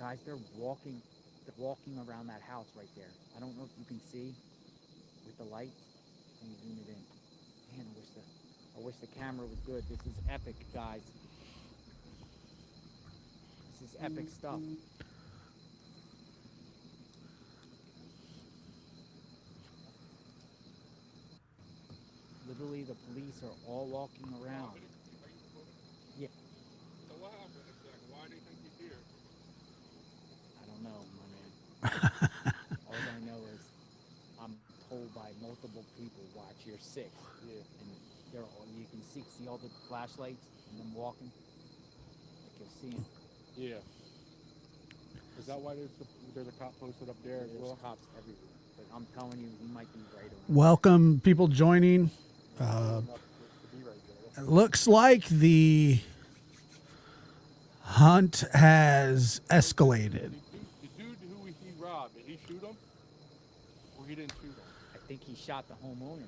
Guys, they're walking around that house right there. I don't know if you can see with the lights. Let me zoom it in. Man, I wish the camera was good. This is epic, guys. This is epic stuff. Literally, the police are all walking around. Yeah. So what happened? Why do you think he's here? I don't know, my man. All I know is I'm told by multiple people, watch your six. Yeah. And they're all, you can see all the flashlights and them walking. Like you'll see them. Yeah. Is that why there's a cop posted up there as There's well? cops everywhere. But I'm telling you, he might be right around. Welcome, people joining. Enough to be right there. It looks like the hunt has escalated. The dude who he robbed, did he shoot him? Or he didn't shoot him? I think he shot the homeowner.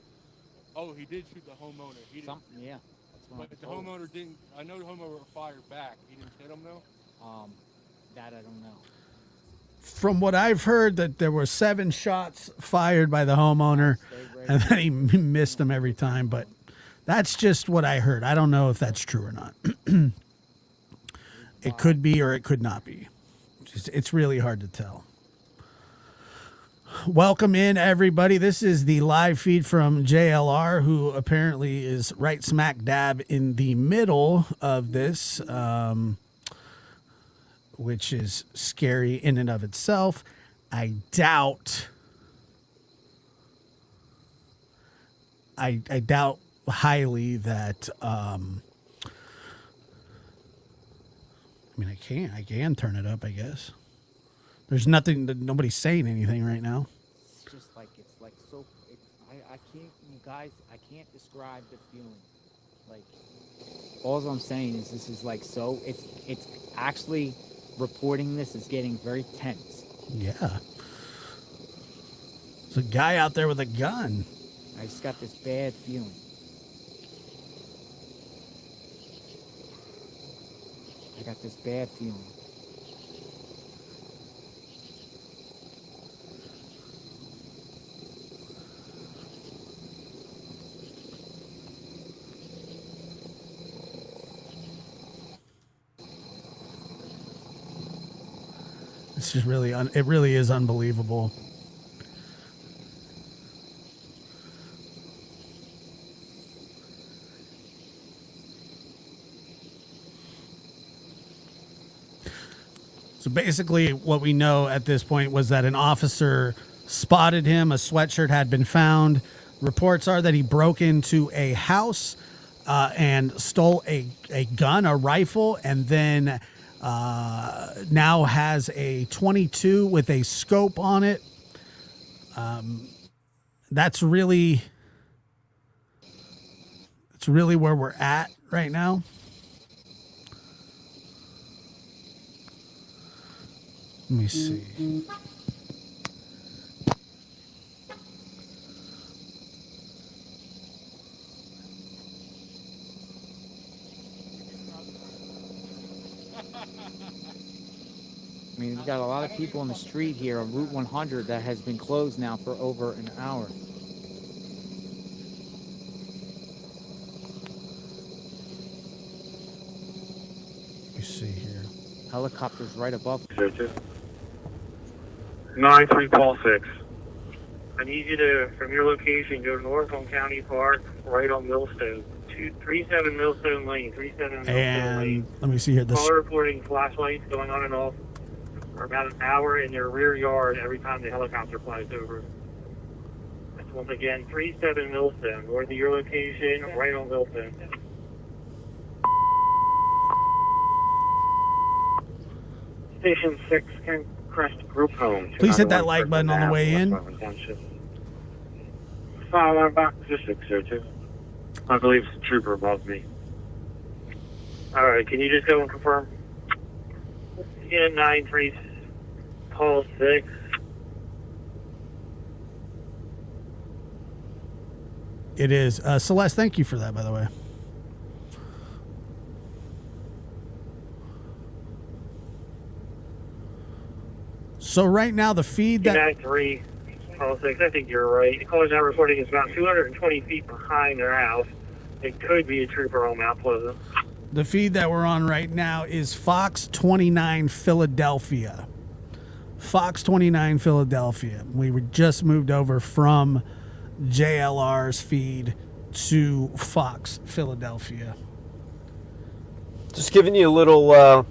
Oh, he did shoot the homeowner. He didn't. Yeah. That's what But I'm the told. homeowner didn't. I know the homeowner fired back. He didn't hit him though. That I don't know. From what I've heard, that there were 7 shots fired by the homeowner, and then he missed them every time. But that's just what I heard. I don't know if that's true or not. It could be or it could not be. It's really hard to tell. Welcome in, everybody. This is the live feed from JLR, who apparently is right smack dab in the middle of this, which is scary in and of itself. I doubt highly that I mean, I can turn it up, I guess. There's nothing that nobody's saying anything right now. It's just like so. I can't, you guys. I can't describe the feeling. Like all I'm saying is this is like so. It's actually reporting this is getting very tense. Yeah. There's a guy out there with a gun. I just got this bad feeling. I got this bad feeling. It's just really, it really is unbelievable. So basically what we know at this point was that an officer spotted him. A sweatshirt had been found. Reports are that he broke into a house and stole a gun, a rifle, and then now has a 22 with a scope on it. That's really where we're at right now. Let me see. I mean, we've got a lot of people on the street here on Route 100 that has been closed now for over an hour. Let me see here. Helicopters right above. 9-3 Paul 6. I need you to, from your location, go north on County Park, right on Millstone. 37 Millstone Lane, 37 Millstone Lane. And let me see here. Caller reporting flashlights going on and off for about an hour in their rear yard every time the helicopter flies over. That's once again 37 Millstone, north of your location, right on Millstone. Station 6, Ken Crest Group Home. Please hit that like button on the way in. File line box 602. I believe it's a trooper above me. Alright, can you just go and confirm? Yeah, 9-3 Paul 6. It is. Celeste, thank you for that, by the way. So right now the feed that United 3, call 6, I think you're right. The caller's now reporting is about 220 feet behind their house. It could be a trooper on Mount Pleasant. the feed that we're on right now is Fox 29 Philadelphia. Fox 29 Philadelphia. We were just moved over from JLR's feed to Fox Philadelphia. Just giving you a little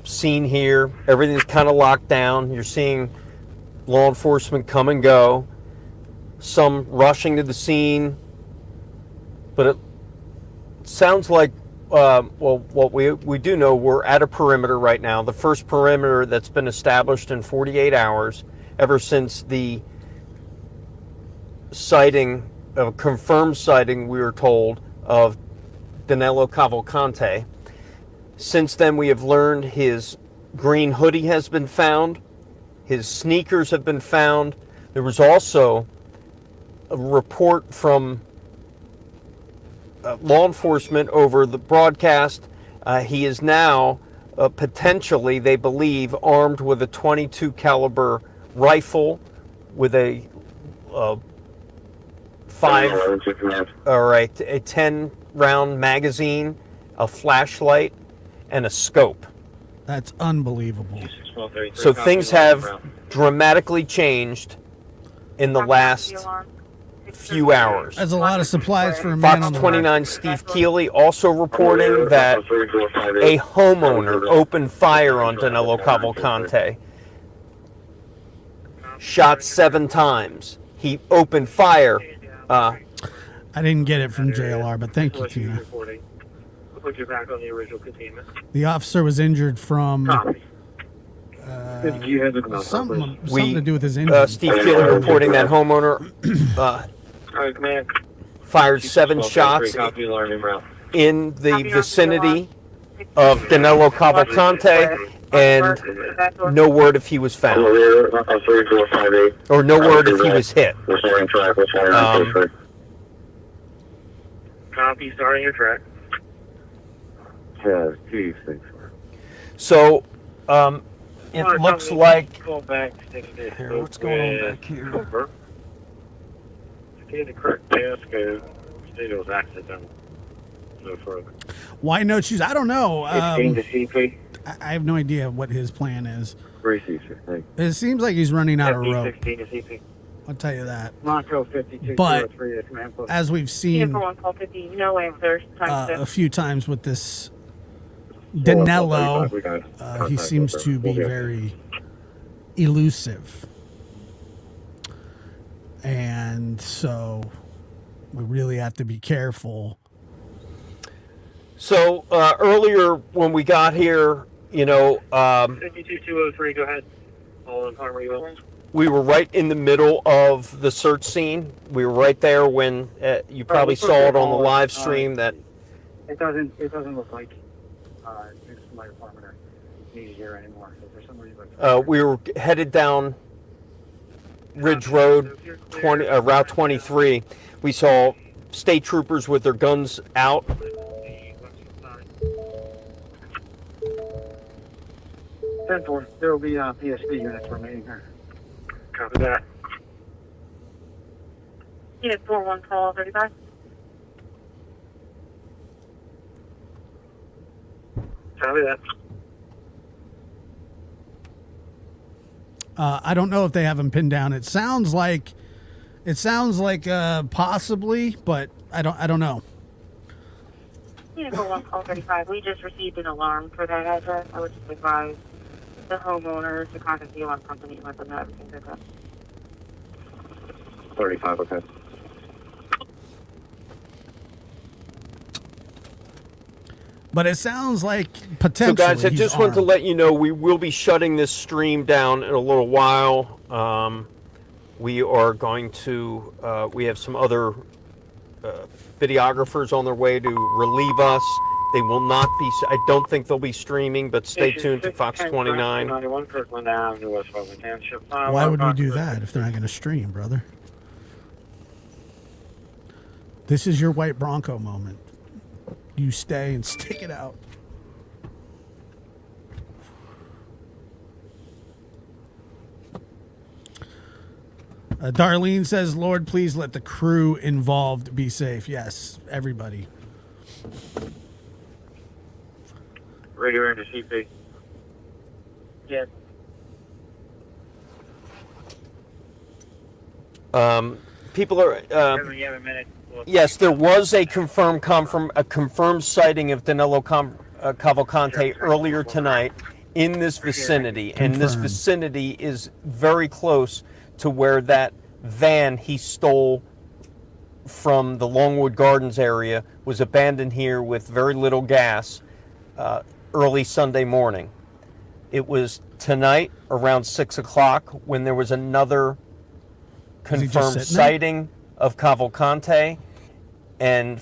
scene here. Everything's kind of locked down. You're seeing law enforcement come and go. Some rushing to the scene, but it sounds like what we do know, we're at a perimeter right now. The first perimeter that's been established in 48 hours, ever since the sighting, a confirmed sighting, we were told, of Danelo Cavalcante. Since then, we have learned his green hoodie has been found, his sneakers have been found. There was also a report from law enforcement over the broadcast. He is now potentially, they believe, armed with a .22 caliber rifle with a 10 round magazine, a flashlight, and a scope. That's unbelievable. So things have dramatically changed in the last few hours. That's a lot of supplies for a man Fox on the 29 Steve Keeley also reporting that a homeowner opened fire on Danelo Cavalcante. Shot 7 times. He opened fire. I didn't get it from JLR, but thank you, Tina. We'll put you back on the original containment. The officer was injured from Copy. something to do with his injury. Steve Keeley reporting that homeowner fired 7 shots in the vicinity of Danelo Cavalcante, and no word if he was found, or no word if he was hit. Copy, starting your track. So, it looks like... Call back, Here, what's going on back here? Over. Okay, the correct passcode. State it was accidental. No further. Why no shoes? I don't know. 16 to CP. I have no idea what his plan is. 3 C6. It seems like he's running out of rope. 16 to CP. I'll tell you that. Monco 52. But 03 to command post. as we've seen Call 50, no answers. a few times with this Danelo, he seems to be very elusive. And so we really have to be careful. So, earlier when we got here, 52203, go ahead. All in harm, you will. we were right in the middle of the search scene. We were right there when you probably saw it on the live stream that... It doesn't look like it's my department needed here anymore. Is there somebody we were headed down Ridge Road, Route 23. We saw state troopers with their guns out. 10-4, there will be PSP units remaining here. Copy that. Unit 41, call 35. Copy that. I don't know if they have him pinned down. It sounds like possibly, but I don't know. Unit 41, call 35. We just received an alarm for that address. I would just advise the homeowner to contact the alarm company and let them know everything's okay. 35, okay. But it sounds like potentially. So guys, I he's just wanted to armed. let you know we will be shutting this stream down in a little while. We are going to, we have some other videographers on their way to relieve us. They will not be, I don't think they'll be streaming, but stay tuned to Fox 29. Why would we do that if they're not going to stream, brother? This is your white Bronco moment. You stay and stick it out. Darlene says, Lord, please let the crew involved be safe. Yes, everybody. Radio into CP. Yes. People are. You have a minute. Yes, there was a confirmed sighting of Danelo Cavalcante earlier tonight in this vicinity, and this Confirmed. vicinity is very close to where that van he stole from the Longwood Gardens area was abandoned here with very little gas early Sunday morning. It was tonight around 6 o'clock when there was another Was he just confirmed sitting there? sighting of Cavalcante, and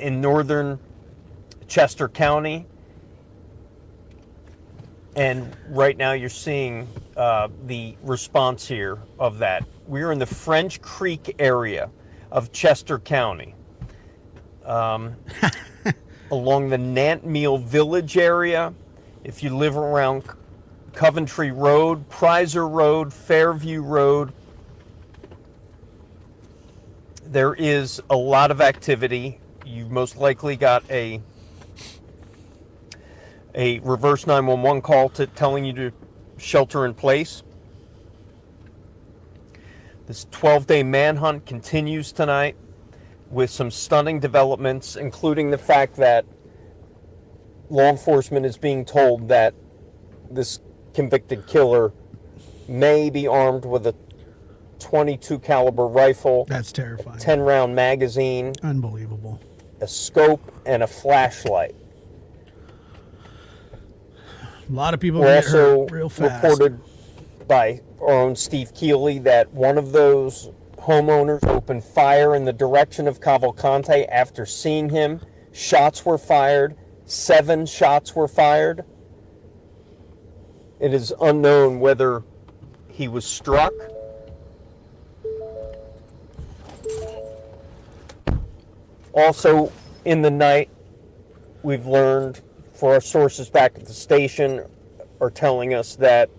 in northern Chester County. And right now you're seeing the response here of that. We're in the French Creek area of Chester County. Along the Nantmeal Village area. If you live around Coventry Road, Prizer Road, Fairview Road, there is a lot of activity. You most likely got a reverse 911 call telling you to shelter in place. This 12-day manhunt continues tonight with some stunning developments, including the fact that law enforcement is being told that this convicted killer may be armed with a .22 caliber rifle, That's terrifying. 10-round magazine, Unbelievable. a scope, and a flashlight. A lot of people We're get also hurt real fast. reported by our own Steve Keeley that one of those homeowners opened fire in the direction of Cavalcante after seeing him. Shots were fired. 7 shots were fired. It is unknown whether he was struck. Also, in the night, we've learned, for our sources back at the station are telling us that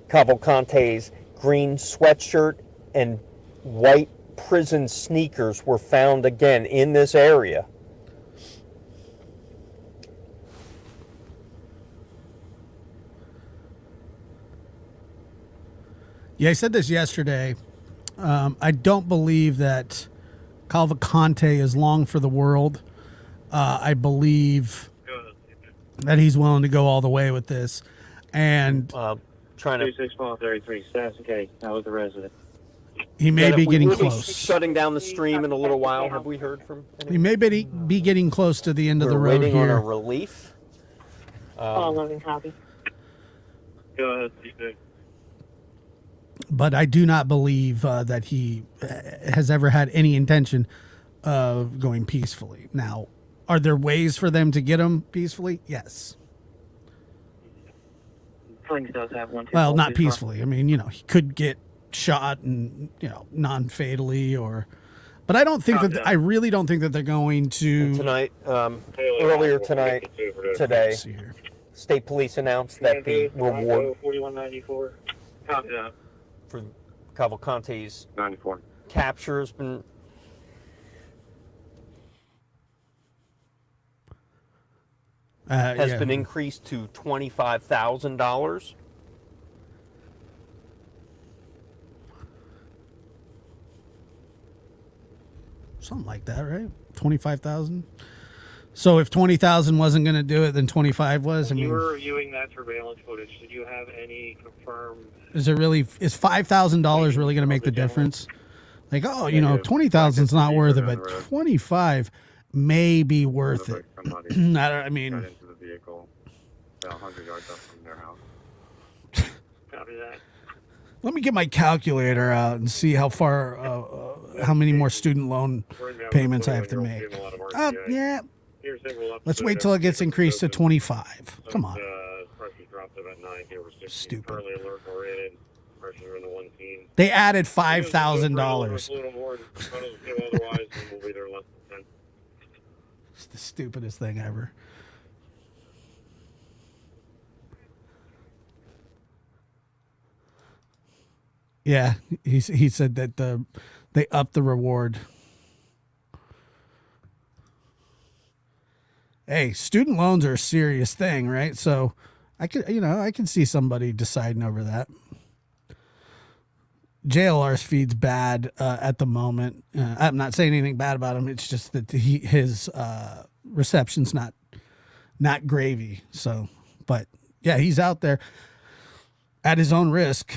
Cavalcante's green sweatshirt and white prison sneakers were found again in this area. Yeah, I said this yesterday. I don't believe that Cavalcante is long for the world. I believe that he's willing to go all the way with this. And Trying to 2633, Sass K. That was the resident. he may be we getting will be close. shutting down the stream in a little while. Have we heard from anyone? He may be getting close to the end of the We're road waiting on a here. relief. All 11 copy. Go ahead, CP. But I do not believe that he has ever had any intention of going peacefully. Now, are there ways for them to get him peacefully? Yes. Flings does have one. Well, not peacefully. I mean, he could get shot and, non-fatally or... But I don't think I really don't think that they're going to... Tonight, earlier tonight, today, Let's see here. state police announced that the reward 4194. Copy that. for Cavalcante's 94. capture has been Yeah. been increased to $25,000. Something like that, right? 25,000. So if 20,000 wasn't going to do it, then 25 was. I When you mean, were reviewing that surveillance footage, did you have any confirmed? is $5,000 really going to make the difference? Like, 20,000's not worth it, but 25 may be worth it. I mean, Into the vehicle, about 100 yards up from their house. Copy that. let me get my calculator out and see how far, how many more student loan payments I have to make. Yeah, let's wait till it gets increased to 25. Come on. Stupid. They added $5,000. It's the stupidest thing ever. Yeah, he said that they upped the reward. Hey, student loans are a serious thing, right? So I can see somebody deciding over that. JLR's feed's bad at the moment. I'm not saying anything bad about him. It's just that his reception's not gravy. So, but yeah, he's out there at his own risk.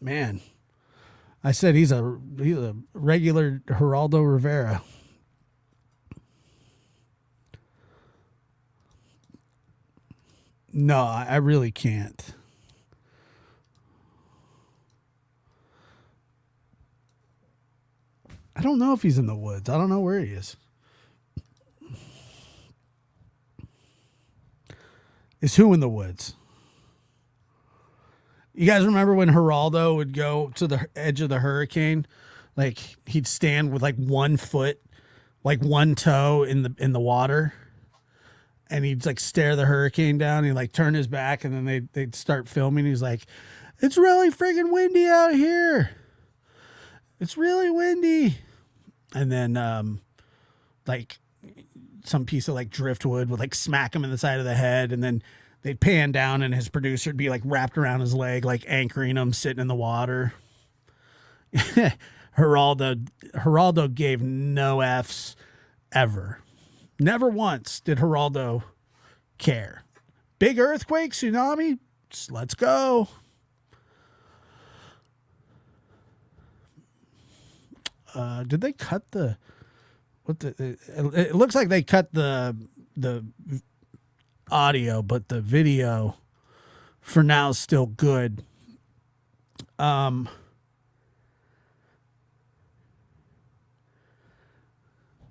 Man, I said he's a regular Geraldo Rivera. No, I really can't. I don't know if he's in the woods. I don't know where he is. Is who in the woods? You guys remember when Geraldo would go to the edge of the hurricane? Like he'd stand with like 1 foot, like one toe in the water, and he'd like stare the hurricane down. He'd like turn his back, and then they'd start filming. He's like, "It's really friggin' windy out here. It's really windy." And then like some piece of like driftwood would like smack him in the side of the head, and then they'd pan down and his producer would be like wrapped around his leg, like anchoring him, sitting in the water. Geraldo gave no F's ever. Never once did Geraldo care. Big earthquake, tsunami, just let's go. Did they cut it looks like they cut the audio, but the video for now is still good.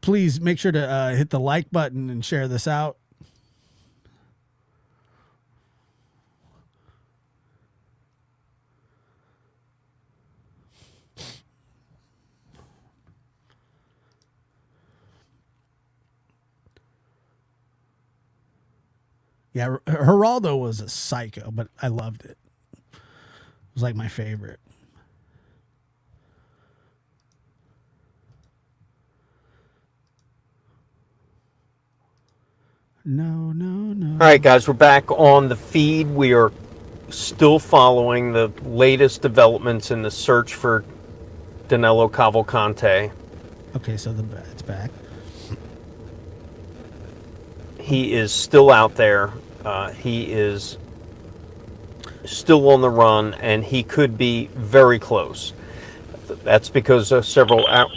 Please make sure to hit the like button and share this out. Yeah, Geraldo was a psycho, but I loved it. It was like my favorite. No. All right, guys, we're back on the feed. We are still following the latest developments in the search for Danelo Cavalcante. Okay, so it's back. He is still out there. He is still on the run, and he could be very close. That's because several hours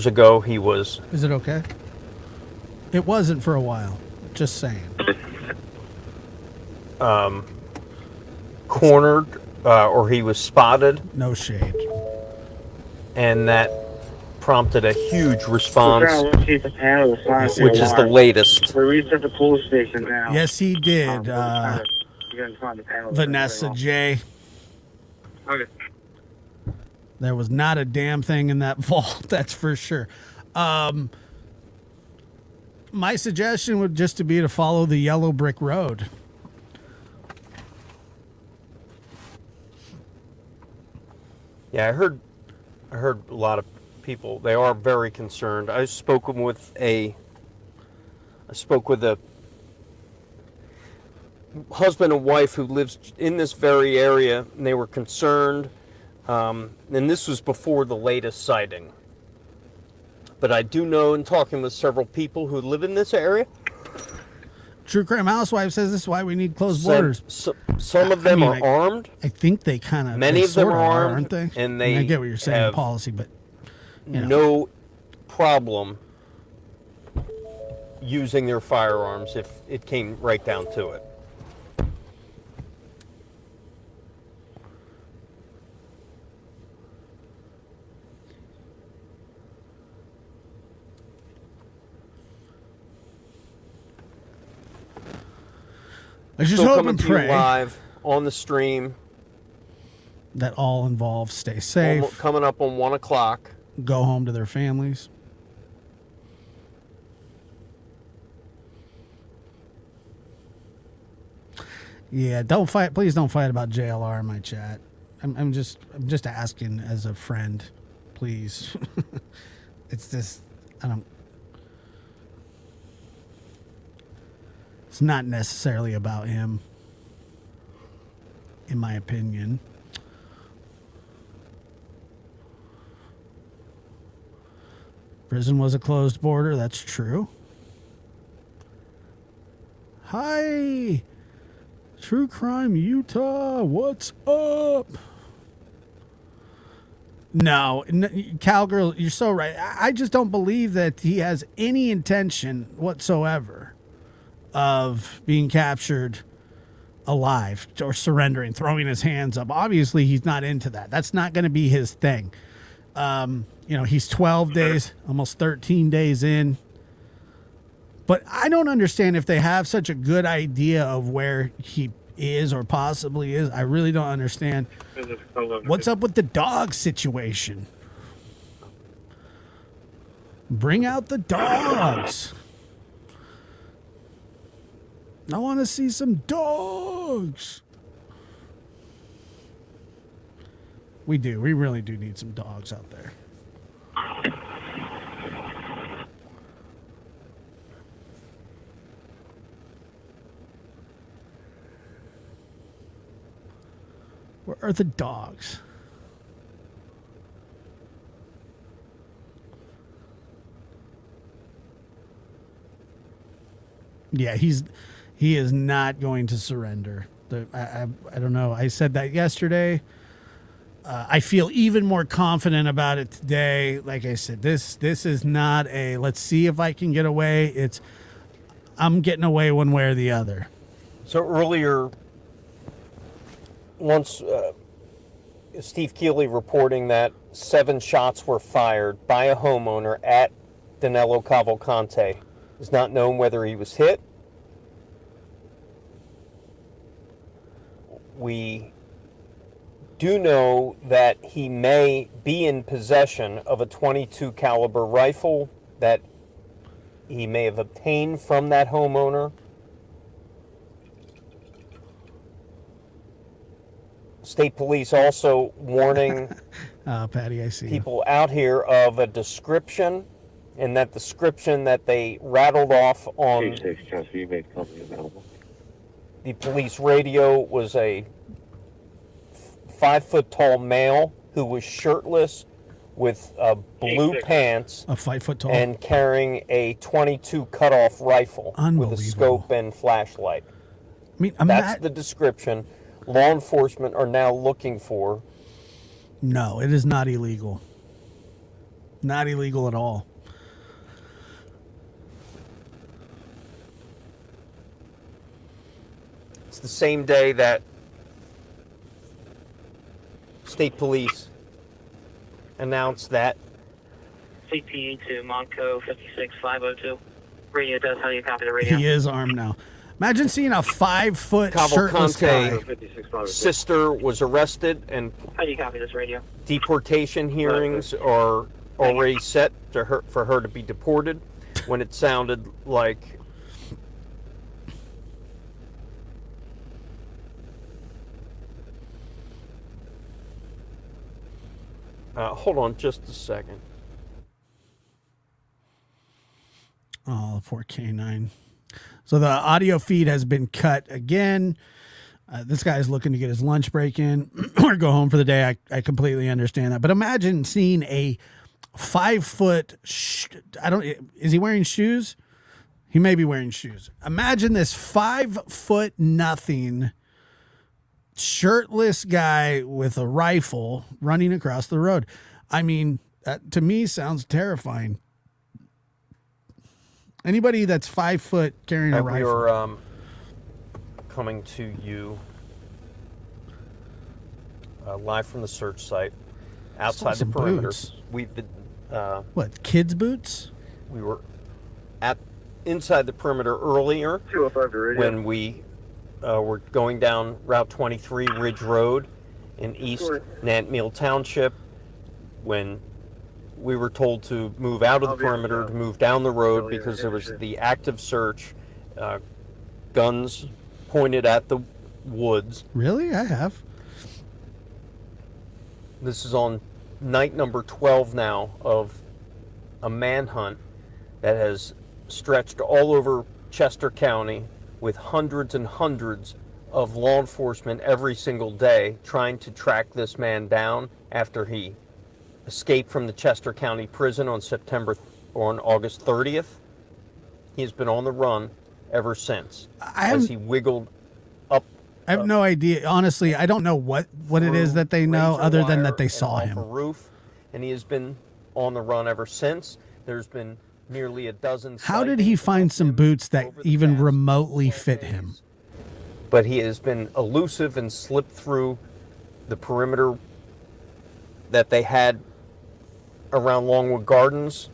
ago he was... Is it okay? It wasn't for a while. Just saying. Cornered, or he was spotted. No shade. And that prompted a huge response, which is the latest. We reached at the police station now. Yes, he did. Vanessa J. Okay. There was not a damn thing in that vault, that's for sure. My suggestion would just to be to follow the yellow brick road. Yeah, I heard a lot of people. They are very concerned. I spoke with a husband and wife who lives in this very area, and they were concerned. And this was before the latest sighting. But I do know, in talking with several people who live in this area, True Crime Housewife says this is why we need closed borders. Some of them are armed. I think they kind of... Many of them are armed, aren't they? and they I get what you're saying, policy, but... no problem using their firearms if it came right down to it. I just Still hope coming and to you pray live on the stream. that all involved stay safe, Coming up on 1 o'clock. go home to their families. Yeah, don't fight. Please don't fight about JLR in my chat. I'm just asking as a friend, please. It's just It's not necessarily about him, in my opinion. Prison was a closed border. That's true. Hi, True Crime Utah. What's up? No, Cowgirl, you're so right. I just don't believe that he has any intention whatsoever of being captured alive or surrendering, throwing his hands up. Obviously, he's not into that. That's not going to be his thing. He's 12 days, almost 13 days in. But I don't understand if they have such a good idea of where he is or possibly is. I really don't understand. What's up with the dog situation? Bring out the dogs. I want to see some dogs. We do. We really do need some dogs out there. Where are the dogs? Yeah, he is not going to surrender. I don't know. I said that yesterday. I feel even more confident about it today. Like I said, this is not a let's see if I can get away. It's I'm getting away one way or the other. So earlier, once Steve Keeley reporting that 7 shots were fired by a homeowner at Danelo Cavalcante. It's not known whether he was hit. We do know that he may be in possession of a .22 caliber rifle that he may have obtained from that homeowner. State police also warning Patty, I see people out here of a description, and that description that they rattled off on the police radio was a 5-foot-tall male who was shirtless with blue pants, a 5-foot-tall, and carrying a .22 cutoff rifle with a scope and flashlight. I mean, that's the description law enforcement are now looking for. No, it is not illegal. Not illegal at all. It's the same day that state police announced that CPE to Monco 56502. Radio does how you copy the radio. He is armed now. Imagine seeing a 5-foot shirtless guy. Cavalcante's sister was arrested, and how do you copy this radio? Deportation hearings are already set for her to be deported. When it sounded like hold on just a second. Oh, the 4K9. So the audio feed has been cut again. This guy is looking to get his lunch break in or go home for the day. I completely understand that. But imagine seeing a 5-foot, is he wearing shoes? He may be wearing shoes. Imagine this 5-foot nothing shirtless guy with a rifle running across the road. I mean, that to me sounds terrifying. Anybody that's 5 foot carrying a rifle. We are coming to you live from the search site outside the perimeter. Boots. We've been what, kids' boots? We were inside the perimeter earlier when we were going down Route 23 Ridge Road in East Nantmeal Township when we were told to move out of the perimeter, to move down the road because there was the active search, guns pointed at the woods. Really? I have. This is on night number 12 now of a manhunt that has stretched all over Chester County with hundreds and hundreds of law enforcement every single day trying to track this man down after he escaped from the Chester County prison on August 30th. He has been on the run ever since as he wiggled up. I have no idea. Honestly, I don't know what it is that they know other than that they saw him. A roof, and he has been on the run ever since. There's been nearly a dozen. How did he find some boots that even remotely fit him? But he has been elusive and slipped through the perimeter that they had around Longwood Gardens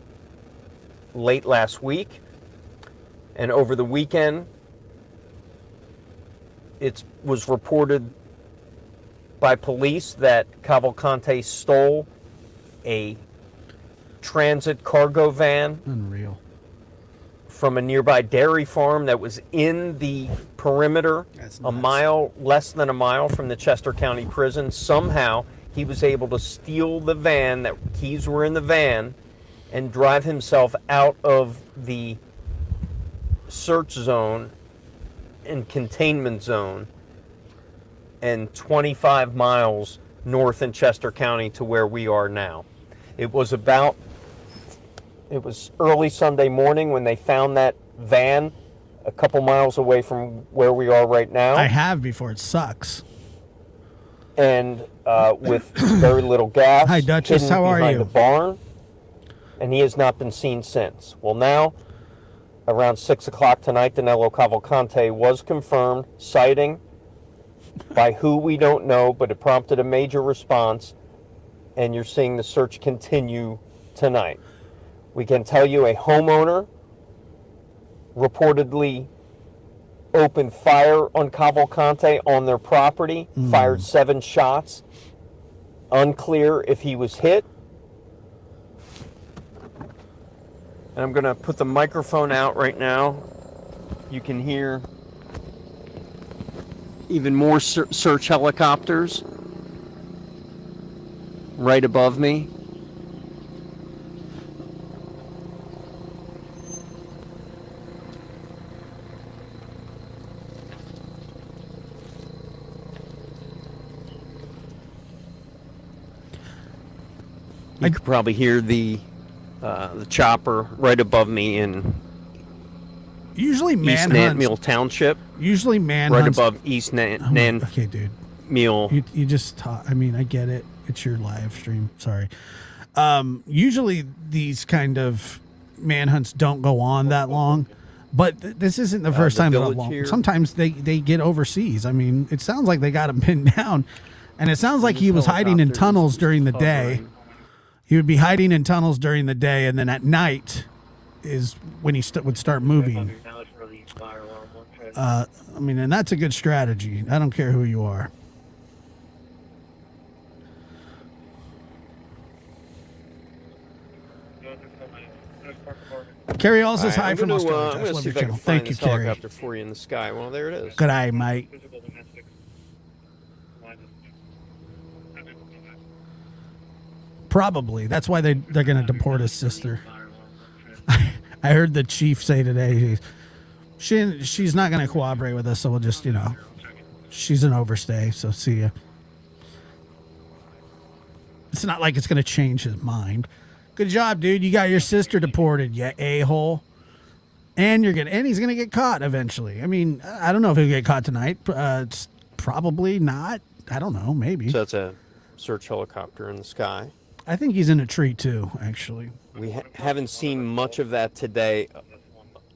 late last week. And over the weekend, it was reported by police that Cavalcante stole a transit cargo van. Unreal. From a nearby dairy farm that was in the perimeter, less than a mile from the Chester County prison. Somehow he was able to steal the van, that keys were in the van, and drive himself out of the search zone and containment zone and 25 miles north in Chester County to where we are now. It was early Sunday morning when they found that van a couple miles away from where we are right now. I have before. It sucks. And with very little gas. Hi, Duchess. Hidden How are behind you? the barn, and he has not been seen since. Well, now, around 6 o'clock tonight, Danelo Cavalcante was confirmed sighting by who we don't know, but it prompted a major response, and you're seeing the search continue tonight. We can tell you a homeowner reportedly opened fire on Cavalcante on their property, fired 7 shots. Unclear if he was hit. And I'm going to put the microphone out right now. You can hear even more search helicopters right above me. You could probably hear the chopper right above me in Usually East Nantmeal Township. Usually manhunts. Right above East Nantmeal. Okay, dude. You just talk. I mean, I get it. It's your live stream. Sorry. Usually these kind of manhunts don't go on that long, but this isn't the first time that long. here. Sometimes they get overseas. I mean, it sounds like they got him pinned down, and it sounds like he was hiding in tunnels during the day. He would be hiding in tunnels during the day, and then at night is when he would start moving. I mean, and that's a good strategy. I don't care who you are. Carrie all says hi from Australia. I'm going to see if I can find this helicopter for you in the sky. Well, there it is. Good eye, mate. Probably. That's why they're going to deport his sister. I heard the chief say today she's not going to cooperate with us, so we'll just, she's an overstay, so see ya. It's not like it's going to change his mind. Good job, dude. You got your sister deported, you a-hole. And he's going to get caught eventually. I mean, I don't know if he'll get caught tonight. It's probably not. I don't know, maybe. So that's a search helicopter in the sky. I think he's in a tree too, actually. We haven't seen much of that today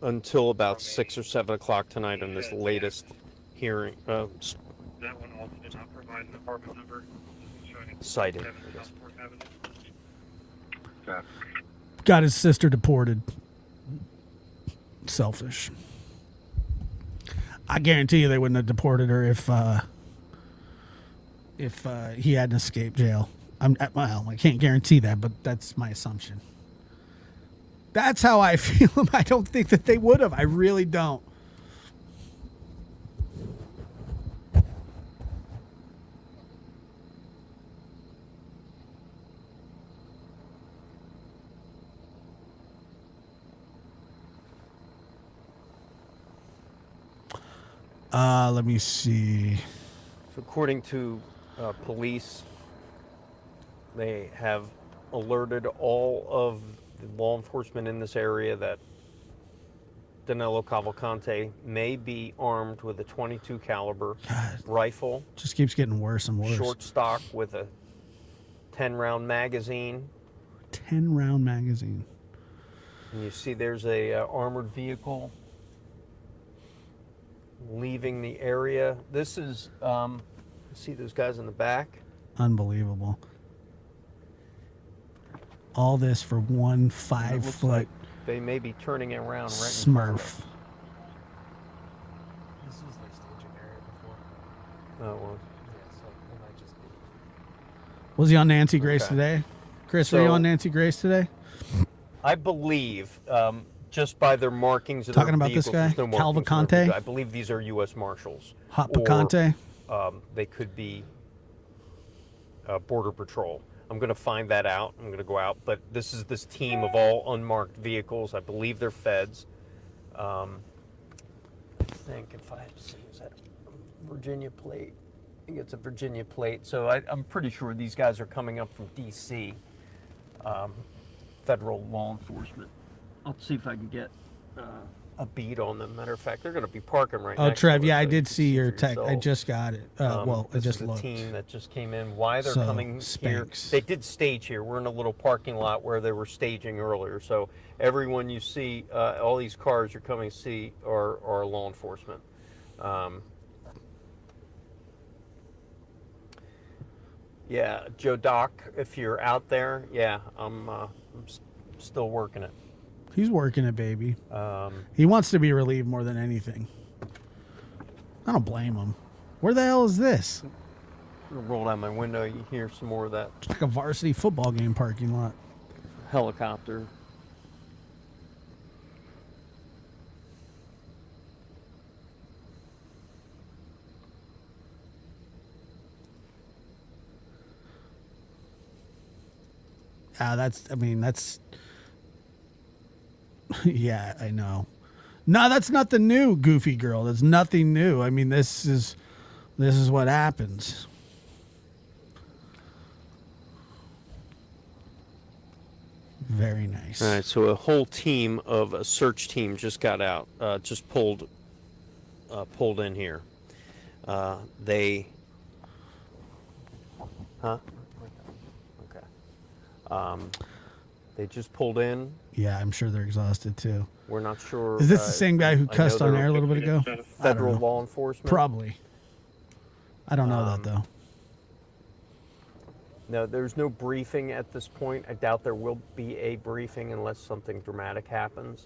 until about 6 or 7 o'clock tonight on this latest hearing. That one also did not provide an apartment number. Sighting. Got his sister deported. Selfish. I guarantee you they wouldn't have deported her if he hadn't escaped jail. I can't guarantee that, but that's my assumption. That's how I feel. I don't think that they would have. I really don't. Let me see. So according to police, they have alerted all of the law enforcement in this area that Danelo Cavalcante may be armed with a .22 caliber God, rifle, just keeps getting worse and worse. short stock with a 10-round magazine. 10-round magazine. And you see there's a armored vehicle leaving the area. This is, see those guys in the back? Unbelievable. All this for one It 5 looks foot like they may be turning it around right in front of us. Smurf. This is their staging area before. Oh, well. Yeah, so it might just be. Was he on Nancy Grace Okay. today? Chris, were you So- on Nancy Grace today? I believe, just by their markings of Talking their about this vehicles, guy? there's no markings on their Cavalcante? vehicle. I believe these are U.S. Marshals. Hot Or, Picante? they could be Border Patrol. I'm going to find that out. I'm going to go out. But this is this team of all unmarked vehicles. I believe they're feds. I think if I see, is that a Virginia plate? I think it's a Virginia plate. So I'm pretty sure these guys are coming up from D.C. Federal law enforcement. I'll see if I can get a beat on them. Matter of fact, they're going to be parking right Oh, next Trev, to us, yeah, I so you did can see your for text. I yourselves. just got it. Well, I This just is the looked. team that just came in. Why they're So, coming here? Spanx. They did stage here. We're in a little parking lot where they were staging earlier. So everyone you see, all these cars you're coming to see are law enforcement. Yeah, Joe Doc, if you're out there, yeah, I'm still working it. He's working it, baby. He wants to be relieved more than anything. I don't blame him. Where the hell is this? I'm gonna roll down my window. You hear some more of that It's like a varsity football game parking lot. helicopter. That's yeah, I know. No, that's not the new Goofy Girl. That's nothing new. I mean, this is what happens. Very nice. All right, so a whole team of a search team just got out, just pulled in here. They, huh? Okay. They just pulled in. Yeah, I'm sure they're exhausted too. We're not sure. Is this the same guy who I cussed know on they're air a little bit ago? Federal know. law enforcement. Probably. I don't know that though. No, there's no briefing at this point. I doubt there will be a briefing unless something dramatic happens.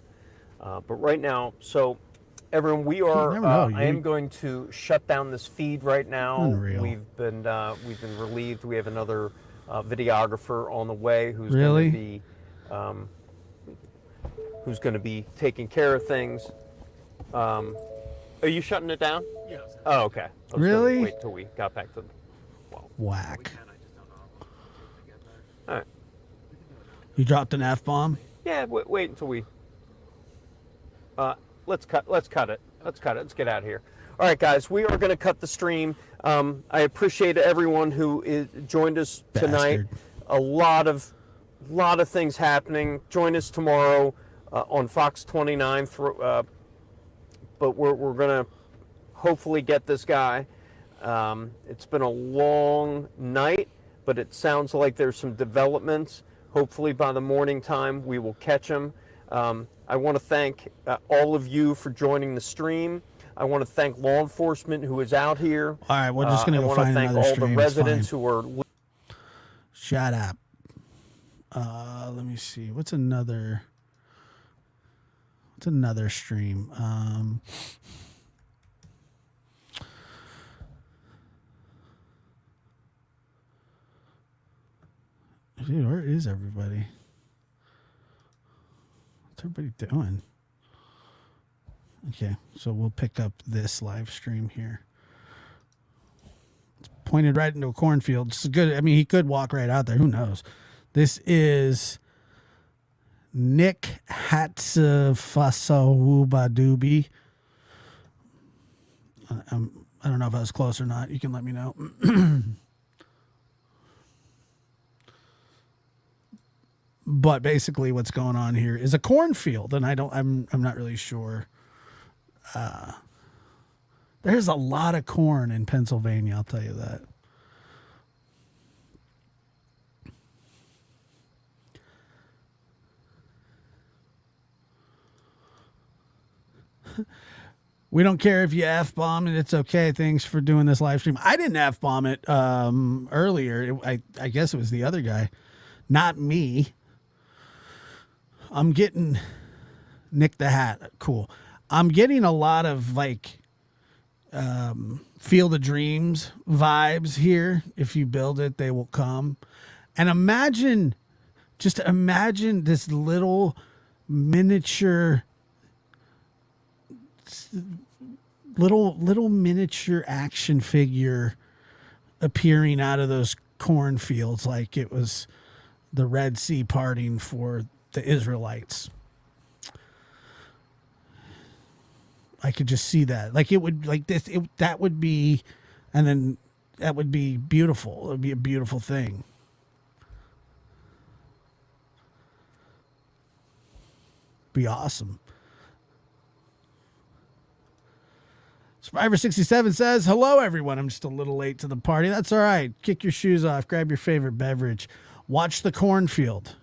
But right now, so everyone, we are. never know, I am going to shut down this feed right now. Unreal. We've been relieved. We have another videographer on the way who's Really? going to be taking care of things. Are you shutting it down? Yes. Oh, okay. I was gonna Really? wait till we got back to. Whack. All right. You dropped an F-bomb? Yeah, wait until we. Let's cut it. Let's cut it. Let's get out of here. All right, guys, we are going to cut the stream. I appreciate everyone who joined us tonight. Bastard. A lot of things happening. Join us tomorrow on Fox 29. But we're going to hopefully get this guy. It's been a long night, but it sounds like there's some developments. Hopefully by the morning time we will catch him. I want to thank all of you for joining the stream. I want to thank law enforcement who is out here. All right, we're just gonna go find I want to another thank all stream. the It's fine. residents who are. Shut up. Let me see. What's another stream? Dude, where is everybody? What's everybody doing? Okay, so we'll pick up this live stream here. It's pointed right into a cornfield. It's good. I mean, he could walk right out there. Who knows? This is Nick Hatsafasawubadubi. I don't know if I was close or not. You can let me know. But basically, what's going on here is a cornfield, and I'm not really sure. There's a lot of corn in Pennsylvania. I'll tell you that. We don't care if you F-bomb it. It's okay. Thanks for doing this live stream. I didn't F-bomb it earlier. I guess it was the other guy, not me. I'm getting Nick the Hat. Cool. I'm getting a lot of like Field of Dreams vibes here. If you build it, they will come. And imagine this little miniature action figure appearing out of those cornfields like it was the Red Sea parting for the Israelites. I could just see that. Like it would like this that would be, and then that would be beautiful. It would be a beautiful thing. Be awesome. Survivor 67 says, hello, everyone. I'm just a little late to the party. That's all right. Kick your shoes off. Grab your favorite beverage. Watch the cornfield.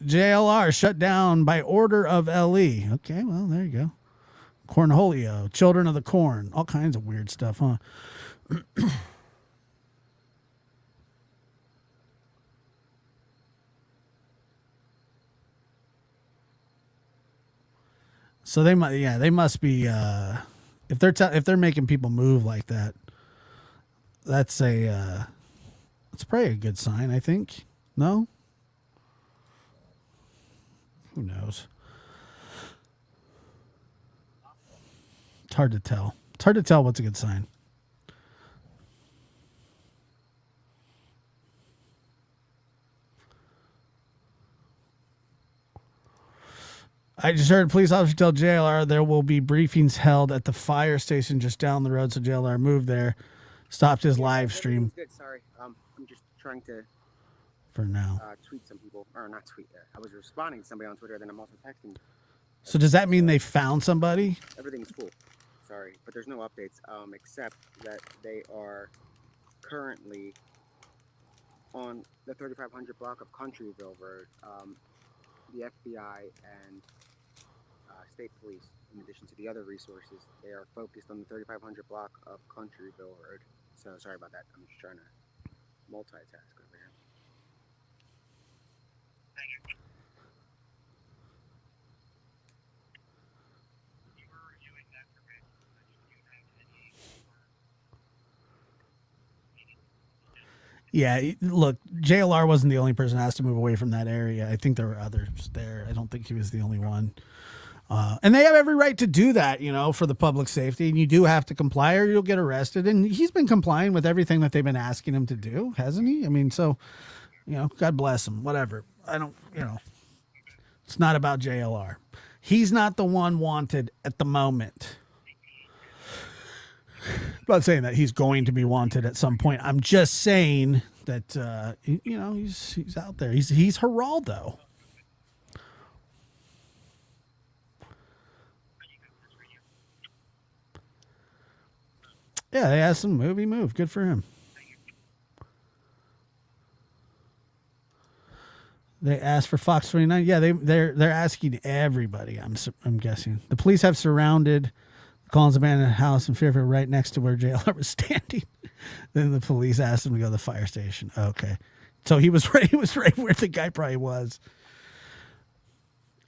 JLR shut down by order of LE. Okay, well, there you go. Cornholio, Children of the Corn. All kinds of weird stuff, huh? So they must be if they're making people move like that. That's probably a good sign, I think. No? Who knows? It's hard to tell. It's hard to tell what's a good sign. I just heard a police officer tell JLR there will be briefings held at the fire station just down the road. So JLR moved there, stopped his live stream. Good. Sorry, I'm just trying to for now tweet some people, or not tweet. I was responding to somebody on Twitter, then I'm also texting. So does that mean they found somebody? Everything's cool. Sorry, but there's no updates except that they are currently on the 3500 block of Countryville Road. The FBI and state police, in addition to the other resources, they are focused on the 3500 block of Countryville Road. So sorry about that. I'm just trying to multitask over here. Yeah, look, JLR wasn't the only person asked to move away from that area. I think there were others there. I don't think he was the only one. And they have every right to do that, for the public safety. And you do have to comply or you'll get arrested. And he's been complying with everything that they've been asking him to do, hasn't he? I mean, so, God bless him. Whatever. I don't, it's not about JLR. He's not the one wanted at the moment. I'm not saying that he's going to be wanted at some point. I'm just saying that, he's out there. He's Geraldo. Yeah, they asked him to move. Good for him. They asked for Fox 29. Yeah, they're asking everybody. I'm guessing the police have surrounded Collins abandoned house in Fairfield, right next to where JLR was standing. Then the police asked him to go to the fire station. Okay, so he was right. He was right where the guy probably was.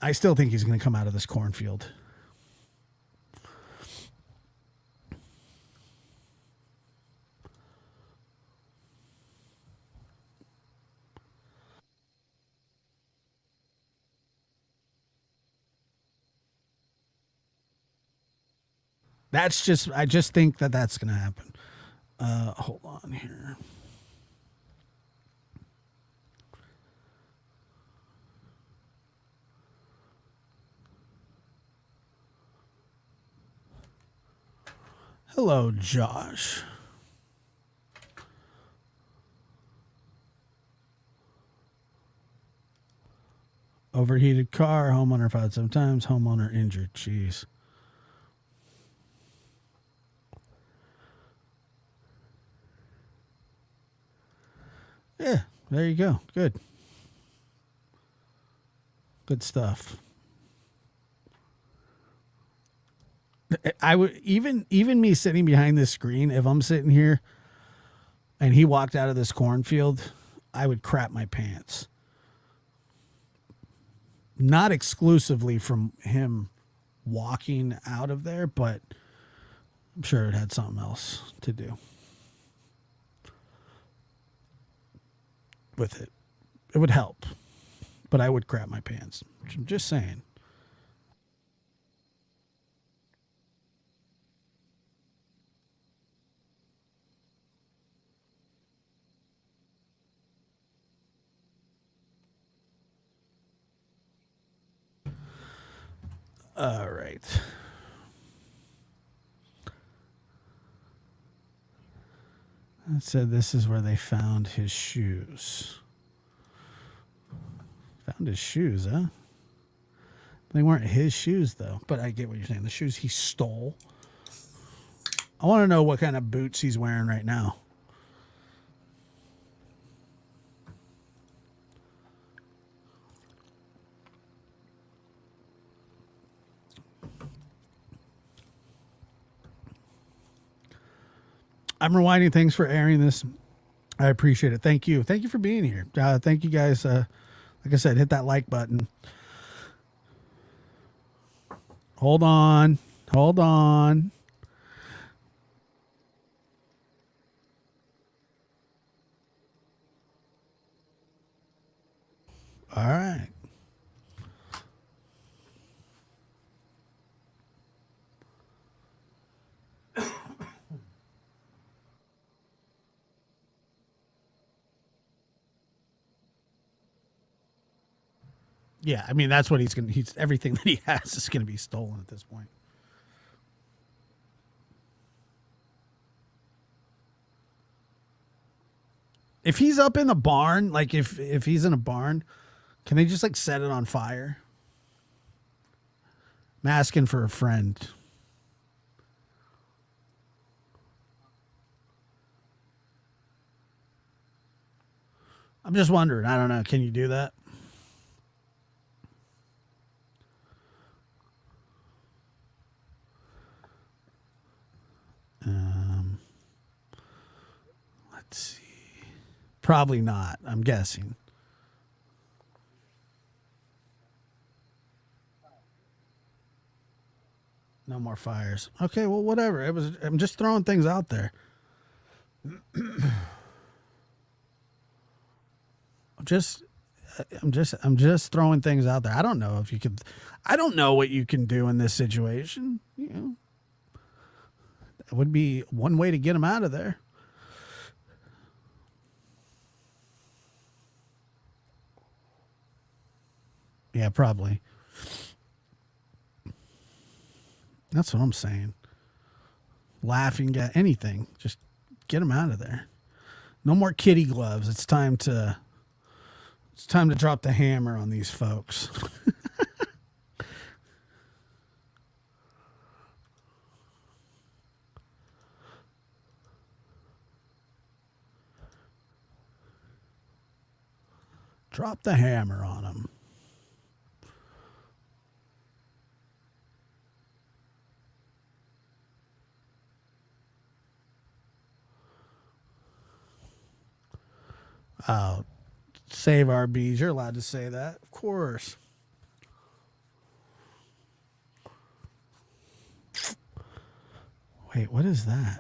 I still think he's going to come out of this cornfield. I just think that that's going to happen. Hold on here. Hello, Josh. Overheated car, homeowner filed sometimes, homeowner injured. Jeez. Yeah, there you go. Good. Good stuff. I would even me sitting behind this screen, if I'm sitting here and he walked out of this cornfield, I would crap my pants. Not exclusively from him walking out of there, but I'm sure it had something else to do with it. It would help, but I would crap my pants. I'm just saying. All right. It said this is where they found his shoes. Found his shoes, huh? They weren't his shoes, though. But I get what you're saying. The shoes he stole. I want to know what kind of boots he's wearing right now. I'm rewinding. Thanks for airing this. I appreciate it. Thank you. Thank you for being here. Thank you guys. Like I said, hit that like button. Hold on. Hold on. All right. Yeah, I mean that's what he's everything that he has is gonna be stolen at this point. If he's up in the barn, like if he's in a barn, can they just like set it on fire? I'm asking for a friend. I'm just wondering. I don't know. Can you do that? Let's see. Probably not. I'm guessing. No more fires. Okay, well, whatever. I'm just throwing things out there. I'm just throwing things out there. I don't know if you could. I don't know what you can do in this situation. You know, that would be one way to get him out of there. Yeah, probably. That's what I'm saying. Laughing at anything. Just get him out of there. No more kitty gloves. It's time to drop the hammer on these folks. Drop the hammer on them. Save our bees. You're allowed to say that. Of course. Wait, what is that?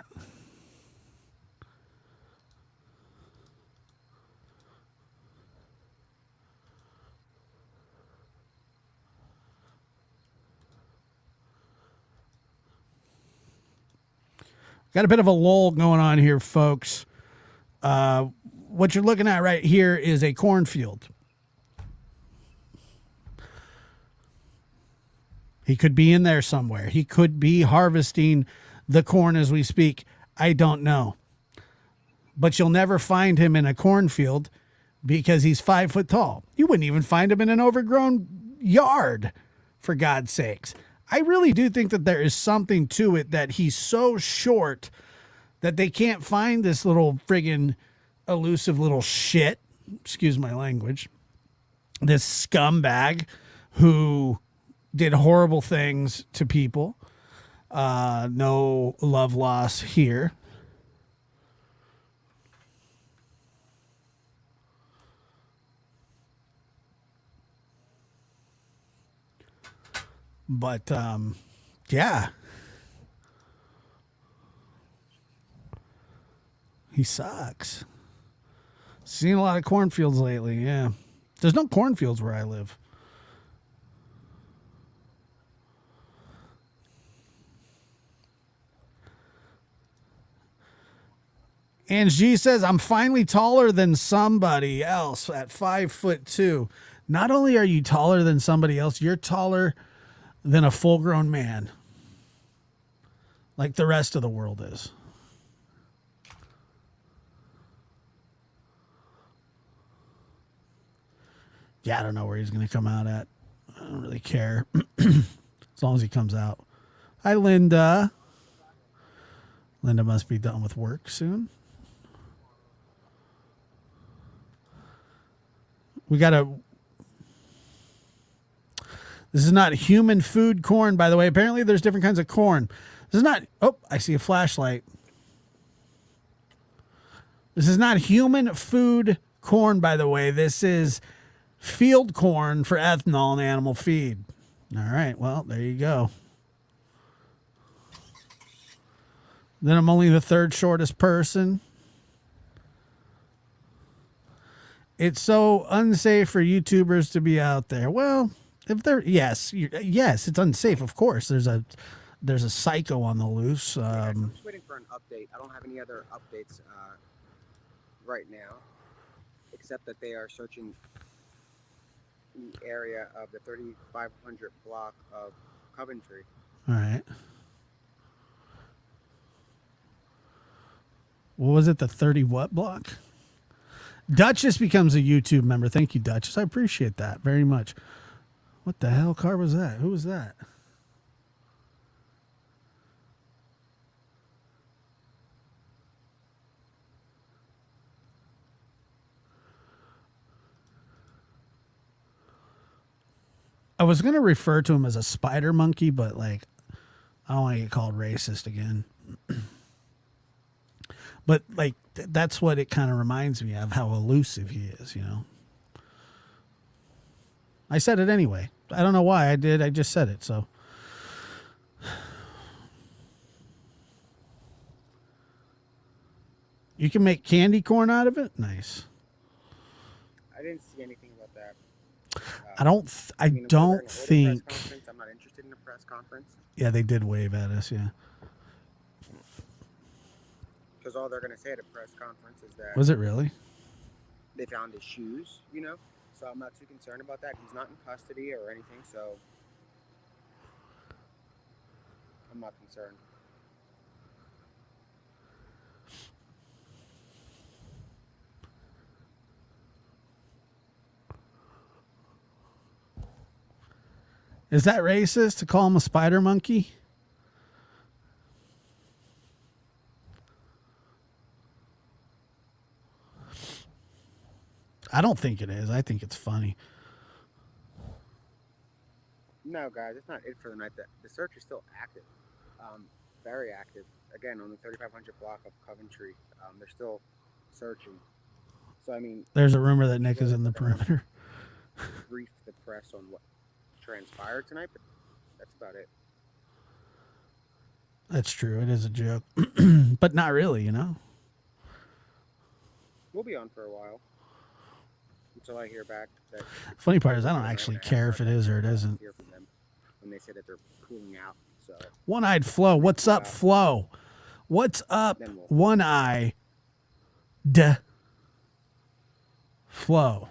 Got a bit of a lull going on here, folks. What you're looking at right here is a cornfield. He could be in there somewhere. He could be harvesting the corn as we speak? I don't know. But you'll never find him in a cornfield because he's 5 foot tall. You wouldn't even find him in an overgrown yard, for God's sakes. I really do think that there is something to it that he's so short that they can't find this little friggin' elusive little shit, excuse my language, this scumbag who did horrible things to people. No love loss here. But, yeah. He sucks. Seen a lot of cornfields lately, yeah. There's no cornfields where I live. And G says, I'm finally taller than somebody else at 5'2". Not only are you taller than somebody else, you're taller than a full-grown man. Like the rest of the world is. Yeah, I don't know where he's going to come out at. I don't really care. As long as he comes out. Hi, Linda. Linda must be done with work soon. We got a... This is not human food corn, by the way. Apparently there's different kinds of corn. This is not... Oh, I see a flashlight. This is not human food corn, by the way. This is field corn for ethanol and animal feed. All right, well, there you go. Then I'm only the third shortest person. It's so unsafe for YouTubers to be out there. Well, if they're yes, it's unsafe. Of course, there's a psycho on the loose. I'm just waiting for an update. I don't have any other updates right now, except that they are searching the area of the 3500 block of Coventry. All right. What was it? The 30 what block? Duchess becomes a YouTube member. Thank you, Duchess. I appreciate that very much. What the hell car was that? Who was that? I was going to refer to him as a spider monkey, but like, I don't want to get called racist again. But like, that's what it kind of reminds me of, how elusive he is, you know. I said it anyway. I don't know why I did. I just said it. So you can make candy corn out of it. Nice. I didn't see anything about that. I don't think. I'm not interested in a press conference. Yeah, they did wave at us. Yeah. Because all they're going to say at a press conference is that... Was it really? They found his shoes, you know? So I'm not too concerned about that. He's not in custody or anything, so... I'm not concerned. Is that racist to call him a spider monkey? I don't think it is. I think it's funny. No, guys, it's not it for the night. The search is still active. Very active. Again, on the 3500 block of Coventry. They're still searching. So, I mean... There's a rumor that Nick is in the perimeter. Brief the press on what transpired tonight, but that's about it. That's true. It is a joke. But not really, you know? We'll be on for a while. Until I hear back that... Funny part is I don't actually care if it is or it isn't. Hear from them when they say that they're cooling out. So One-eyed Flo. What's up, Flo? What's up, one-eyed Flo?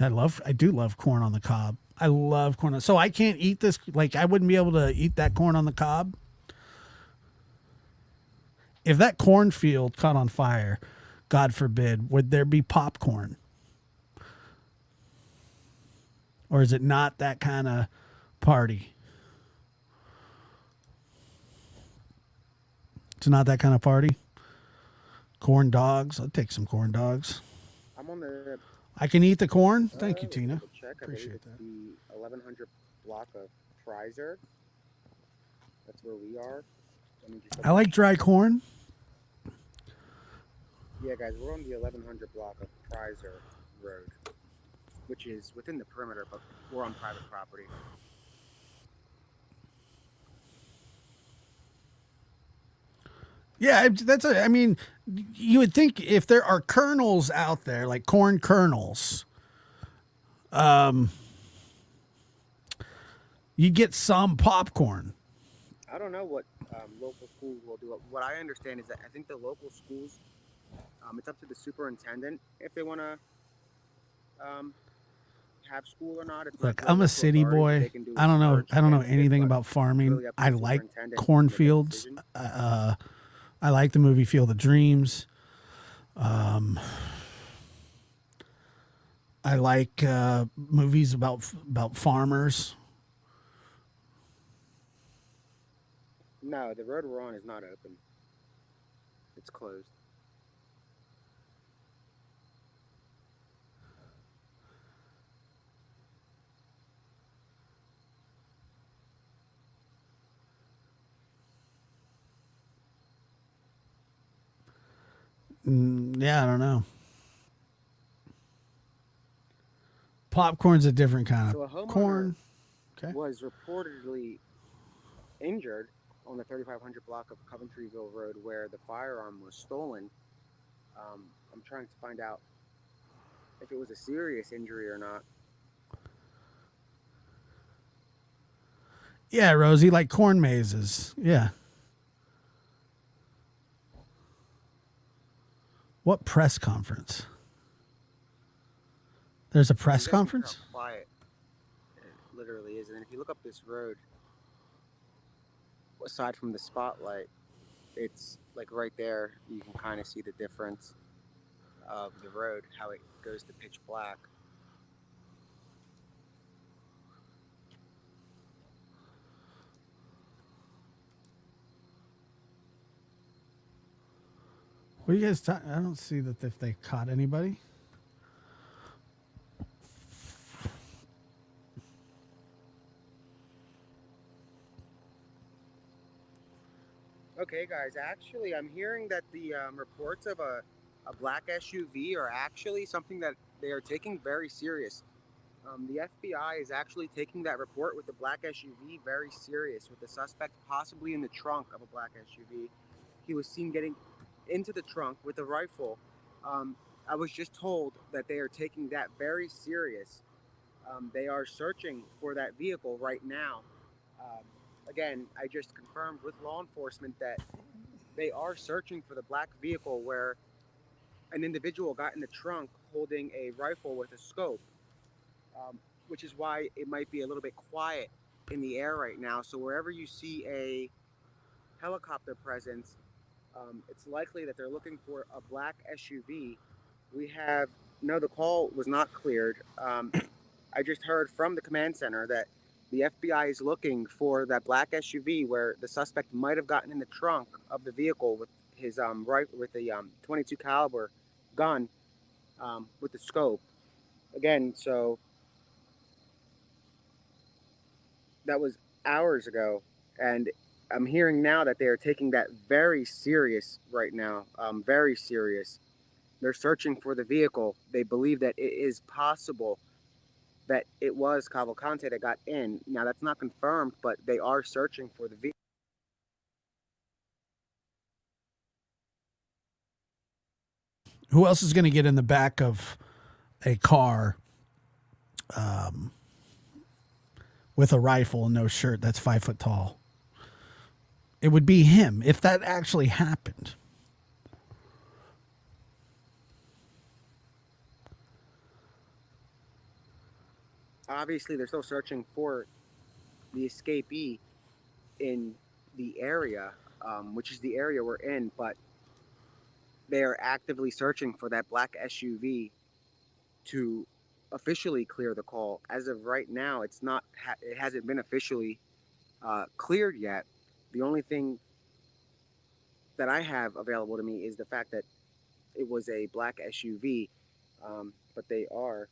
I do love corn on the cob. I love corn. So I can't eat this. Like, I wouldn't be able to eat that corn on the cob. If that cornfield caught on fire, God forbid, would there be popcorn? Or is it not that kind of party? It's not that kind of party. Corn dogs. I'll take some corn dogs. I'm on the. I can eat the corn. Thank you, Tina. Check. I Appreciate believe it's that. the 1100 block of Prizer. That's where we are. Let me just I like dry corn. Yeah, guys, we're on the 1100 block of Prizer Road, which is within the perimeter, but we're on private property. Yeah, I mean, you would think if there are kernels out there, like corn kernels, you get some popcorn. I don't know what local schools will do. What I understand is that I think the local schools, it's up to the superintendent if they want to have school or not. It's Look, not the I'm a local city authority. boy. They can do I don't know. search I don't know against it, anything but about it's farming. really up to I the like superintendent to make that cornfields. decision. I like the movie Field of Dreams. I like movies about farmers. No, the road we're on is not open. It's closed. Yeah, I don't know. Popcorn's a different kind So a of homeowner corn. Okay. was reportedly injured on the 3500 block of Coventryville Road where the firearm was stolen. I'm trying to find out if it was a serious injury or not. Yeah, Rosie, like corn mazes. Yeah. What press conference? There's a press You guys can hear conference? how quiet it literally is. And if you look up this road, aside from the spotlight, it's like right there. You can kind of see the difference of the road, how it goes to pitch black. What are you guys talking? I don't see that if they caught anybody. Okay, guys, actually, I'm hearing that the reports of a black SUV are actually something that they are taking very serious. The FBI is actually taking that report with the black SUV very serious, with the suspect possibly in the trunk of a black SUV. He was seen getting into the trunk with a rifle. I was just told that they are taking that very serious. They are searching for that vehicle right now. Again, I just confirmed with law enforcement that they are searching for the black vehicle where an individual got in the trunk holding a rifle with a scope, which is why it might be a little bit quiet in the air right now. So wherever you see a helicopter presence, it's likely that they're looking for a black SUV. The call was not cleared. I just heard from the command center that the FBI is looking for that black SUV where the suspect might have gotten in the trunk of the vehicle with his with the 22 caliber gun with the scope. Again, so that was hours ago, and I'm hearing now that they are taking that very serious right now. Very serious. They're searching for the vehicle. They believe that it is possible that it was Cavalcante that got in. Now, that's not confirmed, but they are searching for the vehicle. Who else is going to get in the back of a car with a rifle and no shirt that's 5 foot tall? It would be him if that actually happened. obviously they're still searching for the escapee in the area, which is the area we're in, but they are actively searching for that black SUV to officially clear the call. As of right now, it's not. It hasn't been officially cleared yet. The only thing that I have available to me is the fact that it was a black SUV, but they are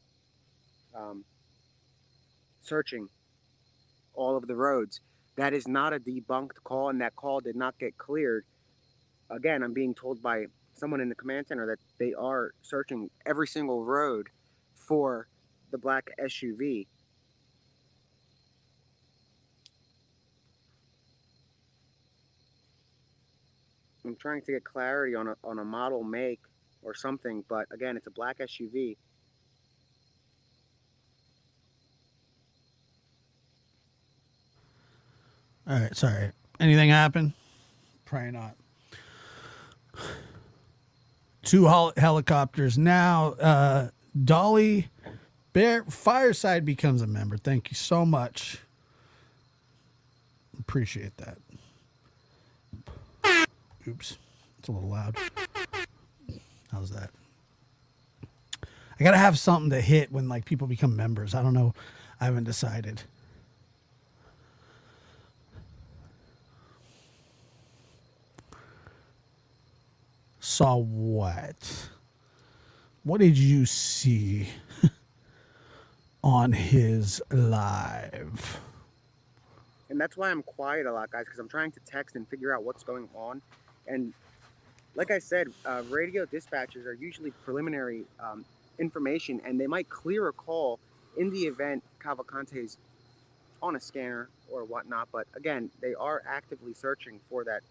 um, searching all of the roads. That is not a debunked call, and that call did not get cleared. Again, I'm being told by someone in the command center that they are searching every single road for the black SUV. I'm trying to get clarity on a model make or something, but again, it's a black SUV. All right, sorry. Anything happen? Probably not. Two helicopters now. Dolly Bear Fireside becomes a member. Thank you so much. Appreciate that. Oops. It's a little loud. How's that? I gotta have something to hit when like people become members. I don't know. I haven't decided. Saw what? What did you see on his live? And that's why I'm quiet a lot, guys, because I'm trying to text and figure out what's going on. And like I said, radio dispatchers are usually preliminary information, and they might clear a call in the event Cavalcante is on a scanner or whatnot. But again, they are actively searching for that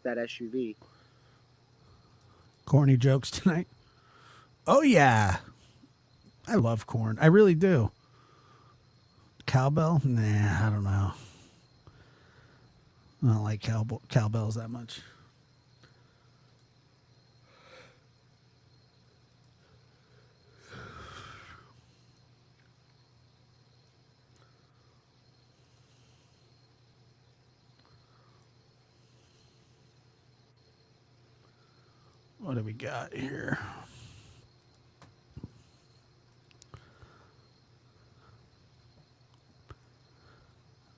SUV. Corny jokes tonight. Oh yeah, I love corn. I really do. Cowbell? Nah, I don't know. I don't like cowbells that much. What do we got here?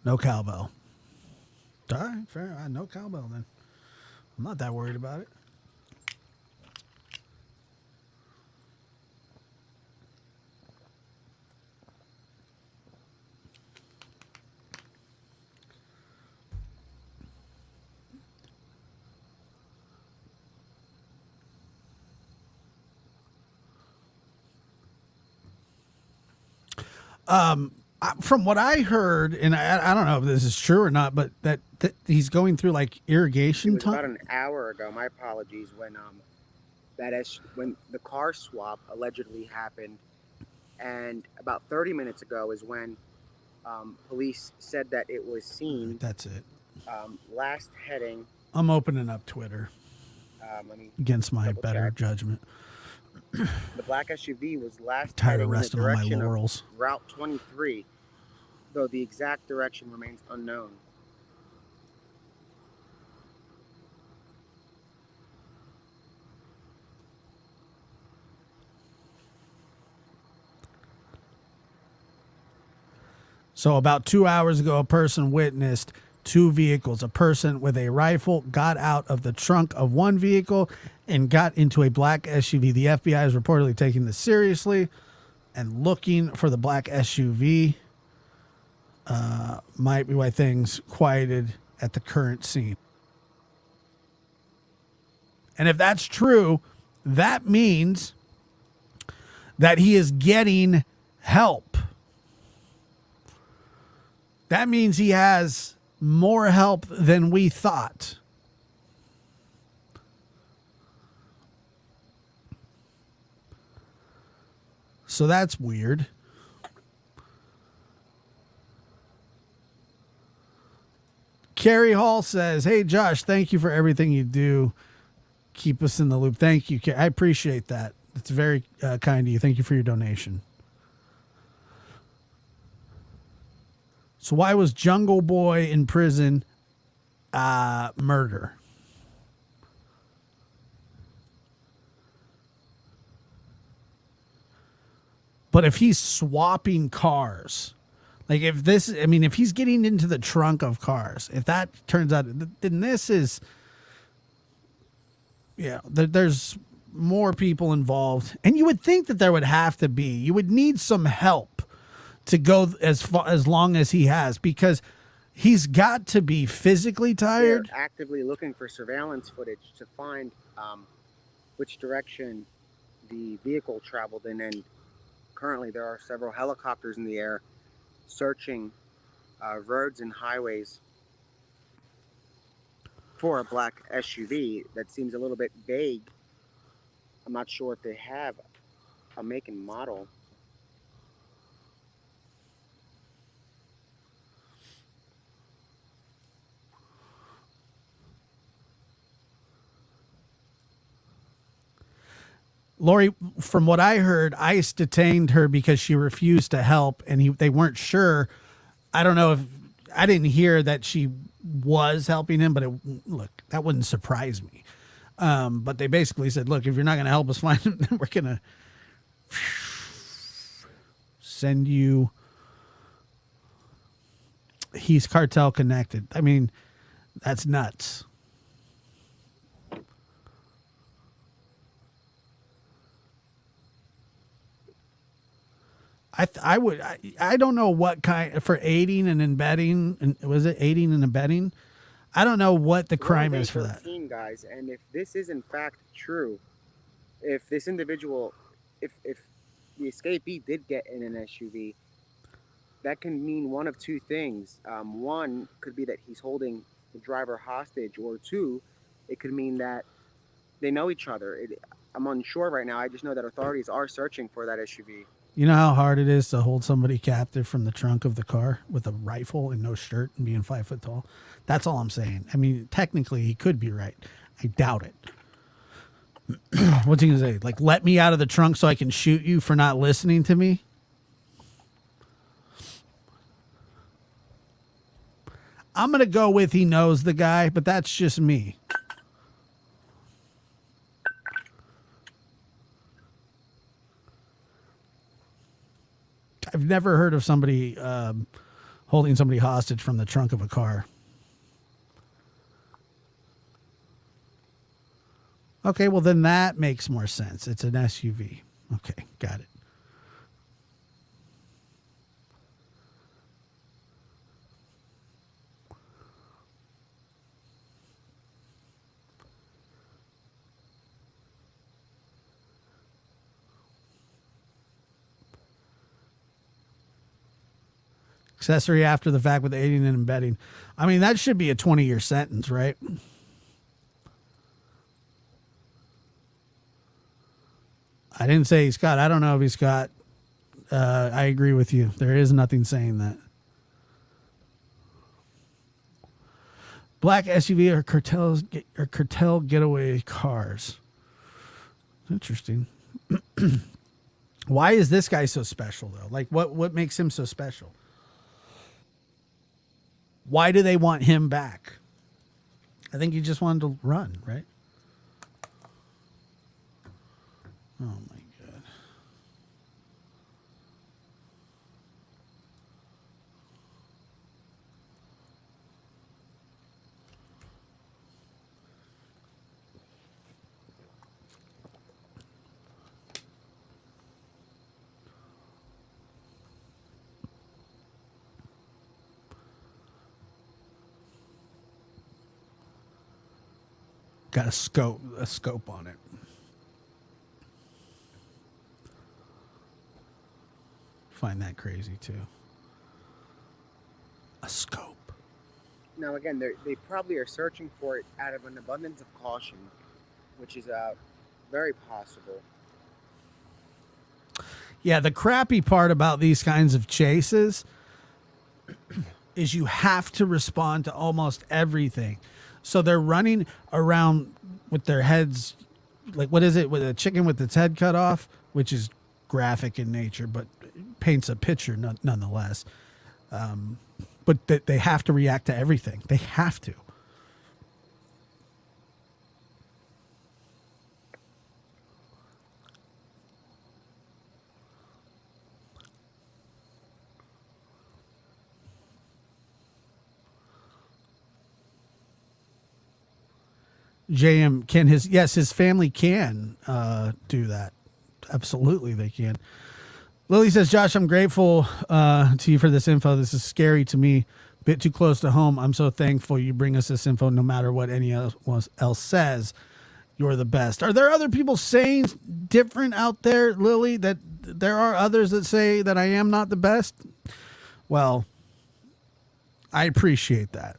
No cowbell. All right, fair. No cowbell then. I'm not that worried about it. From what I heard, and I don't know if this is true or not, but that he's going through like irrigation. It was about an hour ago. My apologies. When when the car swap allegedly happened, and about 30 minutes ago is when police said that it was seen. That's it. Last heading. I'm opening up Twitter against my better judgment. The black SUV was last tired heading of resting in the on my direction laurels. of Route 23, though the exact direction remains unknown. So about 2 hours ago, a person witnessed two vehicles. A person with a rifle got out of the trunk of one vehicle and got into a black SUV. The FBI is reportedly taking this seriously and looking for the black SUV. Might be why things quieted at the current scene. And if that's true, that means that he is getting help. That means he has more help than we thought. So that's weird. Carrie Hall says, "Hey, Josh, thank you for everything you do. Keep us in the loop." Thank you. I appreciate that. It's very kind of you. Thank you for your donation. So why was Jungle Boy in prison? Murder. But if he's swapping cars, like if he's getting into the trunk of cars, if that turns out, then this is, there's more people involved. And you would think that there would have to be, you would need some help to go as long as he has, because he's got to be physically tired. They're actively looking for surveillance footage to find which direction the vehicle traveled in, and currently there are several helicopters in the air searching roads and highways for a black SUV. That seems a little bit vague. I'm not sure if they have a make and model. Lori, from what I heard, ICE detained her because she refused to help, and they weren't sure. I don't know if I didn't hear that she was helping him, but look, that wouldn't surprise me. But they basically said, look, if you're not going to help us find him, then we're going to send you. He's cartel connected. I mean, that's nuts. I don't know what kind for aiding and abetting, and was it aiding and abetting? I don't know what the crime is for that. Guys, and if this is in fact true, if this individual, if the escapee did get in an SUV, that can mean one of two things. One could be that he's holding the driver hostage, or two, it could mean that they know each other. I'm unsure right now. I just know that authorities are searching for that SUV. You know how hard it is to hold somebody captive from the trunk of the car with a rifle and no shirt and being 5 foot tall? That's all I'm saying. I mean, technically, he could be right. I doubt it. What's he going to say? Like, let me out of the trunk so I can shoot you for not listening to me? I'm going to go with he knows the guy, but that's just me. I've never heard of somebody holding somebody hostage from the trunk of a car. Okay, well then that makes more sense. It's an SUV. Okay, got it. Accessory after the fact with aiding and abetting. I mean, that should be a 20-year sentence, right? I didn't say he's got. I don't know if he's got. I agree with you. There is nothing saying that. Black SUV or cartel getaway cars. Interesting. Why is this guy so special though? Like, what makes him so special? Why do they want him back? I think he just wanted to run, right? Oh my God. Got a scope on it. Find that crazy too. A scope. Now again, they probably are searching for it out of an abundance of caution, which is very possible. Yeah, the crappy part about these kinds of chases is you have to respond to almost everything. So they're running around with their heads, like, what is it, with a chicken with its head cut off, which is graphic in nature, but paints a picture nonetheless. but that they have to react to everything. They have to. JM, can his family can do that. Absolutely, they can. Lily says, Josh, I'm grateful to you for this info. This is scary to me, a bit too close to home. I'm so thankful you bring us this info no matter what anyone else says. You're the best. Are there other people saying different out there, Lily, that there are others that say that I am not the best? Well, I appreciate that.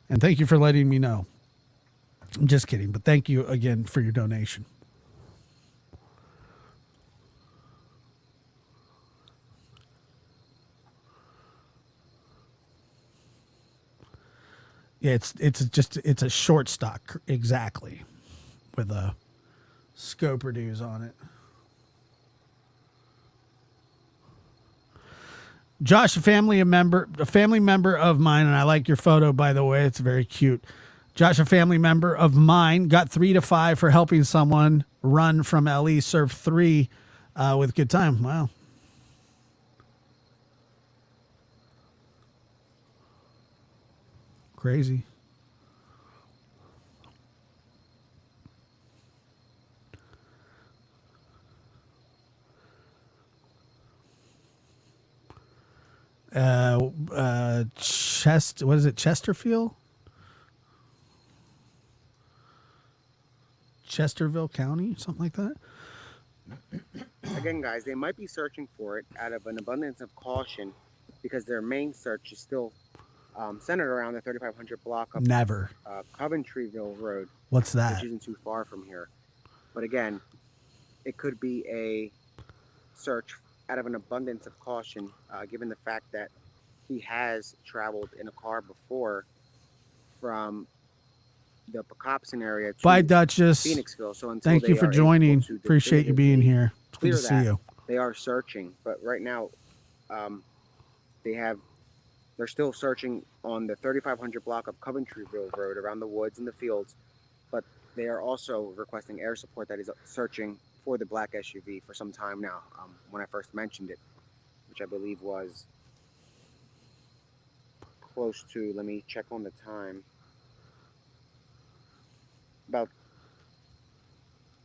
And thank you for letting me know. I'm just kidding, but thank you again for your donation. Yeah, it's a short stock exactly with a scoper dues on it. Josh, a family member of mine, and I like your photo, by the way. It's very cute. Josh, a family member of mine, got 3 to 5 for helping someone run from LE, served 3 with good time. Wow. Crazy. What is it? Chesterfield? Chesterville County, something like that. Again, guys, they might be searching for it out of an abundance of caution because their main search is still centered around the 3500 block of Coventryville Road. What's that? Which isn't too far from here. But again, it could be a search out of an abundance of caution, given the fact that he has traveled in a car before from the Pocopson area to Bye, Duchess. Phoenixville. So until thank you for joining. Appreciate you being here. It's good to see you. They are searching, but right now, they're still searching on the 3500 block of Coventryville Road around the woods and the fields, but they are also requesting air support that is searching for the black SUV for some time now. When I first mentioned it, which I believe was close to, let me check on the time,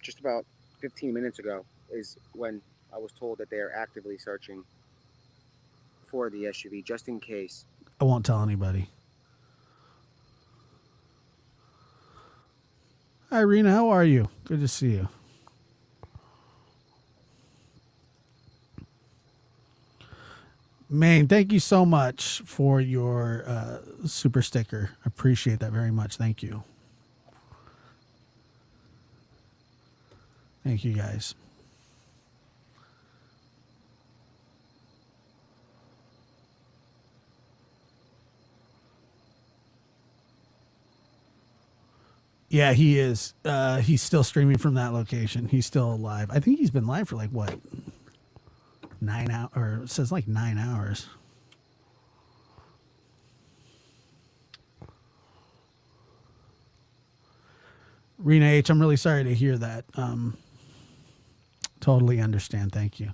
just about 15 minutes ago is when I was told that they are actively searching for the SUV just in case. I won't tell anybody. Hi, Rena. How are you? Good to see you. Maine, thank you so much for your super sticker. I appreciate that very much. Thank you. Thank you, guys. Yeah, he is. He's still streaming from that location. He's still live. I think he's been live for like what? 9 hours, or it says like 9 hours. Rena H, I'm really sorry to hear that. Totally understand. Thank you.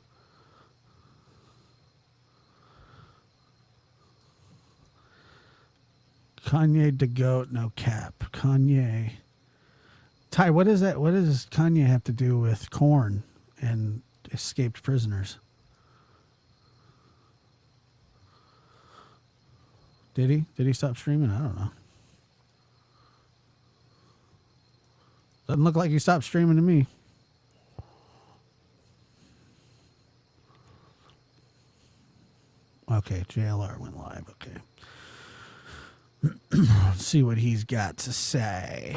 Kanye the goat, no cap. Kanye. Ty, what is that? What does Kanye have to do with corn and escaped prisoners? Did he? Did he stop streaming? I don't know. Doesn't look like he stopped streaming to me. Okay, JLR went live. Okay. Let's see what he's got to say.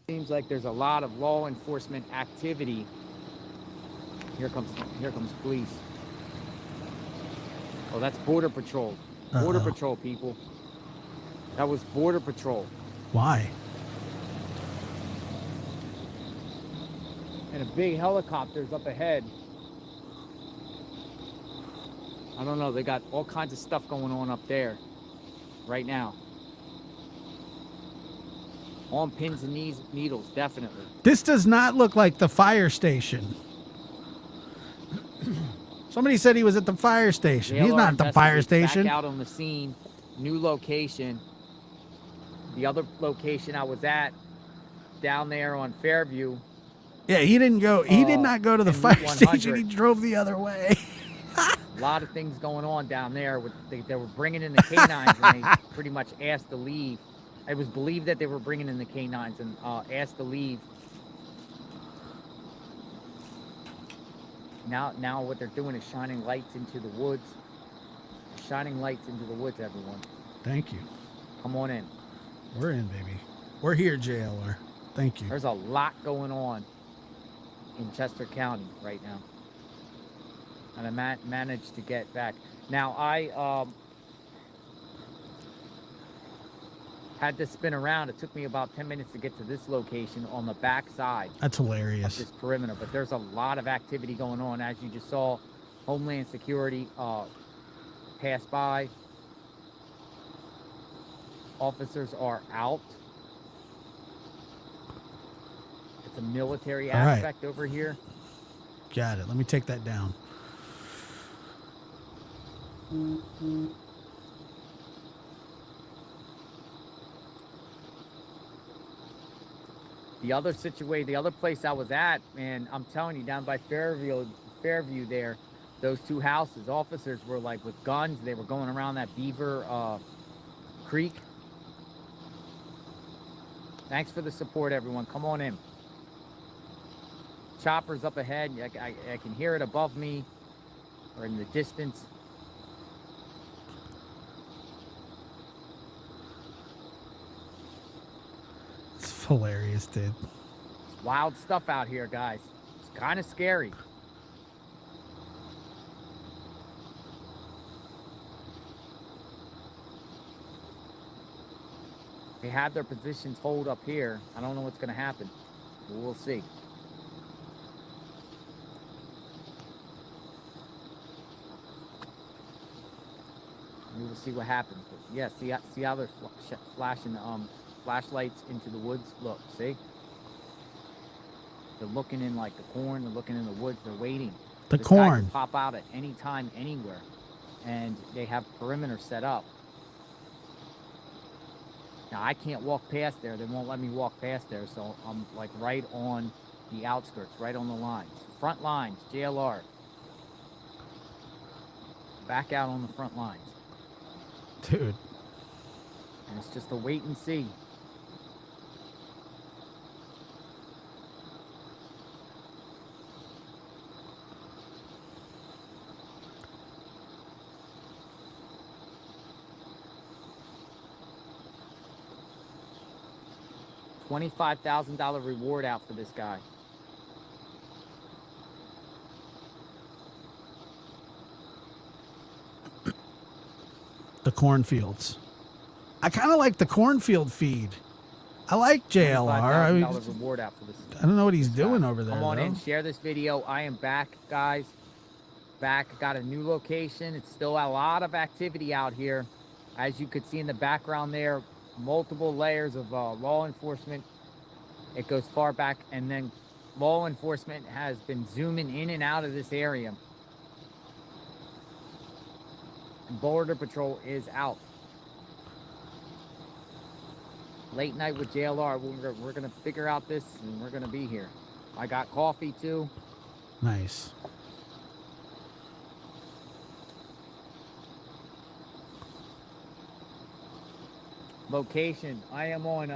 Seems like there's a lot of law enforcement activity. Here comes police. Oh, that's Border Patrol. Border Patrol, people. That was Border Patrol. Why? and a big helicopter's up ahead. I don't know, they got all kinds of stuff going on up there right now. On pins and needles, definitely. This does not look like the fire station. Somebody said he was at the fire station. He's not at the fire station. Back out on the scene, new location. The other location I was at, down there on Fairview. Yeah, he didn't go. He did not go to the and fire Route station. 100. He drove the other way. A lot of things going on down there. They were bringing in the canines, and they pretty much asked to leave. It was believed that they were bringing in the canines and asked to leave. Now what they're doing is shining lights into the woods. Shining lights into the woods, everyone. Thank you. Come on in. We're in, baby. We're here, JLR. Thank you. There's a lot going on in Chester County right now. And I managed to get back. Now, I had to spin around. It took me about 10 minutes to get to this location on the back side. That's hilarious. Of this perimeter. But there's a lot of activity going on. As you just saw, Homeland Security pass by. Officers are out. It's a military All right. aspect over here. Got it. Let me take that down. The other the other place I was at, man, I'm telling you, down by Fairview there, those two houses, officers were like with guns. They were going around that Beaver Creek. Thanks for the support, everyone. Come on in. Choppers up ahead. I can hear it above me or in the distance. It's hilarious, dude. It's wild stuff out here, guys. It's kind of scary. They have their positions hold up here. I don't know what's going to happen. But we'll see. We will see what happens. But yeah, see how they're flashing flashlights into the woods? Look, see? They're looking in like the corn. They're looking in the woods. They're waiting. The This guy corn. can pop out at any time, anywhere. And they have perimeter set up. Now, I can't walk past there. They won't let me walk past there, so I'm like right on the outskirts, right on the lines. Front lines, JLR. Back out on the front lines. Dude. And it's just a wait and see. $25,000 reward out for this guy. The cornfields. I kind of like the cornfield feed. I like JLR. I mean, $25,000 reward out for this. I don't know what he's doing over there. Come on though. in, share this video. I am back, guys. Back, got a new location. It's still a lot of activity out here. As you could see in the background there, multiple layers of law enforcement. It goes far back, and then law enforcement has been zooming in and out of this area. Border Patrol is out. Late night with JLR. We're gonna figure out this, and we're gonna be here. I got coffee too. Nice. Location. I am on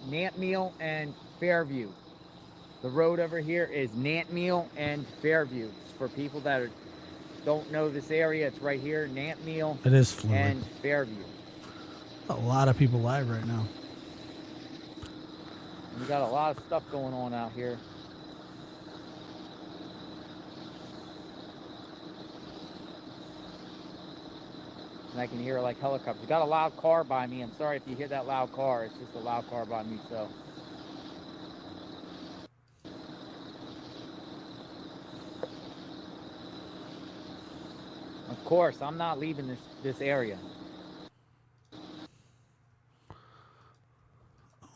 Nantmeal and Fairview. The road over here is Nantmeal and Fairview. For people that don't know this area, it's right here, Nantmeal It is fluid. and Fairview. A lot of people live right now. We got a lot of stuff going on out here. And I can hear like helicopters. You got a loud car by me. I'm sorry if you hear that loud car. It's just a loud car by me, so. Of course, I'm not leaving this area.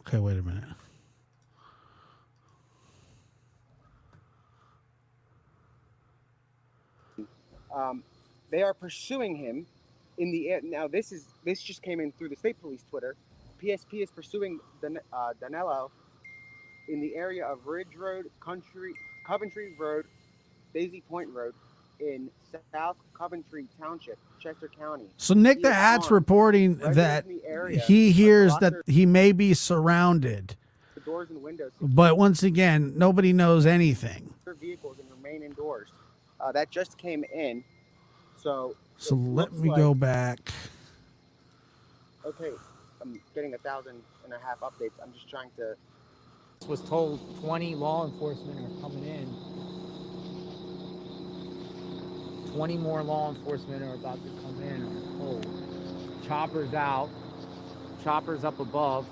Okay, wait a minute. They are pursuing him in the air. Now, this just came in through the state police Twitter. PSP is pursuing Danelo in the area of Ridge Road, Coventry Road, Daisy Point Road in South Coventry Township, Chester County. So Nick He the is Hat's armed. reporting Residents that in the area he hears lock that their he may be surrounded, doors and windows, but once again, nobody knows anything. their vehicles, and remain indoors. That just came in. So So it let looks me like- go back. Okay, I'm getting 1,500 updates. I'm just trying to. Was told 20 law enforcement are coming in. 20 more law enforcement are about to come in, I'm told. Choppers out. Choppers up above.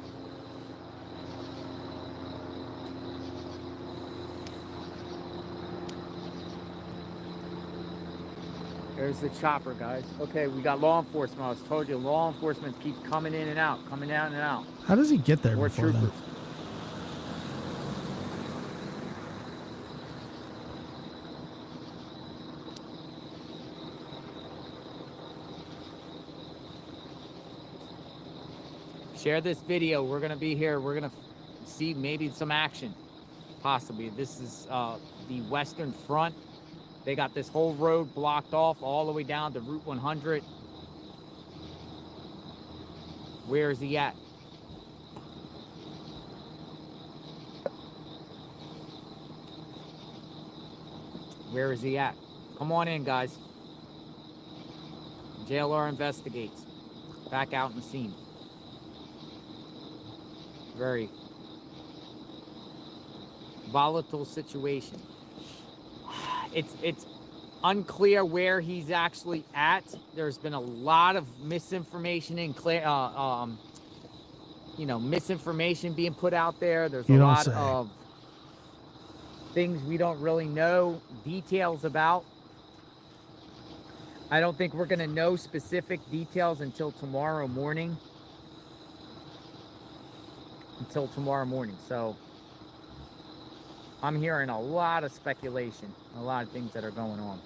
There's the chopper, guys. Okay, we got law enforcement. I was told you, law enforcement keeps coming in and out, coming down and out. How does he get there More before then? troopers. Share this video. We're going to be here. We're going to see maybe some action, possibly. This is the Western Front. They got this whole road blocked off all the way down to Route 100. Where is he at? Where is he at? Come on in, guys. JLR investigates. Back out in the scene. Very volatile situation. It's unclear where he's actually at. There's been a lot of misinformation and misinformation being put out there. There's a You don't lot say. of things we don't really know details about. I don't think we're going to know specific details until tomorrow morning. So I'm hearing a lot of speculation, a lot of things that are going on.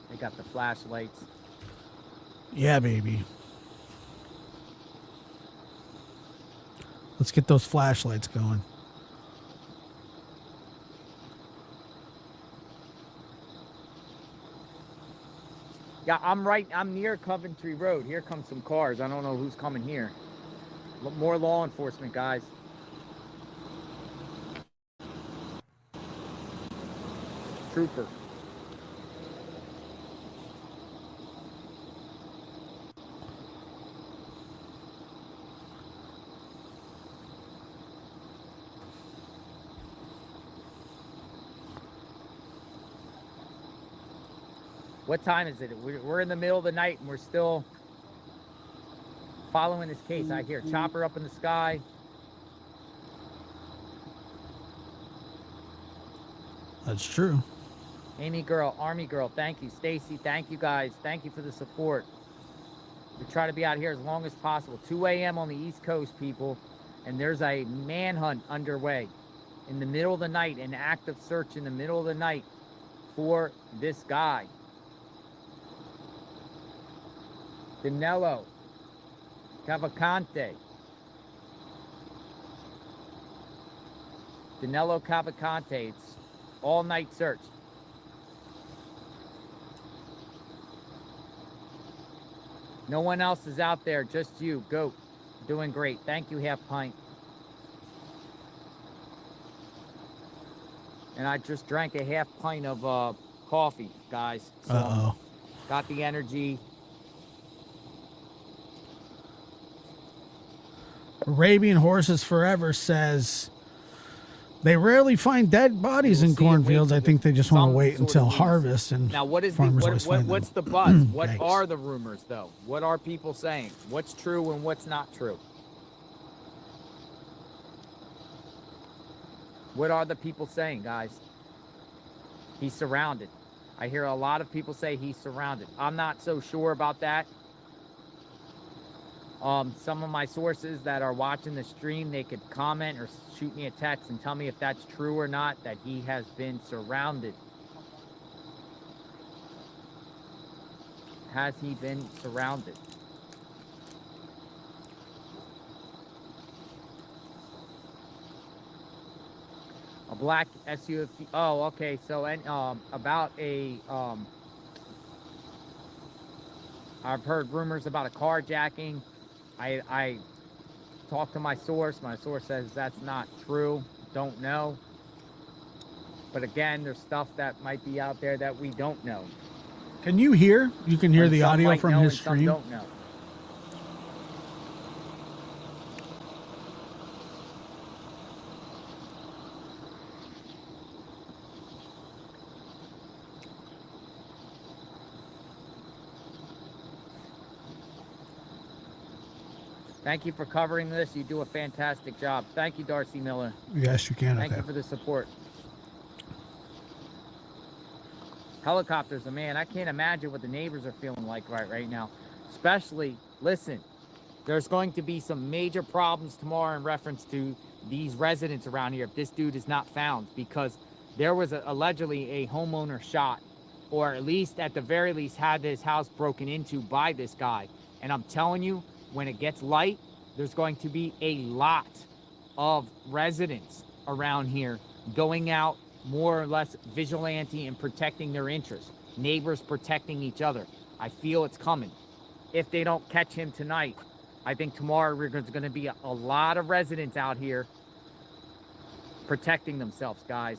They got the flashlights. Yeah, baby. Let's get those flashlights going. Yeah, I'm near Coventry Road. Here comes some cars. I don't know who's coming here. More law enforcement, guys. Trooper. What time is it? We're in the middle of the night and we're still following this case. I hear chopper up in the sky. That's true. Amy girl, Army girl, thank you. Stacy, thank you guys. Thank you for the support. We try to be out here as long as possible. 2 a.m. on the East Coast, people. And there's a manhunt underway in the middle of the night, an active search in the middle of the night for this guy. Danelo, Cavalcante. Danelo Cavalcante. It's all-night search. No one else is out there, just you, Goat. Doing great. Thank you, Half Pint. And I just drank a half pint of coffee, guys. So Uh-oh. got the energy. Arabian Horses Forever says they rarely find dead bodies in cornfields. I think they just want to wait until harvest. And now, what is farmers always find what's them. the buzz? What Yikes. are the rumors, though? What are people saying? What's true and what's not true? What are the people saying, guys? He's surrounded. I hear a lot of people say he's surrounded. I'm not so sure about that. Some of my sources that are watching the stream, they could comment or shoot me a text and tell me if that's true or not, that he has been surrounded. Has he been surrounded? A black SUV. Oh, okay. So, about I've heard rumors about a carjacking. I talked to my source. My source says that's not true. Don't know. But again, there's stuff that might be out there that we don't know. Can you hear? You can hear And the some audio might from know his and some stream. don't know. Thank you for covering this. You do a fantastic job. Thank you, Darcy Miller. Yes, you can. Thank Okay. you for the support. Helicopters, man, I can't imagine what the neighbors are feeling like right now. Especially, listen, there's going to be some major problems tomorrow in reference to these residents around here if this dude is not found, because there was allegedly a homeowner shot, or at least at the very least had his house broken into by this guy. And I'm telling you, when it gets light, there's going to be a lot of residents around here going out more or less vigilante and protecting their interests. Neighbors protecting each other. I feel it's coming. If they don't catch him tonight, I think tomorrow there's going to be a lot of residents out here protecting themselves, guys.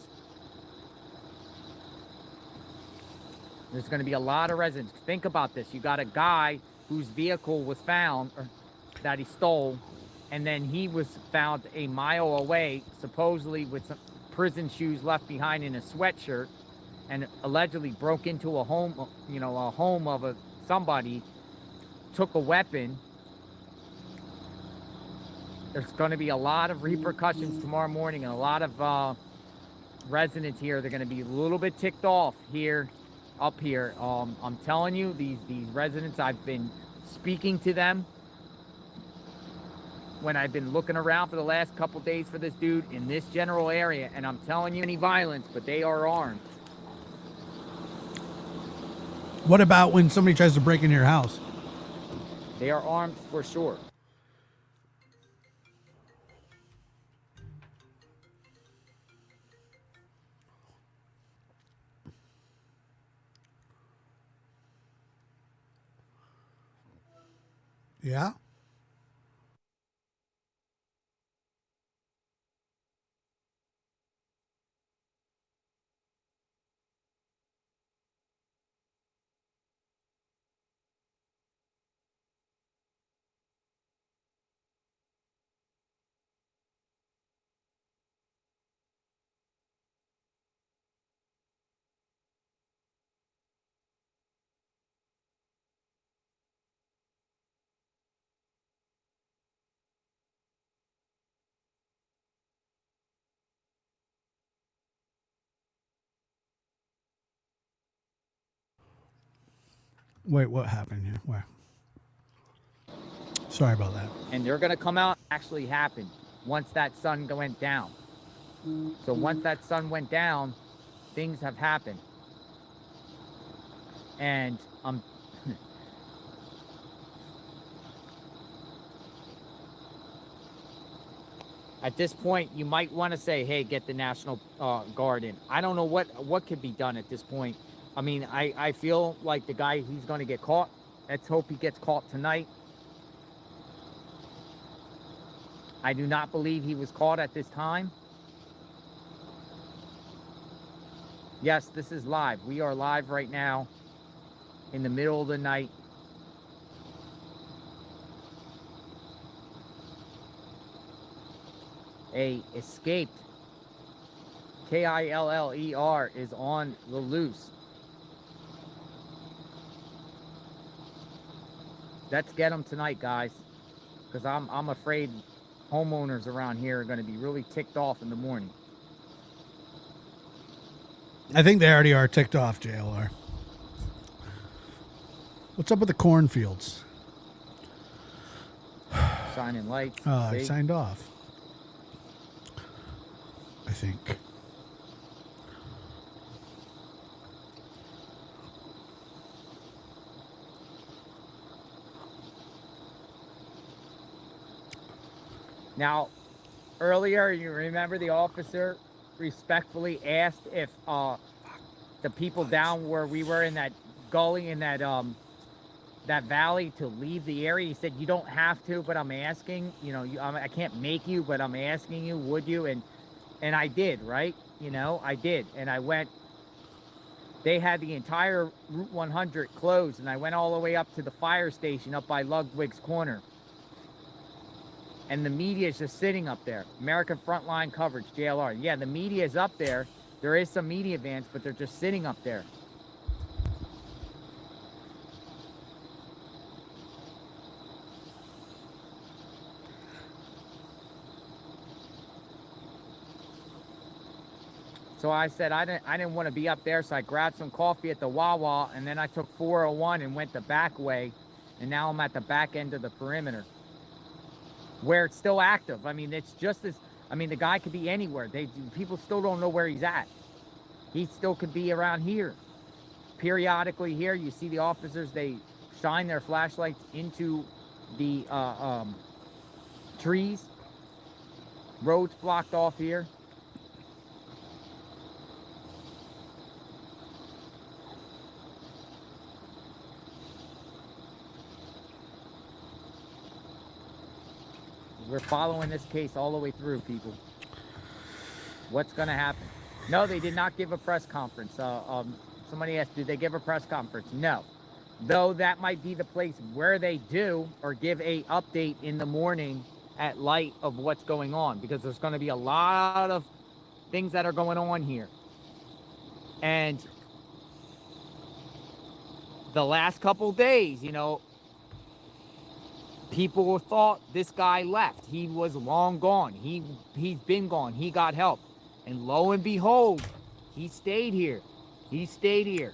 There's going to be a lot of residents. Think about this. You got a guy whose vehicle was found, or that he stole, and then he was found a mile away, supposedly with some prison shoes left behind in a sweatshirt, and allegedly broke into a home, a home of somebody, took a weapon. There's going to be a lot of repercussions tomorrow morning, and a lot of residents here, they're going to be a little bit ticked off up here. I'm telling you, these residents, I've been speaking to them when I've been looking around for the last couple days for this dude in this general area, and I'm telling you, any violence, but they are armed. What about when somebody tries to break into your house? They are armed for sure. Yeah. Wait, what happened here? Where? Sorry about that. And they're going to come out, actually happen once that sun went down. So once that sun went down, things have happened. And at this point, you might want to say, hey, get the National Guard in. I don't know what could be done at this point. I mean, I feel like the guy, he's going to get caught. Let's hope he gets caught tonight. I do not believe he was caught at this time. Yes, this is live. We are live right now in the middle of the night. A escaped Killer is on the loose. Let's get him tonight, guys, because I'm afraid homeowners around here are going to be really ticked off in the morning. I think they already are ticked off, JLR. What's up with the cornfields? Shining lights. Oh, I see? signed off. I think. Now, earlier, you remember the officer respectfully asked if the people down where we were in that gully in that valley to leave the area. He said, you don't have to, but I'm asking. You know, I can't make you, but I'm asking you, would you? And I did, right? You know, I did. And I went. They had the entire Route 100 closed, and I went all the way up to the fire station up by Ludwig's Corner. And the media is just sitting up there. American Frontline Coverage, JLR. Yeah, the media is up there. There is some media vans, but they're just sitting up there. So I said I didn't want to be up there, so I grabbed some coffee at the Wawa, and then I took 401 and went the back way, and now I'm at the back end of the perimeter, where it's still active. I mean, it's just as, I mean, the guy could be anywhere. People still don't know where he's at. He still could be around here. Periodically here, you see the officers, they shine their flashlights into the trees. Roads blocked off here. We're following this case all the way through, people. What's going to happen? No, they did not give a press conference. Somebody asked, did they give a press conference? No. Though that might be the place where they do, or give a update in the morning at light of what's going on, because there's going to be a lot of things that are going on here. And the last couple days, you know, people thought this guy left. He was long gone. He's been gone. He got help. And lo and behold, he stayed here. He stayed here.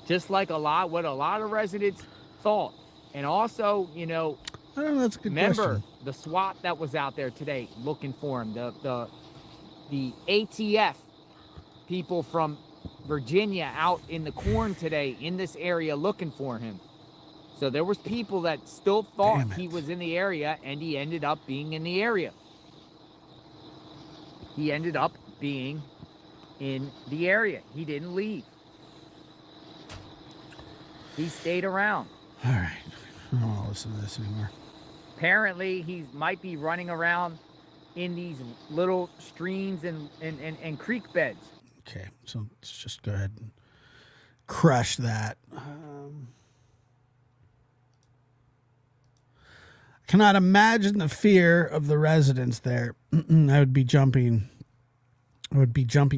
Just like what a lot of residents thought. And also, you know, That's a good remember question. the SWAT that was out there today looking for him. The ATF people from Virginia out in the corn today in this area looking for him. So there was people that still thought he was in the area, and he ended up being in the area. He ended up being in the area. He didn't leave. He stayed around. All right. I don't want to listen to this anymore. Apparently, he might be running around in these little streams and creek beds. Okay, so let's just go ahead and crush that. Cannot imagine the fear of the residents there. I would be jumping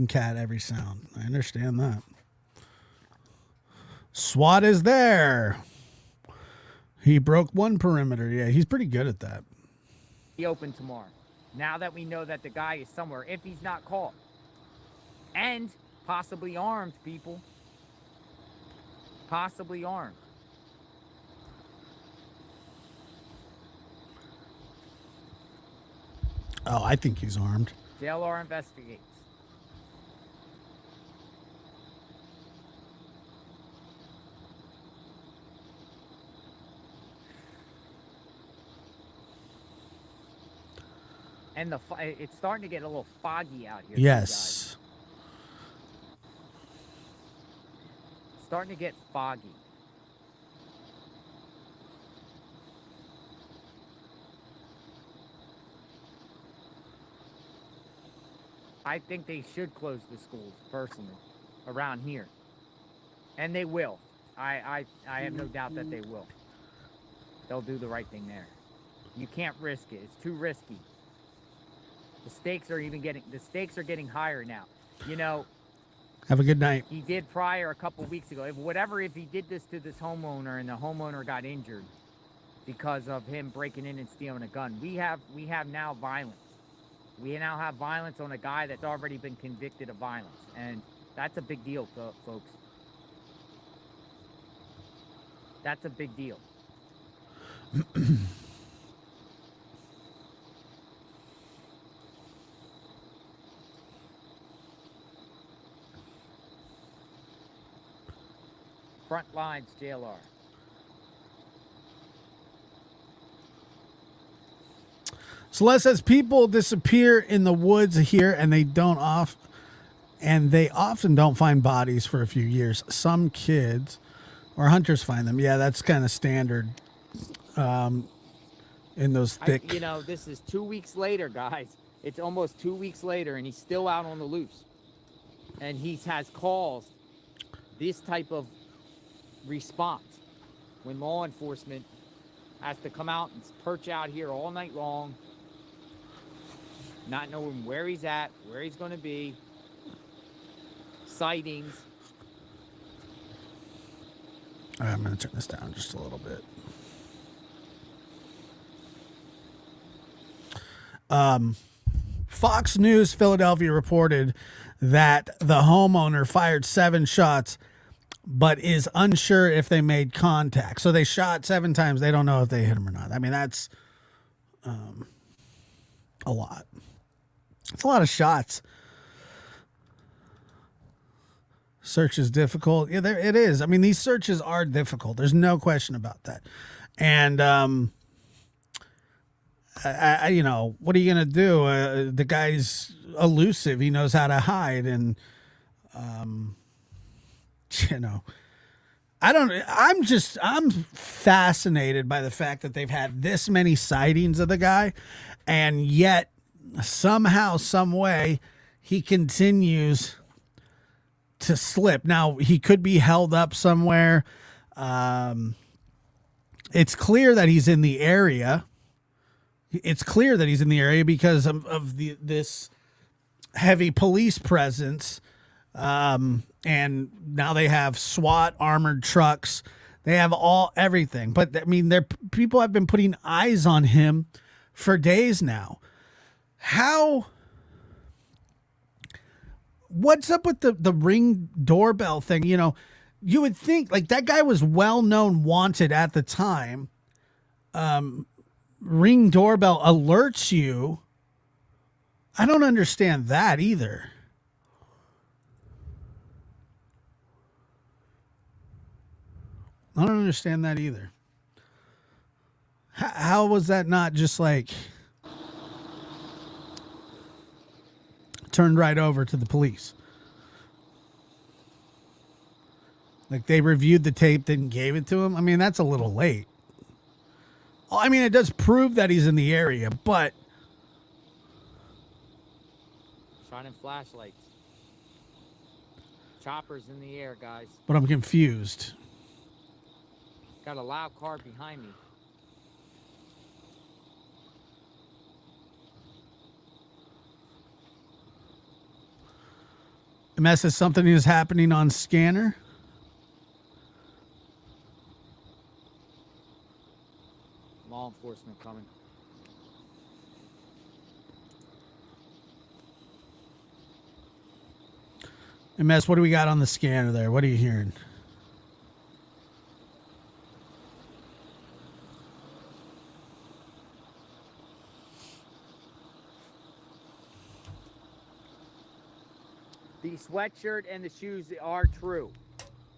cat every sound. I understand that. SWAT is there. He broke one perimeter. Yeah, he's pretty good at that. Be open tomorrow. Now that we know that the guy is somewhere, if he's not caught. And possibly armed, people. Possibly armed. Oh, I think he's armed. JLR investigates. And it's starting to get a little foggy out here. Yes. It's starting to get foggy. I think they should close the schools, personally, around here. And they will. I have no doubt that they will. They'll do the right thing there. You can't risk it. It's too risky. The stakes are getting higher now. You know, Have a good night. he did prior a couple weeks ago. If he did this to this homeowner and the homeowner got injured because of him breaking in and stealing a gun, we have now violence. We now have violence on a guy that's already been convicted of violence. And That's a big deal, folks. That's a big deal. Front lines, JLR. Celeste says people disappear in the woods here and they often don't find bodies for a few years. Some kids or hunters find them. Yeah, that's kind of standard in those thick. This is 2 weeks later, guys. It's almost 2 weeks later, and he's still out on the loose. And he has caused this type of response when law enforcement has to come out and perch out here all night long, not knowing where he's at, where he's going to be, sightings. All right, I'm going to turn this down just a little bit. Fox News Philadelphia reported that the homeowner fired 7 shots but is unsure if they made contact. So they shot 7 times. They don't know if they hit him or not. I mean, that's a lot. It's a lot of shots. Search is difficult. Yeah, it is. I mean, these searches are difficult. There's no question about that. And, what are you going to do? The guy's elusive. He knows how to hide. And, I'm fascinated by the fact that they've had this many sightings of the guy, and yet somehow, some way, he continues to slip. Now, he could be held up somewhere. It's clear that he's in the area. It's clear that he's in the area because of this heavy police presence. And now they have SWAT armored trucks. They have everything. But I mean, people have been putting eyes on him for days now. What's up with the Ring doorbell thing? You would think like that guy was well known, wanted at the time. Ring doorbell alerts you. I don't understand that either. I don't understand that either. How was that not just like turned right over to the police? Like they reviewed the tape, then gave it to him? I mean, that's a little late. I mean, it does prove that he's in the area, but... Shining flashlights. Choppers in the air, guys. But I'm confused. Got a loud car behind me. MS says something is happening on scanner. Law enforcement coming. MS, what do we got on the scanner there? What are you hearing? The sweatshirt and the shoes are true.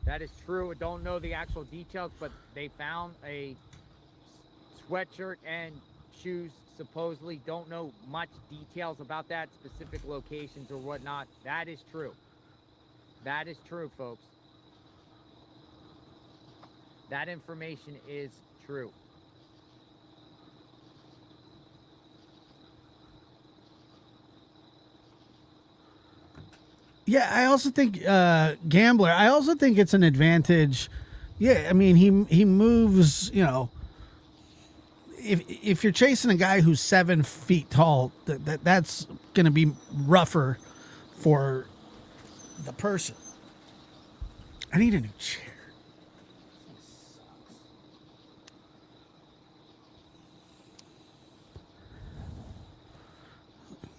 That is true. I don't know the actual details, but they found a sweatshirt and shoes, supposedly. Don't know much details about that, specific locations or whatnot. That is true. That is true, folks. That information is true. Yeah, I also think Gambler. I also think it's an advantage. Yeah, I mean he moves. If you're chasing a guy who's 7 feet tall, that's going to be rougher for the person. I need a new chair.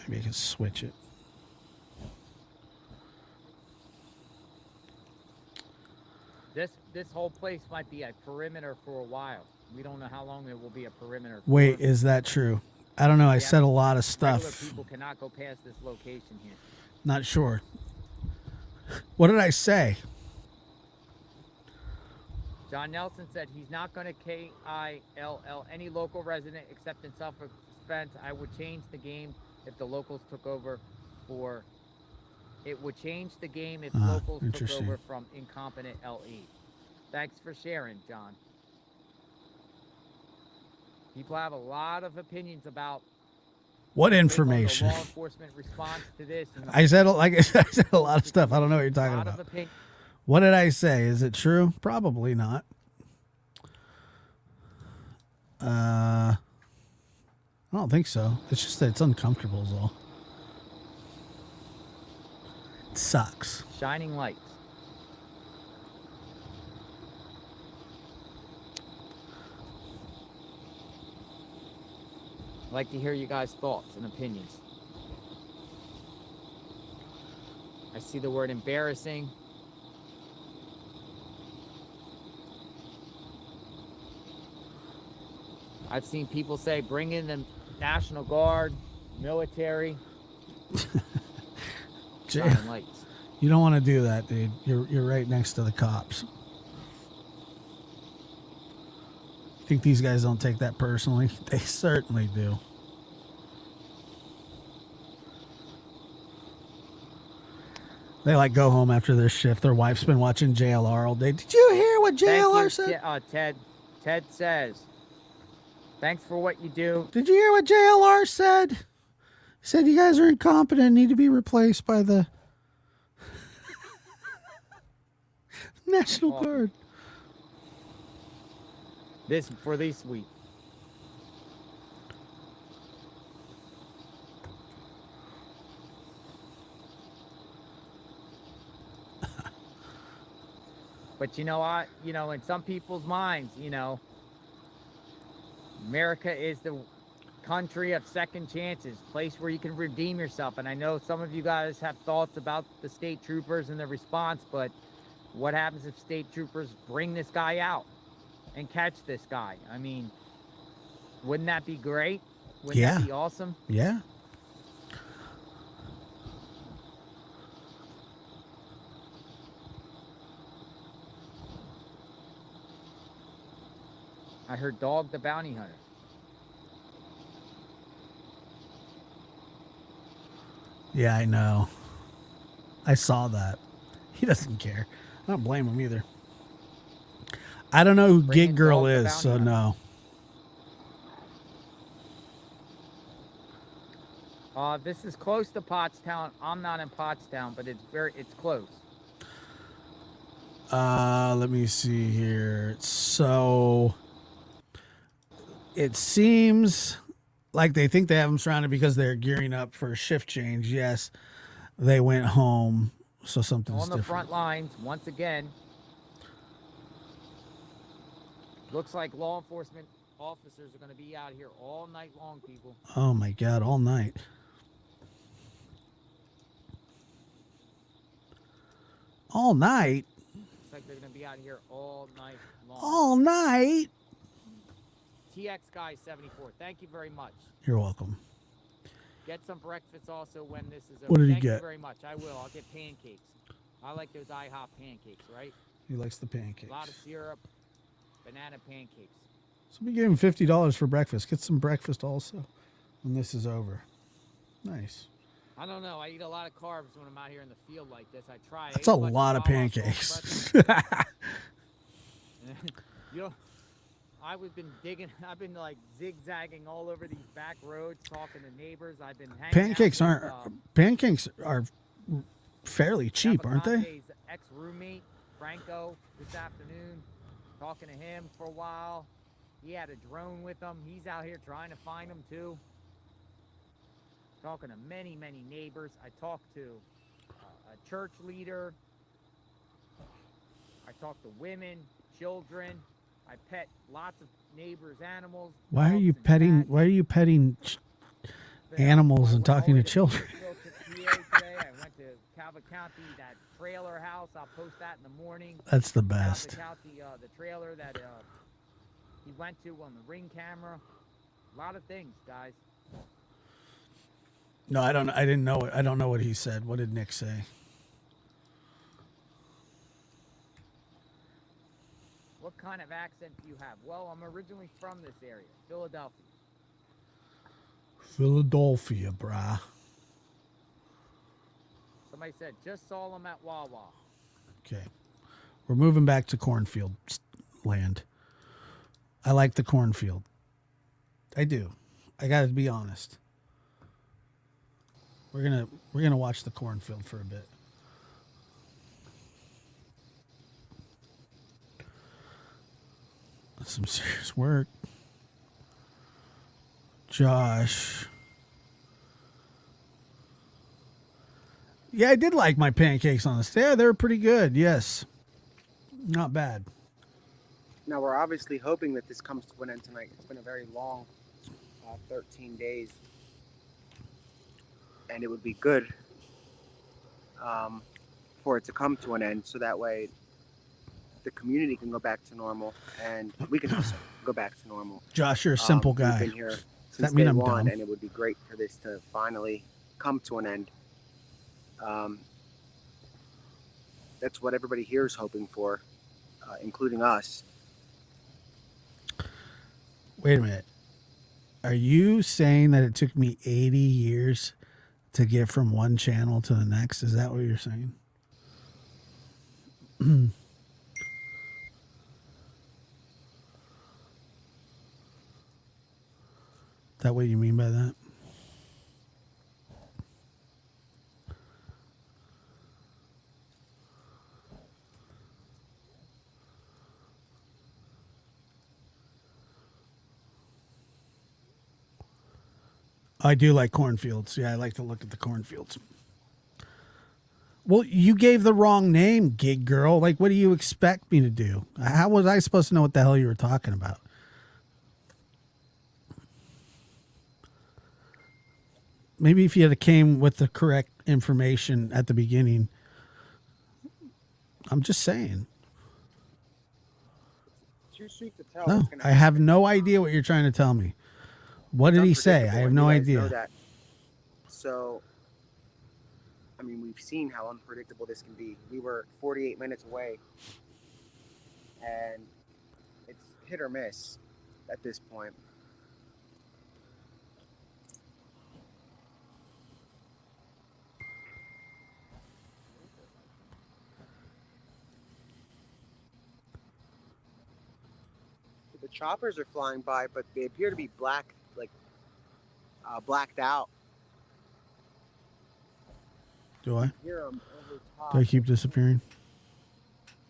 Maybe I can switch it. This whole place might be a perimeter for a while. We don't know how long it will be a perimeter. Wait, for. is that true? I don't know. I Yeah, said a lot of Regular stuff. people cannot go past this location here. Not sure. What did I say? John Nelson said he's not going to KILL any local resident except in self-defense. I would change the game if the locals took over for. It would change the game if locals took interesting. over from incompetent LE. Thanks for sharing, John. People have a lot of opinions about What the information? law enforcement response to this. And I said, like I said, a lot of stuff. I don't know what you're a talking lot about. of opinions. What did I say? Is it true? Probably not. I don't think so. It's just that it's uncomfortable is all. It sucks. Shining lights. I'd like to hear you guys' thoughts and opinions. I see the word embarrassing. I've seen people say, bring in the National Guard, military, shining lights. You don't want to do that, dude. You're right next to the cops. Think these guys don't take that personally? They certainly do. They like go home after their shift. Their wife's been watching JLR all day. Did you hear what JLR said? Ted. Ted says, thanks for what you do. Did you hear what JLR said? He said you guys are incompetent and need to be replaced by the National Guard. This week. But in some people's minds, America is the country of second chances, place where you can redeem yourself. And I know some of you guys have thoughts about the state troopers and the response, but what happens if state troopers bring this guy out and catch this guy? I mean, wouldn't that be great? Wouldn't that be awesome? Yeah. I heard Dog the Bounty Hunter. Yeah, I know. I saw that. He doesn't care. I don't blame him either. I don't know who Gig Girl is, so no. This is close to Pottstown. I'm not in Pottstown, but it's close. Let me see here. So it seems like they think they have him surrounded because they're gearing up for a shift change. Yes, they went home, so something's on the different. front lines once again. Looks like law enforcement officers are going to be out here all night long, people. Oh my God, all night. All night? Looks like they're going to be out here all night long. All night? TX Guy 74, thank you very much. You're welcome. Get some breakfast also when this is over. What did he Thank get? you very much. I will. I'll get pancakes. I like those IHOP pancakes, right? He likes the pancakes. A lot of syrup, banana pancakes. So we gave him $50 for breakfast. Get some breakfast also when this is over. Nice. I don't know. I eat a lot of carbs when I'm out here in the field like this. I try. That's a lot of pancakes. I've been like zigzagging all over these back roads, talking to neighbors. I've been hanging Pancakes out pancakes are fairly cheap, aren't they? Cavalcante's ex-roommate Franco this afternoon, talking to him for a while. He had a drone with him. He's out here trying to find him too. Talking to many neighbors. I talked to a church leader. I talked to women, children. I pet lots of neighbors' animals. Why are you petting? Why are you petting animals and talking to children? Today. I went to Cavalcante, that trailer house. I'll post that in the morning. That's the best. Cavalcante, the trailer that he went to on the Ring camera. A lot of things, guys. No, I don't. I didn't know it. I don't know what he said. What did Nick say? What kind of accent do you have? Well, I'm originally from this area, Philadelphia. Philadelphia, brah. Somebody said, just saw him at Wawa. Okay. We're moving back to cornfield land. I like the cornfield. I do. I got to be honest. We're gonna watch the cornfield for a bit. That's some serious work. Josh. Yeah, I did like my pancakes on the stair. They were pretty good. Yes. Not bad. Now, we're obviously hoping that this comes to an end tonight. It's been a very long 13 days. And it would be good for it to come to an end, so that way the community can go back to normal and we can also go back to normal. Josh, you're a simple guy. We've been here Does since that mean day I'm one, dumb? and it would be great for this to finally come to an end. That's what everybody here is hoping for, including us. Wait a minute. Are you saying that it took me 80 years to get from one channel to the next? Is that what you're saying? That what you mean by that? I do like cornfields. Yeah, I like to look at the cornfields. Well, you gave the wrong name, gig girl. Like, what do you expect me to do? How was I supposed to know what the hell you were talking about? Maybe if you had came with the correct information at the beginning. I'm just saying. Too soon to tell. No, what's gonna I have happen. no idea what you're trying to tell me. What did It's he say? I unpredictable, have and no you guys know idea. that. So, I mean, we've seen how unpredictable this can be. We were 48 minutes away, and it's hit or miss at this point. The choppers are flying by, but they appear to be black, like blacked out. Do I? Hear them over top. Do I keep disappearing?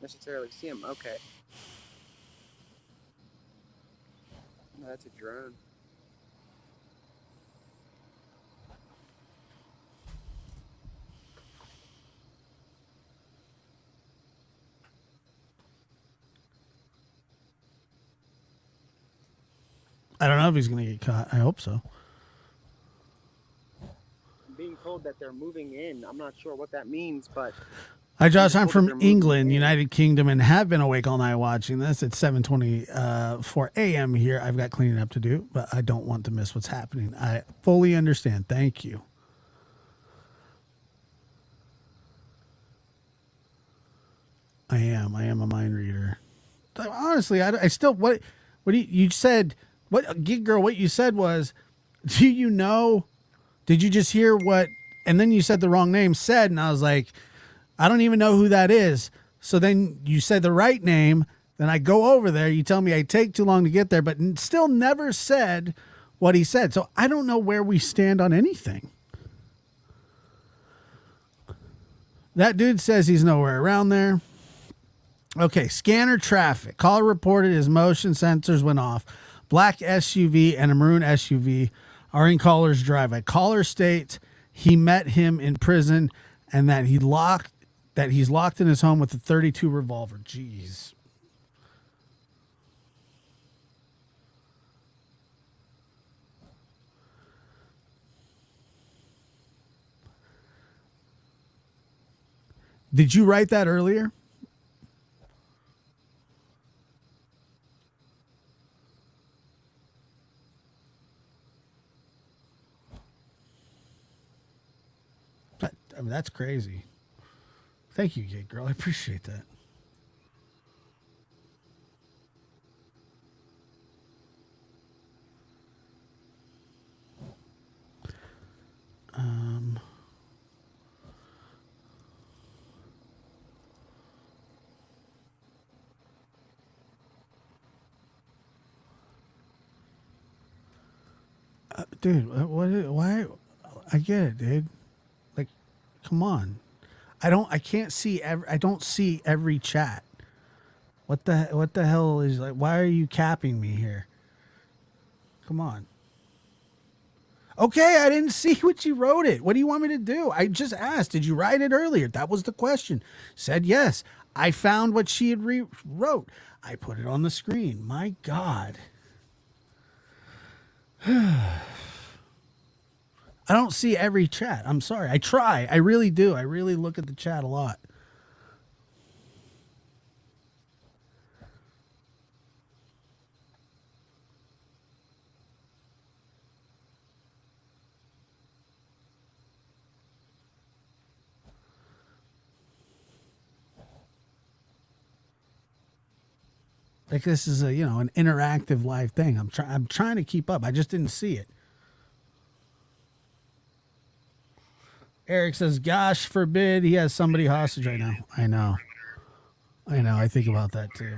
Necessarily see them. Okay. No, that's a drone. I don't know if he's going to get caught. I hope so. I'm being told that they're moving in. I'm not sure what that means, but Hi, Josh. I'm People that are from moving England, in. United Kingdom, and have been awake all night watching this. It's 7:24 a.m. here. I've got cleaning up to do, but I don't want to miss what's happening. I fully understand. Thank you. I am a mind reader. Honestly, I still what you said? What gig girl? What you said was, do you know? Did you just hear what? And then you said the wrong name. Said, and I was like, I don't even know who that is. So then you said the right name. Then I go over there. You tell me I take too long to get there, but still never said what he said. So I don't know where we stand on anything. That dude says he's nowhere around there. Okay, scanner traffic. Caller reported his motion sensors went off. Black SUV and a maroon SUV are in caller's driveway. Caller states he met him in prison and that he's locked in his home with a .32 revolver. Jeez. Did you write that earlier? I mean, that's crazy. Thank you, Gate Girl. I appreciate that. Dude, why? I get it, dude. Like, come on. I can't see I don't see every chat. What the hell is like? Why are you capping me here? Come on. Okay, I didn't see what you wrote it. What do you want me to do? I just asked, did you write it earlier? That was the question. Said yes. I found what she had wrote. I put it on the screen. My God. I don't see every chat. I'm sorry. I try. I really do. I really look at the chat a lot. Like this is an interactive live thing. I'm trying to keep up. I just didn't see it. Eric says, "Gosh forbid he has somebody hostage right now." I know. I think about that too.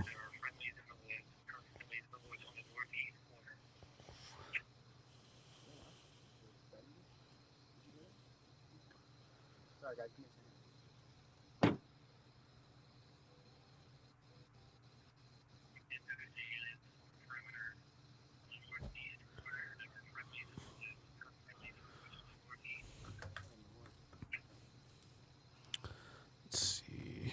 Sorry, guys. Let's see.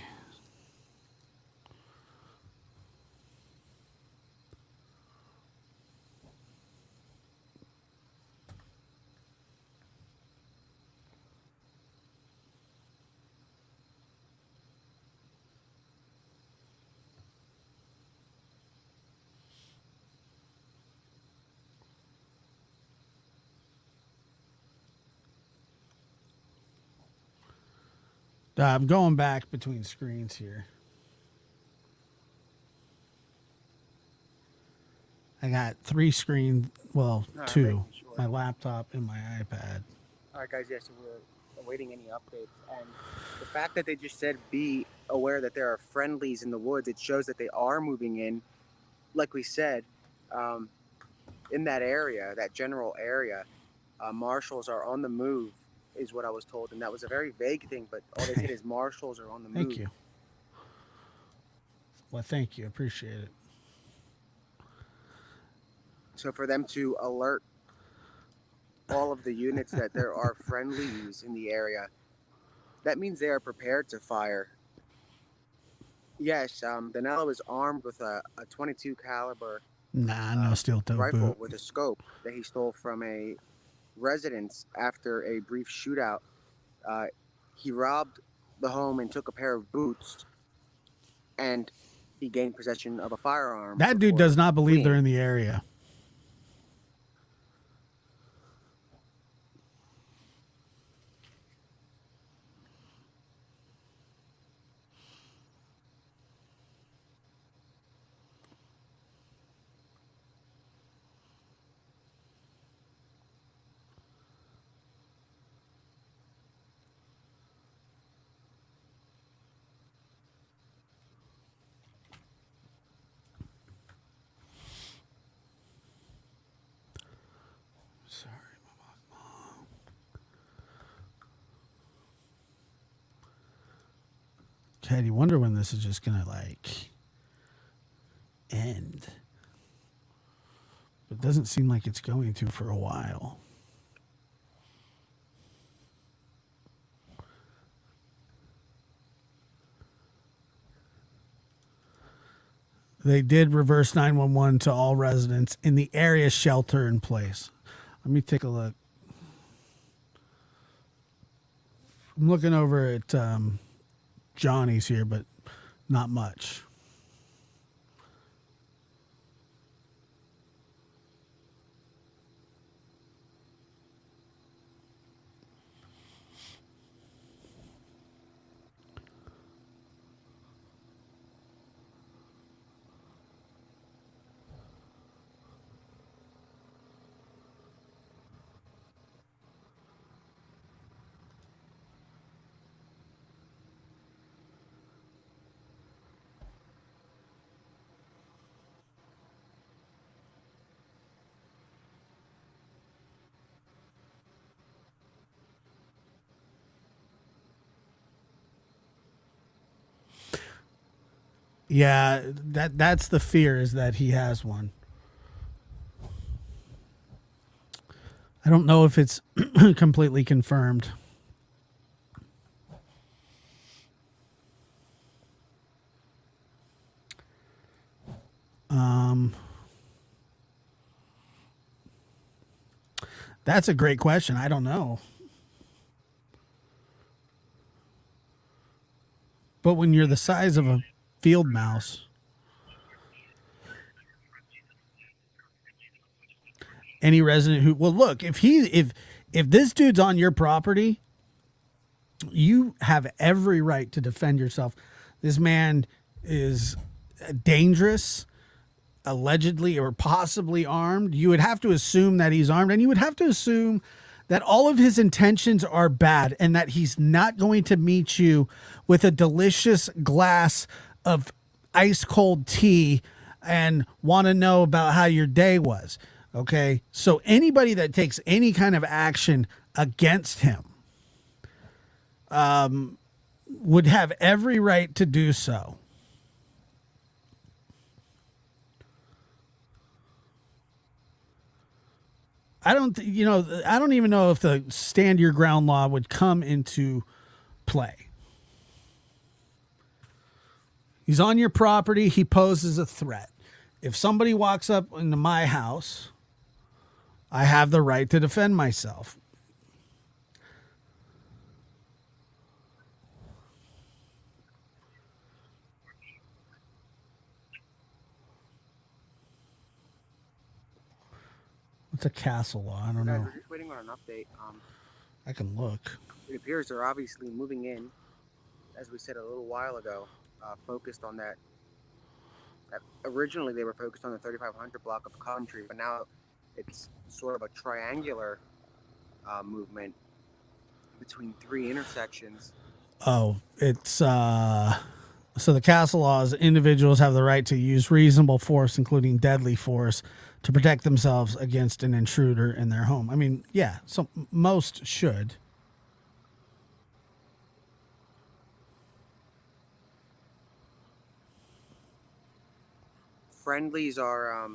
I'm going back between screens here. I got 3 screens. Well, No, 2. making sure. My laptop and my iPad. All right, guys. Yes, we're awaiting any updates, and the fact that they just said be aware that there are friendlies in the woods, it shows that they are moving in. Like we said, in that area, that general area, marshals are on the move, is what I was told, and that was a very vague thing. But all they said is marshals are on the move. Thank you. Well, thank you. Appreciate it. So for them to alert all of the units that there are friendlies in the area, that means they are prepared to fire. Yes, Danelo is armed with a .22 caliber No steel toe rifle boot. with a scope that he stole from a residence after a brief shootout. He robbed the home and took a pair of boots, and he gained possession of a firearm. That dude does not believe fleeing. they're in the area. Sorry, Mom. Cat, you wonder when this is just gonna end. But it doesn't seem like it's going to for a while. They did reverse 911 to all residents in the area, shelter in place. Let me take a look. I'm looking over at Johnny's here, but not much. Yeah, that's the fear, is that he has one. I don't know if it's completely confirmed. That's a great question. I don't know. But when you're the size of a field mouse, any resident who, well, look, if this dude's on your property, you have every right to defend yourself. This man is dangerous, allegedly or possibly armed. You would have to assume that he's armed, and you would have to assume that all of his intentions are bad and that he's not going to meet you with a delicious glass of ice cold tea and want to know about how your day was. Okay. So anybody that takes any kind of action against him would have every right to do so. I don't even know if the stand your ground law would come into play. He's on your property. He poses a threat. If somebody walks up into my house, I have the right to defend myself. What's a castle law? I don't know. We're just waiting on an update. I can look. It appears they're obviously moving in, as we said a little while ago, focused on that. Originally, they were focused on the 3500 block of country, but now it's sort of a triangular movement between three intersections. Oh, it's so the castle laws, individuals have the right to use reasonable force, including deadly force, to protect themselves against an intruder in their home. I mean, yeah, so most should. Friendlies are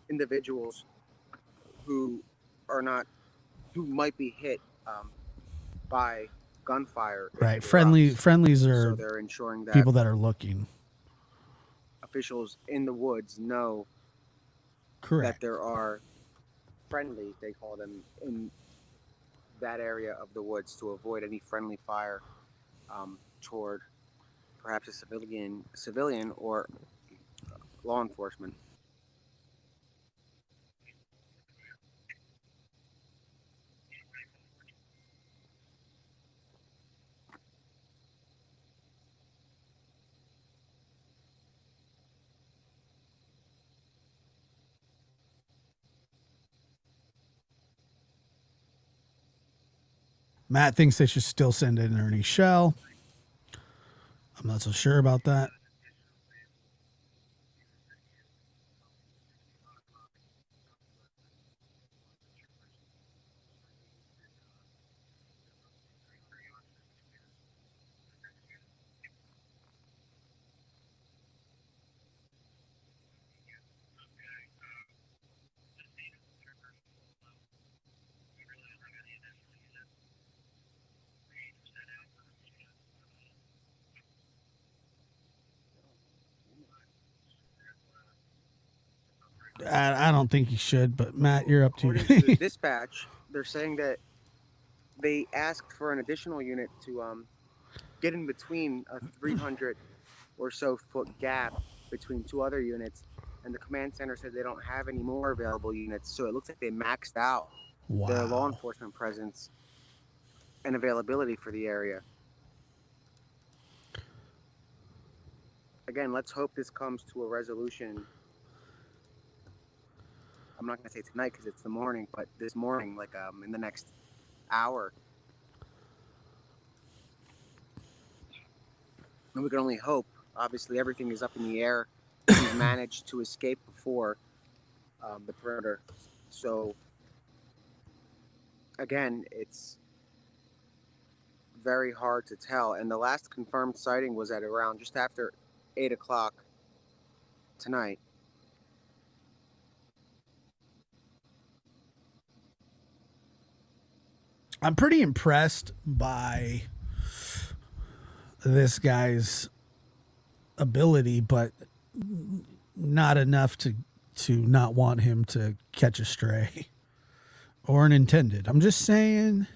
individuals who might be hit by gunfire. Right. Friendlies are so they're ensuring that people that are looking. Officials in the woods know Correct. that there are friendlies, they call them, in that area of the woods to avoid any friendly fire toward perhaps a civilian or law enforcement. Matt thinks they should still send in Ernie Shell. I'm not so sure about that. I don't think he should, but Matt, you're up to According to the dispatch, they're saying that they asked for an additional unit to get in between a 300 or so foot gap between two other units, and the command center said they don't have any more available units. So it looks like they maxed out their law Wow. enforcement presence and availability for the area. Again, let's hope this comes to a resolution. I'm not going to say tonight because it's the morning, but this morning, like in the next hour. And we can only hope. Obviously, everything is up in the air. He's managed to escape before the perimeter. So, again, it's very hard to tell. And the last confirmed sighting was at around just after 8 o'clock tonight. I'm pretty impressed by this guy's ability, but not enough to not want him to catch a stray or an intended. I'm just saying,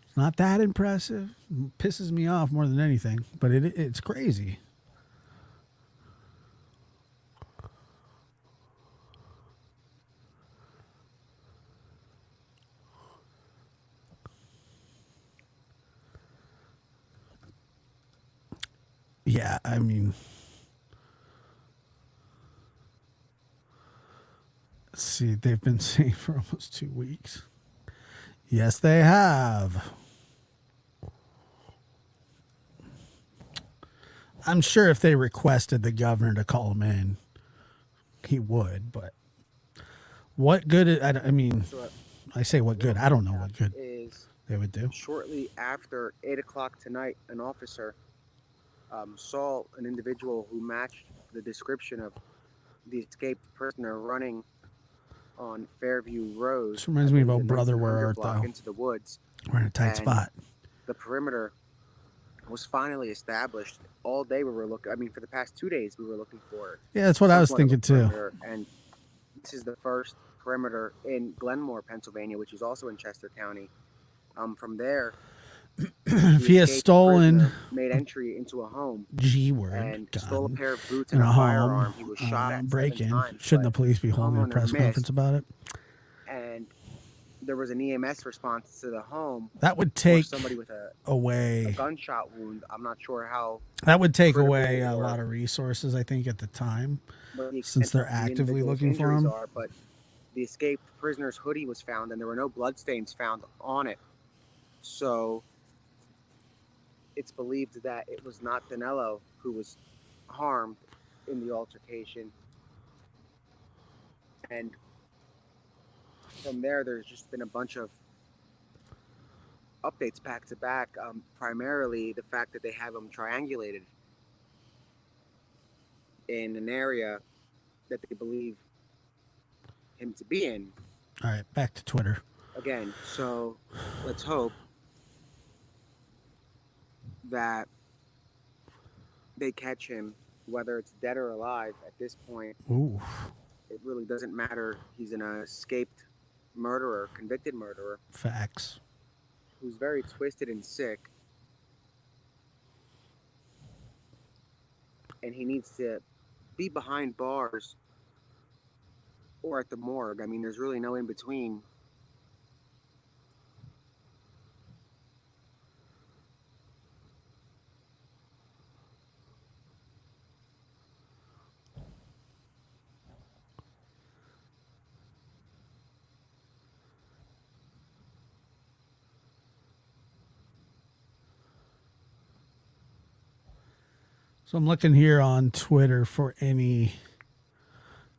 it's not that impressive. It pisses me off more than anything, but it's crazy. Yeah, I mean, let's see, they've been saying for almost 2 weeks. Yes, they have. I'm sure if they requested the governor to call him in, he would, but what good? I mean, So, I say what good. I don't know what good is they would do. shortly after 8 o'clock tonight, an officer saw an individual who matched the description of the escaped prisoner running on Fairview Road. This reminds me of the old brother, where 1900 art block thou? into the woods. We're in a tight And spot. The perimeter was finally established. All day we were looking. I mean, for the past 2 days we were looking for. Yeah, that's what I was somewhat of a thinking too. perimeter. And this is the first perimeter in Glenmore, Pennsylvania, which is also in Chester County. From there, If he has escaped stolen prisoner made entry into a home G word and gun stole a pair of boots in and a a home, firearm. He was shot at 7 break-in, times, shouldn't the but police be holding a homeowner press missed. conference about it? And there was an EMS response to the home. That would for take somebody with a away. gunshot wound. I'm not sure how. That would take critical away a or lot of resources, I think, at the time, what the since extent they're of the actively individual's looking for injuries him. are, but the escaped prisoner's hoodie was found, and there were no bloodstains found on it. So it's believed that it was not Danelo who was harmed in the altercation. And from there, there's just been a bunch of updates back to back. Primarily the fact that they have him triangulated in an area that they believe him to be in. All right, back to Twitter. Again, so let's hope that they catch him, whether it's dead or alive. At this point, Ooh, it really doesn't matter. He's an escaped murderer, convicted murderer, facts. who's very twisted and sick, and he needs to be behind bars or at the morgue. I mean, there's really no in between. So I'm looking here on Twitter for any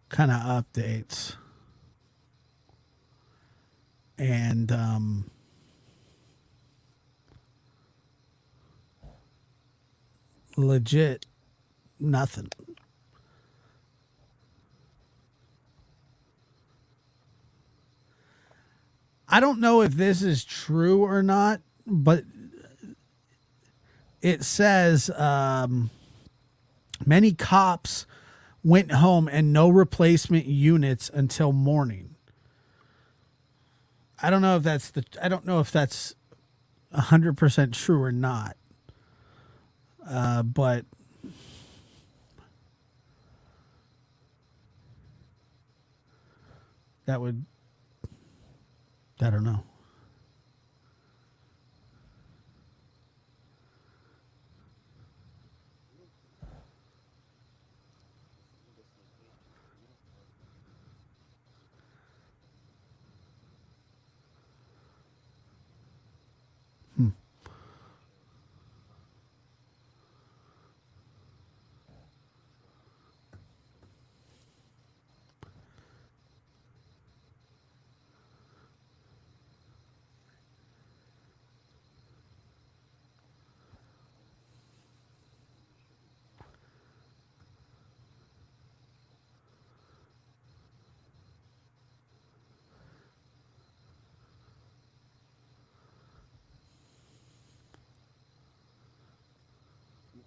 kind of updates. And legit nothing. I don't know if this is true or not, but it says many cops went home and no replacement units until morning. I don't know if that's 100% true or not. But that would, I don't know.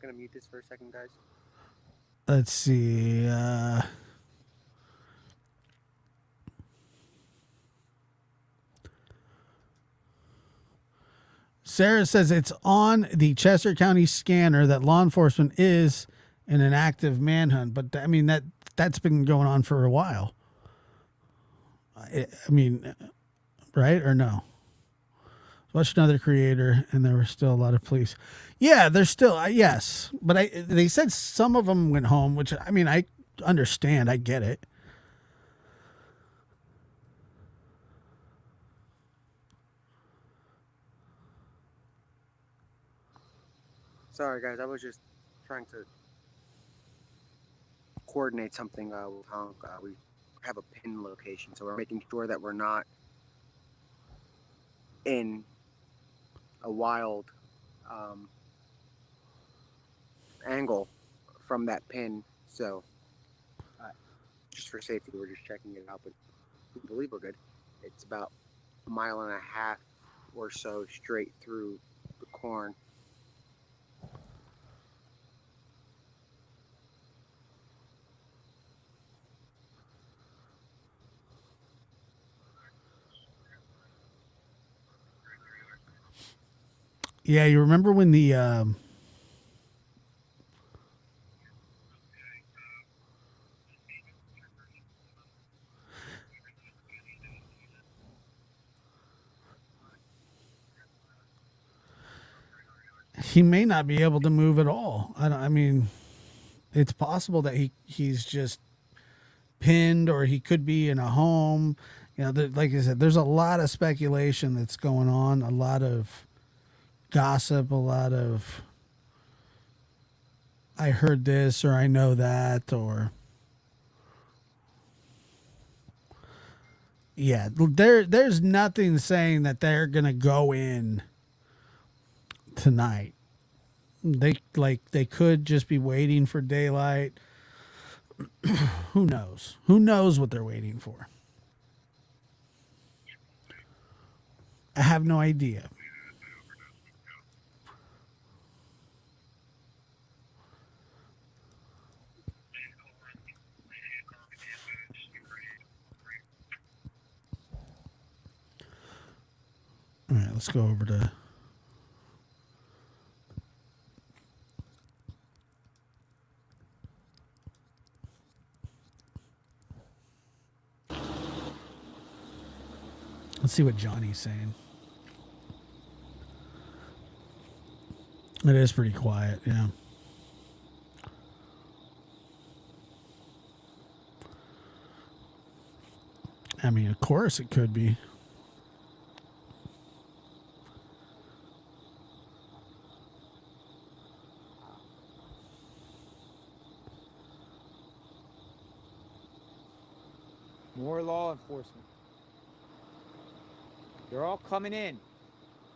I'm gonna mute this for a second, guys. Let's see. Sarah says it's on the Chester County scanner that law enforcement is in an active manhunt, but I mean that's been going on for a while. I mean, right or no? Watch another creator, and there were still a lot of police. Yeah, there's still yes, but they said some of them went home, which I mean I understand, I get it. Sorry, guys. I was just trying to coordinate something with Honk. We have a pin location, so we're making sure that we're not in a wild angle from that pin. So just for safety, we're just checking it out, but we believe we're good. It's about 1.5 miles or so straight through the corn. Yeah, you remember when the he may not be able to move at all. I mean, it's possible that he's just pinned, or he could be in a home. You know, like I said, there's a lot of speculation that's going on, a lot of gossip, a lot of I heard this or I know that, or yeah, there's nothing saying that they're gonna go in tonight. They could just be waiting for daylight. Who knows? Who knows what they're waiting for? I have no idea. All right, let's go over to let's see what Johnny's saying. It is pretty quiet, yeah. I mean, of course it could be. More law enforcement. They're all coming in.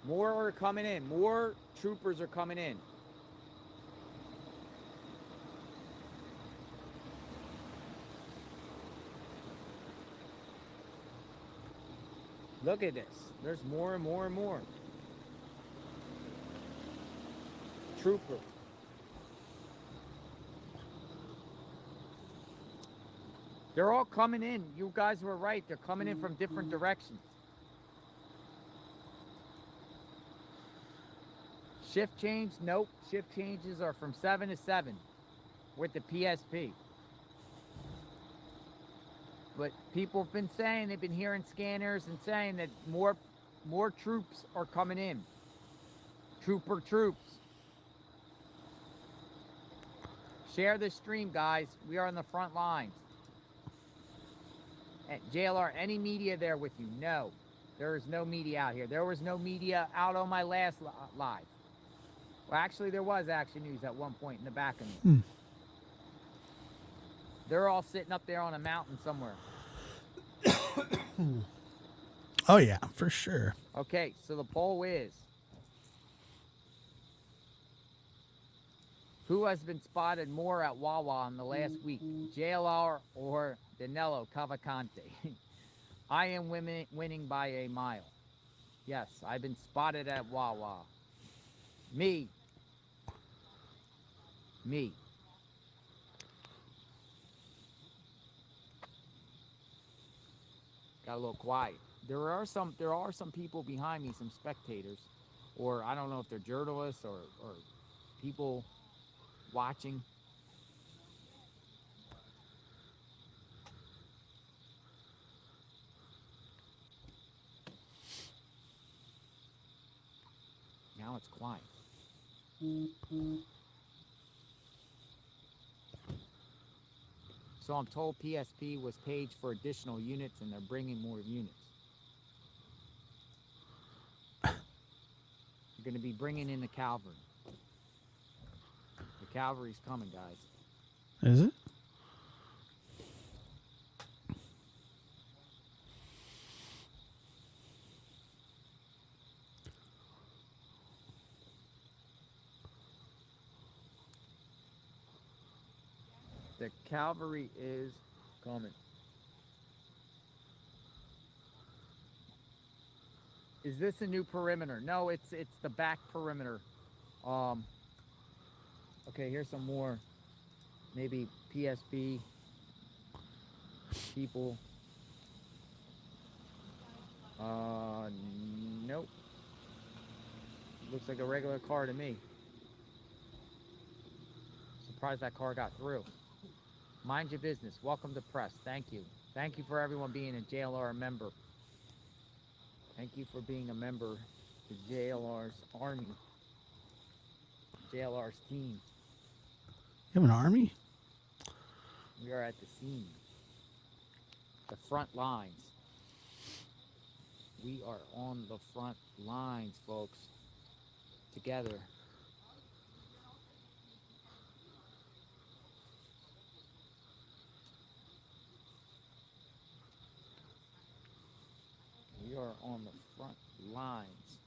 More are coming in. More troopers are coming in. Look at this. There's more and more and more. Trooper. They're all coming in. You guys were right. They're coming in from different directions. Shift change? Nope. Shift changes are from 7 to 7 with the PSP. But people have been saying, they've been hearing scanners and saying that more troops are coming in. Troops. Share this stream, guys. We are on the front lines. At JLR, any media there with you? No. There is no media out here. There was no media out on my last live. Well, actually, there was Action News at one point in the back of me. They're all sitting up there on a mountain somewhere. Oh, yeah, for sure. Okay, so the poll is, who has been spotted more at Wawa in the last week, JLR or Danelo Cavalcante? I am winning by a mile. Yes, I've been spotted at Wawa. Me. Got a little quiet. There are some people behind me, some spectators, or I don't know if they're journalists or people watching. Now it's quiet. So I'm told PSP was paged for additional units and they're bringing more units. They're going to be bringing in the cavalry. The cavalry's coming, guys. Is it? The cavalry is coming. Is this a new perimeter? No, it's the back perimeter. Okay, here's some more. Maybe PSP people. Nope. Looks like a regular car to me. Surprised that car got through. Mind your business. Welcome to press. Thank you. Thank you for everyone being a JLR member. Thank you for being a member of JLR's army. JLR's team. You have an army? We are at the scene. The front lines. We are on the front lines, folks. Together. We are on the front lines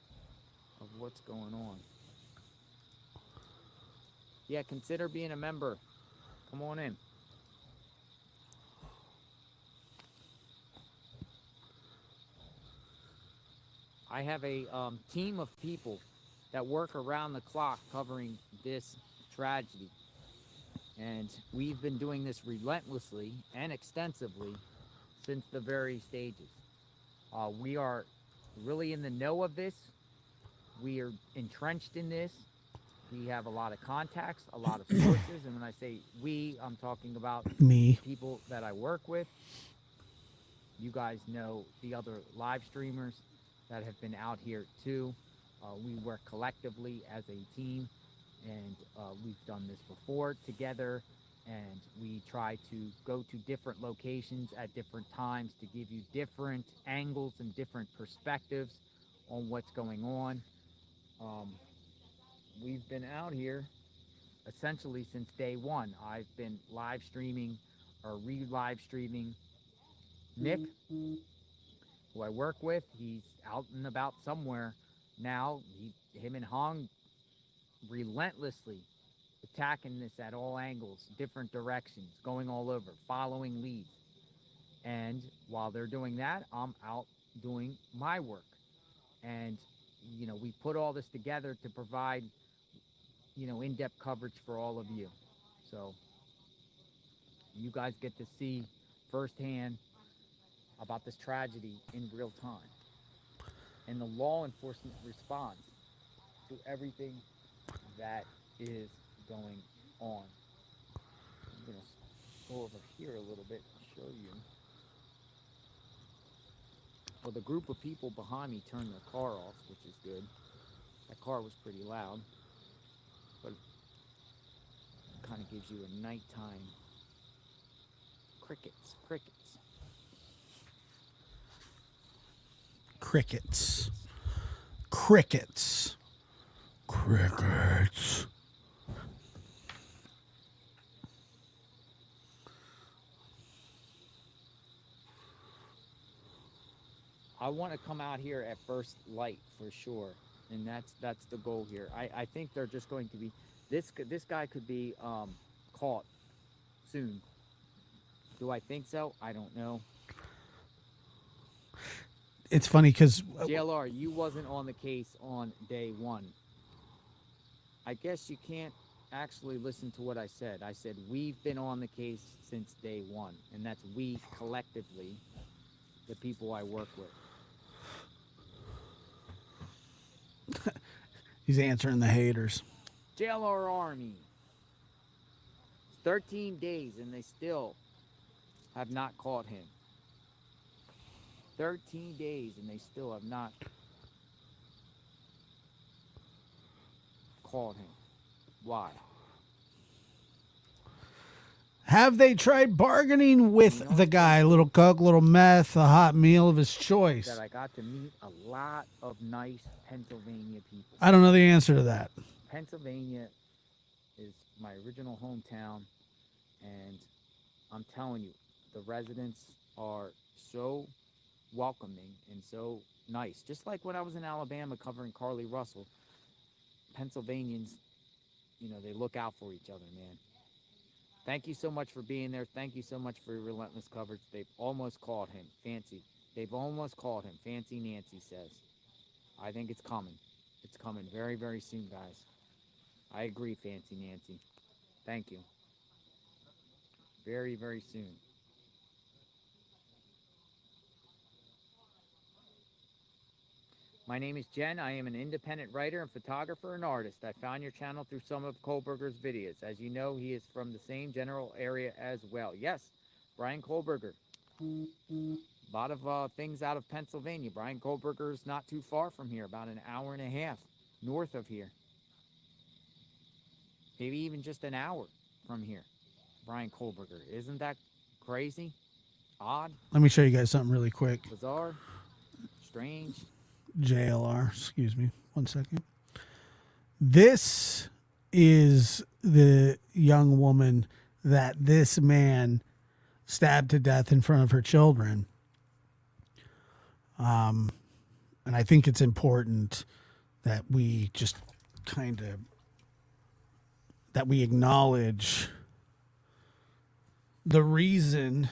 of what's going on. Yeah, consider being a member. Come on in. I have a team of people that work around the clock covering this tragedy. And we've been doing this relentlessly and extensively since the very stages. We are really in the know of this. We are entrenched in this. We have a lot of contacts, a lot of sources. And when I say we, I'm talking about Me. people that I work with. You guys know the other live streamers that have been out here too. We work collectively as a team, and we've done this before together, and we try to go to different locations at different times to give you different angles and different perspectives on what's going on. We've been out here essentially since day one. I've been live streaming or re-live streaming Nick, who I work with. He's out and about somewhere now. Him and Hong relentlessly attacking this at all angles, different directions, going all over, following leads. And while they're doing that, I'm out doing my work. And, you know, we put all this together to provide, you know, in-depth coverage for all of you. So you guys get to see firsthand about this tragedy in real time and the law enforcement response to everything that is going on. I'm going to go over here a little bit and show you. Well, the group of people behind me turned their car off, which is good. That car was pretty loud, but it kind of gives you a nighttime crickets. I want to come out here at first light for sure, and that's the goal here. I think they're just going to be this guy could be caught soon. Do I think so? I don't know. It's funny because JLR, you wasn't on the case on day one. I guess you can't actually listen to what I said. I said we've been on the case since day one, and that's we collectively, the people I work with. he's answering the haters. JLR Army. It's 13 days and they still have not caught him. 13 days and they still have not caught him. Why? Have they tried bargaining with the guy? Little coke, little meth, a hot meal of his choice. That I got to meet a lot of nice Pennsylvania people. I don't know the answer to that. Pennsylvania is my original hometown, and I'm telling you, the residents are so welcoming and so nice. Just like when I was in Alabama covering Carly Russell, Pennsylvanians, you know, they look out for each other, man. Thank you so much for being there. Thank you so much for your relentless coverage. They've almost caught him. Fancy. They've almost caught him. Fancy Nancy says. I think it's coming. It's coming very, very soon, guys. I agree, Fancy Nancy. Thank you. Very, very soon. My name is Jen. I am an independent writer and photographer and artist. I found your channel through some of Kohlberger's videos. As you know, he is from the same general area as well. Yes, Brian Kohlberger. A lot of things out of Pennsylvania. Brian Kohlberger is not too far from here, about an hour and a half north of here. Maybe even just an hour from here. Brian Kohlberger. Isn't that crazy? Odd? Let me show you guys something really quick. Bizarre? Strange? JLR, excuse me, 1 second. This is the young woman that this man stabbed to death in front of her children. And I think it's important that we just kind of, that we acknowledge the reason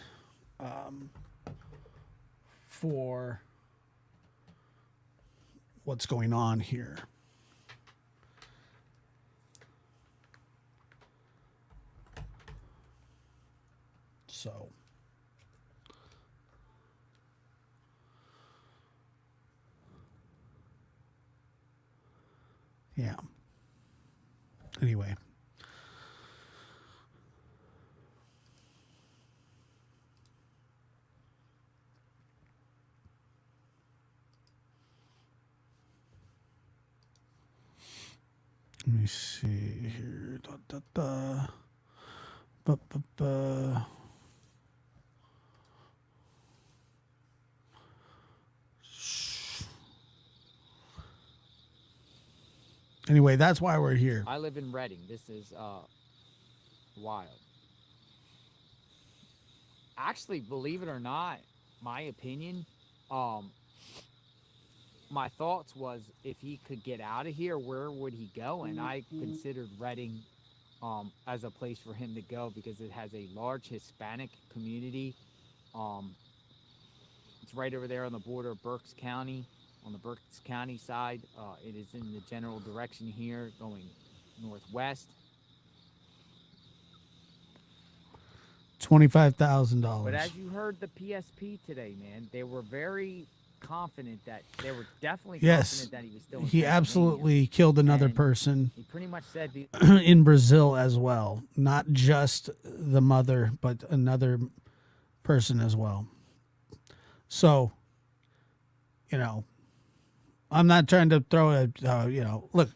for what's going on here. So, yeah. Anyway. Let me see here. Anyway, that's why we're here. I live in Reading. This is wild. Actually, believe it or not, my opinion, my thoughts was if he could get out of here, where would he go? And I considered Reading as a place for him to go because it has a large Hispanic community. It's right over there on the border of Berks County, on the Berks County side. It is in the general direction here, going northwest. $25,000. But as you heard the PSP today, man, they were very confident that they were definitely Yes. confident that he was still in He Pennsylvania. absolutely killed another And person He pretty much said the in Brazil as well. Not just the mother, but another person as well. So, you know, I'm not trying to throw a, look,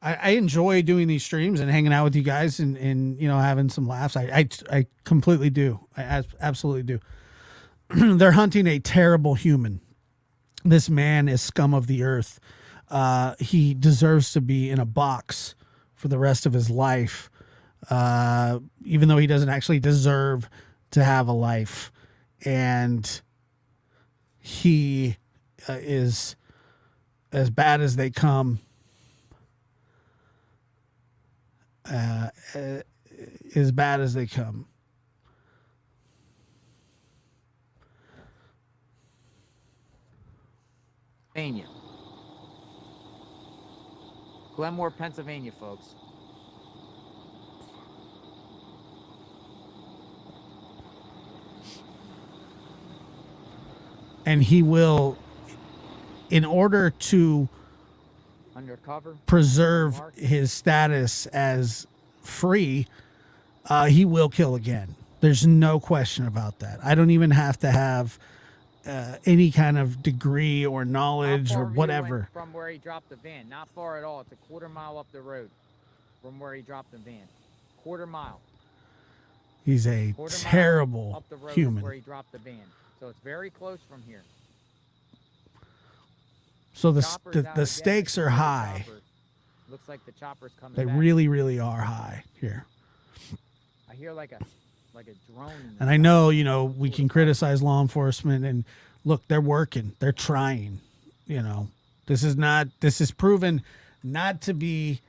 I enjoy doing these streams and hanging out with you guys and having some laughs. I completely do. I absolutely do. They're hunting a terrible human. This man is scum of the earth. He deserves to be in a box for the rest of his life, even though he doesn't actually deserve to have a life. And he is as bad as they come. As bad as they come. Pennsylvania. Glenmore, Pennsylvania, folks. And he will, in order to Undercover. preserve his status as free, he will kill again. There's no question about that. I don't even have to have any kind of degree or knowledge or whatever. From where he dropped the van, not far at all. It's a quarter mile up the road from where he dropped the van. Quarter mile. He's a terrible up the road human. Is where he dropped the van, so it's very close from here. So the stakes are high. Looks like the chopper's coming. They back. really, really are high here. I hear like a drone. And I know, we can criticize law enforcement, and look, they're working, they're trying. This is proven not to be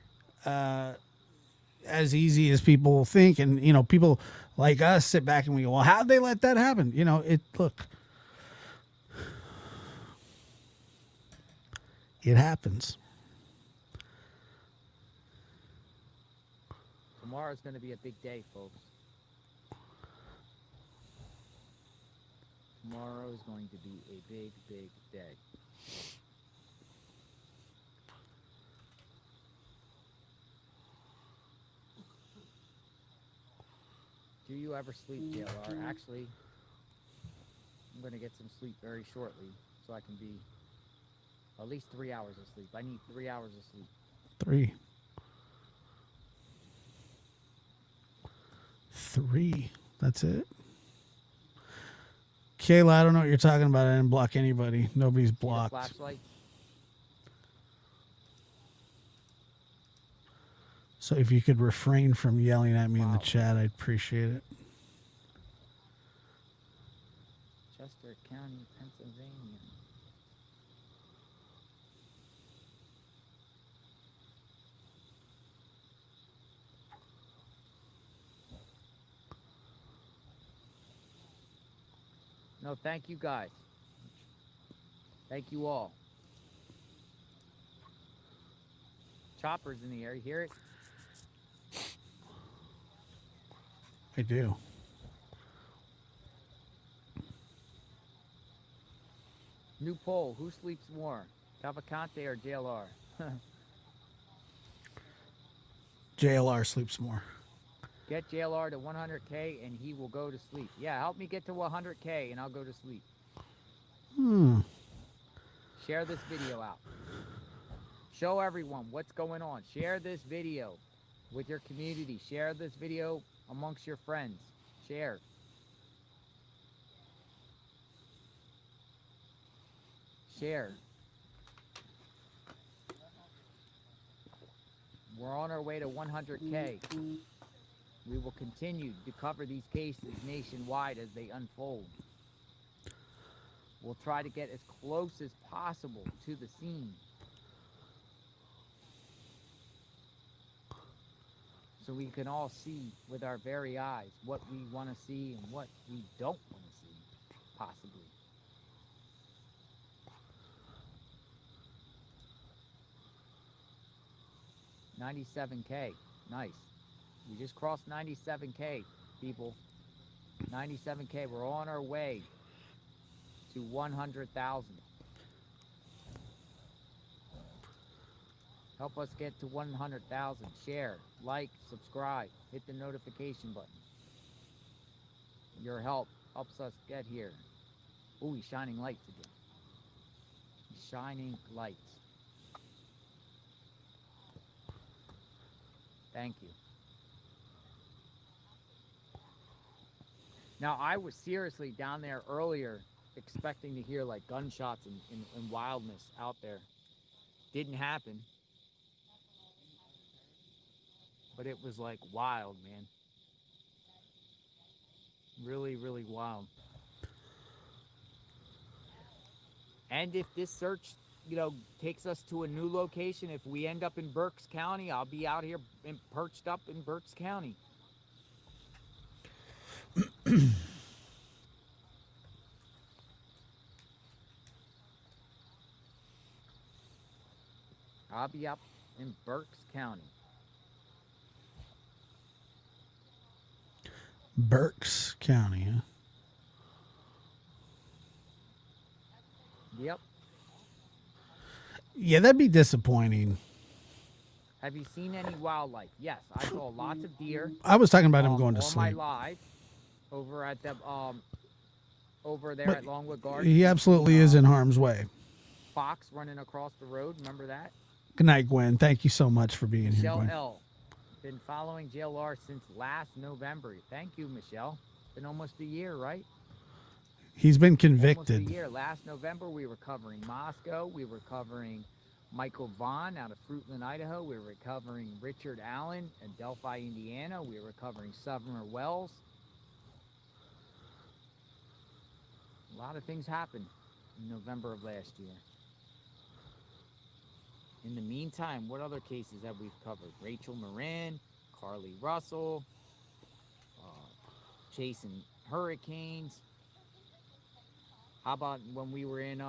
as easy as people think. And, people like us sit back and we go, well, how'd they let that happen? Look, it happens. Tomorrow's going to be a big day, folks. Tomorrow is going to be a big, big day. Do you ever sleep, JLR? Actually, I'm going to get some sleep very shortly so I can be at least 3 hours of sleep. I need 3 hours of sleep. 3. That's it. Kayla, I don't know what you're talking about. I didn't block anybody. Nobody's blocked. Flashlight. So if you could refrain from yelling at me in the chat, I'd appreciate it. Chester County, Pennsylvania. No, thank you guys. Thank you all. Choppers in the air. You hear it? I do. New poll. Who sleeps more? Cavalcante or JLR? JLR sleeps more. Get JLR to 100K and he will go to sleep. Yeah, help me get to 100K and I'll go to sleep. Share this video out. Show everyone what's going on. Share this video with your community. Share this video amongst your friends. Share. Share. We're on our way to 100K. We will continue to cover these cases nationwide as they unfold. We'll try to get as close as possible to the scene, so we can all see with our very eyes what we want to see and what we don't want to see, possibly. $97K. Nice. We just crossed 97K, people. 97K. We're on our way to 100,000. Help us get to 100,000. Share, like, subscribe, hit the notification button. Your help helps us get here. Ooh, he's shining lights again. He's shining lights. Thank you. Now, I was seriously down there earlier expecting to hear like gunshots and wildness out there. Didn't happen. But it was like wild, man. Really, really wild. And if this search, takes us to a new location, if we end up in Berks County, I'll be out here perched up in Berks County. I'll be up in Berks County. Berks County, huh? Yep. Yeah, that'd be disappointing. Have you seen any wildlife? Yes, I saw lots of deer. I was talking about him going to on sleep. my live over at the over there at Longwood Garden. He absolutely is in harm's way. Fox running across the road. Remember that? Good night, Gwen. Thank you so much for being here, Michelle Gwen. L. Been following JLR since last November. Thank you, Michelle. Been almost a year, right? He's been Almost convicted. a year. Last November, we were covering Moscow. We were covering Michael Vaughn out of Fruitland, Idaho. We were covering Richard Allen in Delphi, Indiana. We were covering Summer Wells. A lot of things happened in November of last year. In the meantime, what other cases have we covered? Rachel Marin, Carly Russell, chasing hurricanes. How about when we were in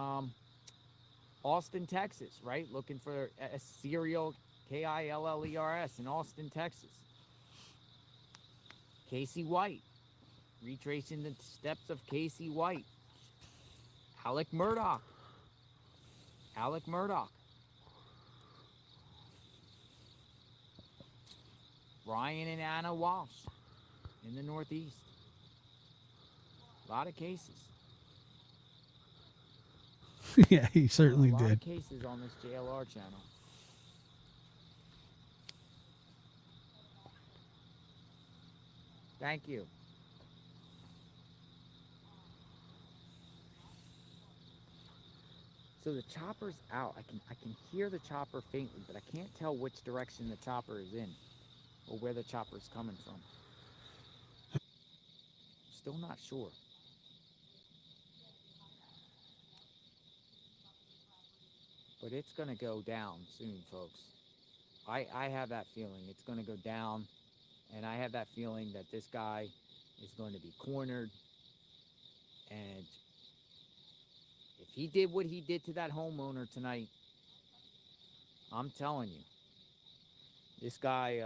Austin, Texas, right? Looking for a serial Killers in Austin, Texas. Casey White, retracing the steps of Casey White. Alec Murdoch. Brian and Anna Walsh in the Northeast. A lot of cases. Yeah, he certainly A lot did. of cases on this JLR channel. Thank you. So the chopper's out. I can hear the chopper faintly, but I can't tell which direction the chopper is in or where the chopper's coming from. Still not sure. But it's going to go down soon, folks. I have that feeling. It's going to go down. And I have that feeling that this guy is going to be cornered. And if he did what he did to that homeowner tonight, I'm telling you, this guy,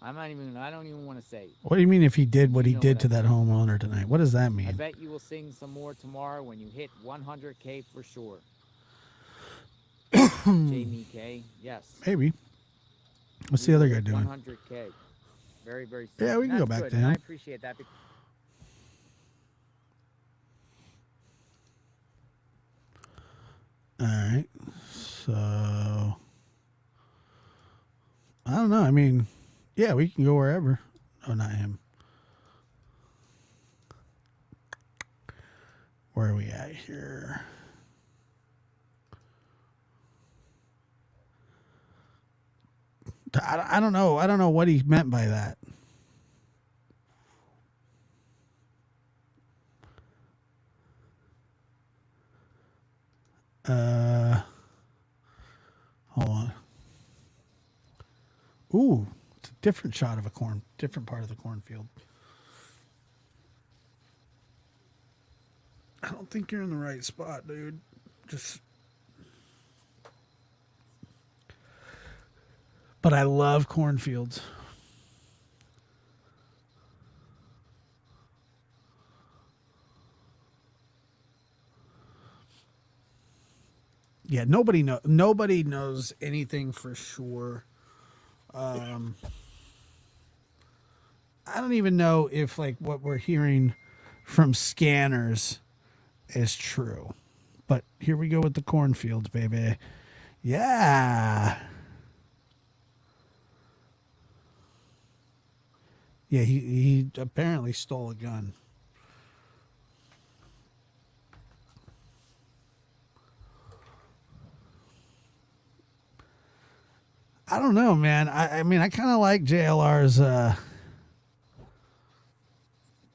I don't even want to say. What do you mean if he did what he You know did what to I that mean. homeowner tonight? What does that I mean? bet you will sing some more tomorrow when you hit 100K for sure. Jamie K, yes. Maybe. What's the other guy doing? 100K. Very, very soon. Yeah, we can That's go back good, to and him. I appreciate that. All right. So I don't know. I mean, yeah, we can go wherever. Oh, not him. Where are we at here? I don't know. I don't know what he meant by that. Hold on. Ooh, it's a different shot of a different part of the cornfield. I don't think you're in the right spot, dude. But I love cornfields. Yeah, nobody knows anything for sure. I don't even know if like what we're hearing from scanners is true. But here we go with the cornfields, baby. Yeah. Yeah, he apparently stole a gun. I don't know, man. I mean, I kind of like JLR's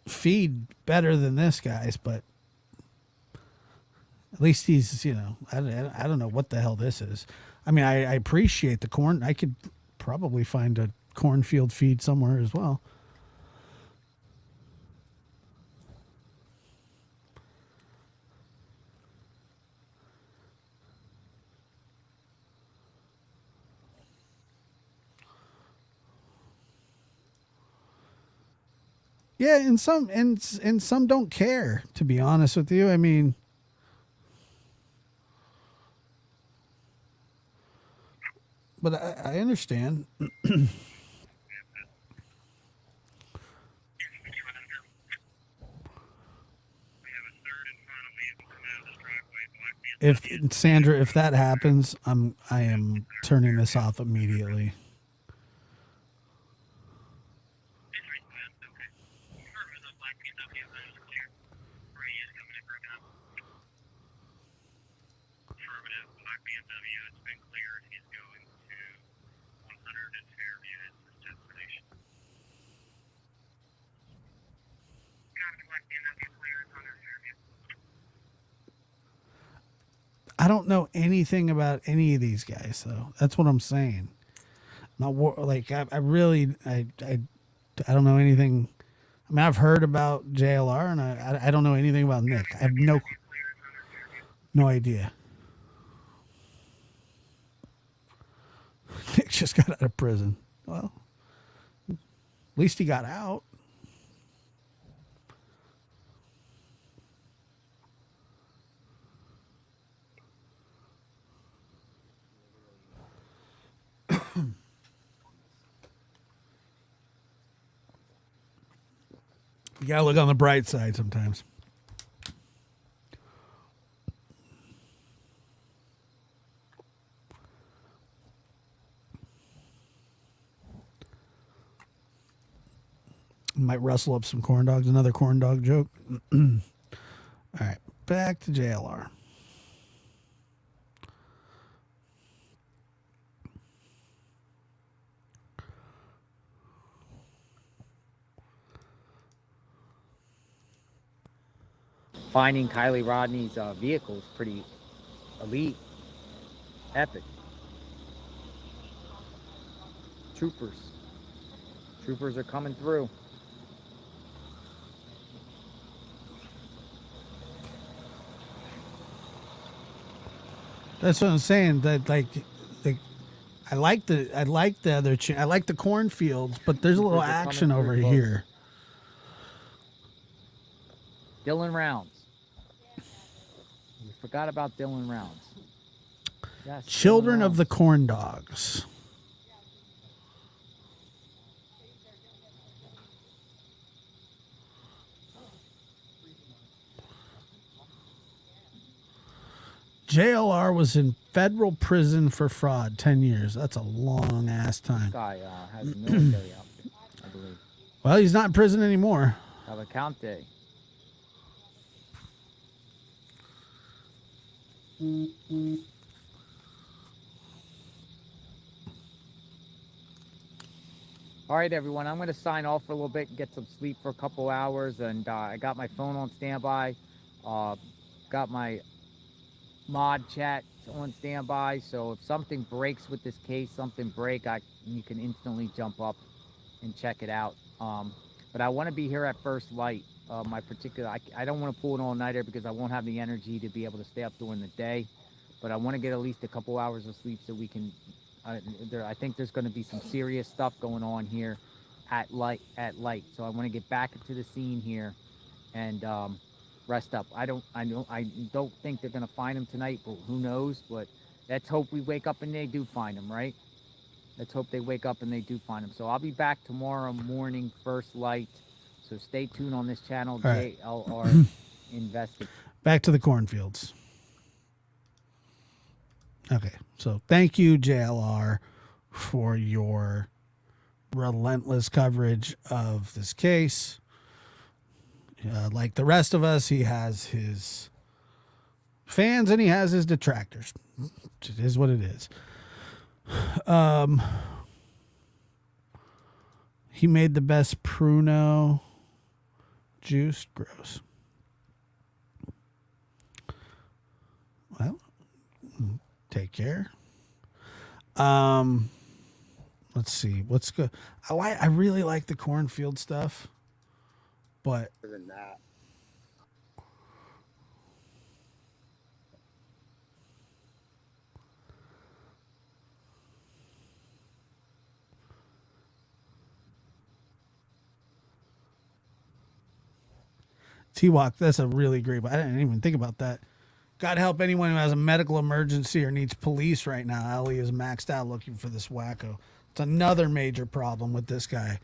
feed better than this guy's, but at least he's, I don't know what the hell this is. I mean, I appreciate the corn. I could probably find a cornfield feed somewhere as well. Yeah, and some don't care, to be honest with you. I mean, but I understand. If Sandra, if that happens, I am turning this off immediately. I don't know anything about any of these guys, though. That's what I'm saying. Like I really I don't know anything. I mean, I've heard about JLR, and I don't know anything about Nick. I have no idea. Nick just got out of prison. Well, at least he got out. You gotta look on the bright side sometimes. Might rustle up some corn dogs. Another corn dog joke. All right, back to JLR. Finding Kylie Rodney's vehicle is pretty elite, epic. Troopers are coming through. That's what I'm saying. That I like the other. I like the cornfields, but there's a little action over here. Dylan Rounds. You forgot about Dylan Rounds. Yes, Children of the Corn Dogs. JLR was in federal prison for fraud 10 years. That's a long ass time. This guy has a military outfit, I believe. Well, he's not in prison anymore. Cavalcante. All right, everyone. I'm going to sign off for a little bit and get some sleep for a couple hours. And I got my phone on standby. Got my mod chat on standby. So if something breaks with this case, you can instantly jump up and check it out. But I want to be here at first light. I don't want to pull an all-nighter because I won't have the energy to be able to stay up during the day. But I want to get at least a couple hours of sleep so we can. I think there's going to be some serious stuff going on here at light. So I want to get back into the scene here and rest up. I don't think they're gonna find him tonight, but who knows? But let's hope we wake up and they do find him, right? Let's hope they wake up and they do find him. So I'll be back tomorrow morning, first light. So stay tuned on this channel, All right. JLR Investigate. Back to the cornfields. Okay, so thank you, JLR, for your relentless coverage of this case. Like the rest of us, he has his fans and he has his detractors. It is what it is. He made the best Pruno juice. Gross. Well, take care. Let's see. What's good? I really like the cornfield stuff, but Other than that, T-Walk, that's a really great. I didn't even think about that. God help anyone who has a medical emergency or needs police right now. Ali is maxed out looking for this wacko. It's another major problem with this guy.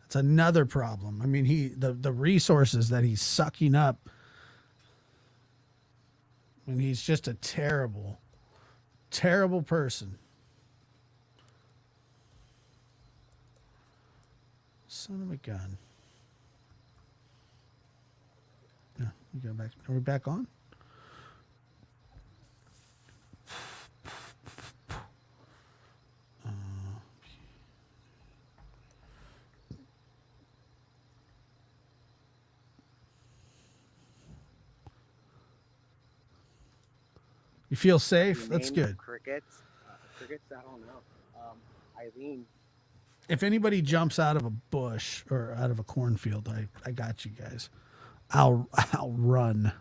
It's another problem. I mean, the resources that he's sucking up. I mean, he's just a terrible, terrible person. Son of a gun. Yeah, we go back. Are we back on? You feel safe? the That's name good. Crickets. Crickets. I don't know. Eileen. If anybody jumps out of a bush or out of a cornfield, I got you guys. I'll run.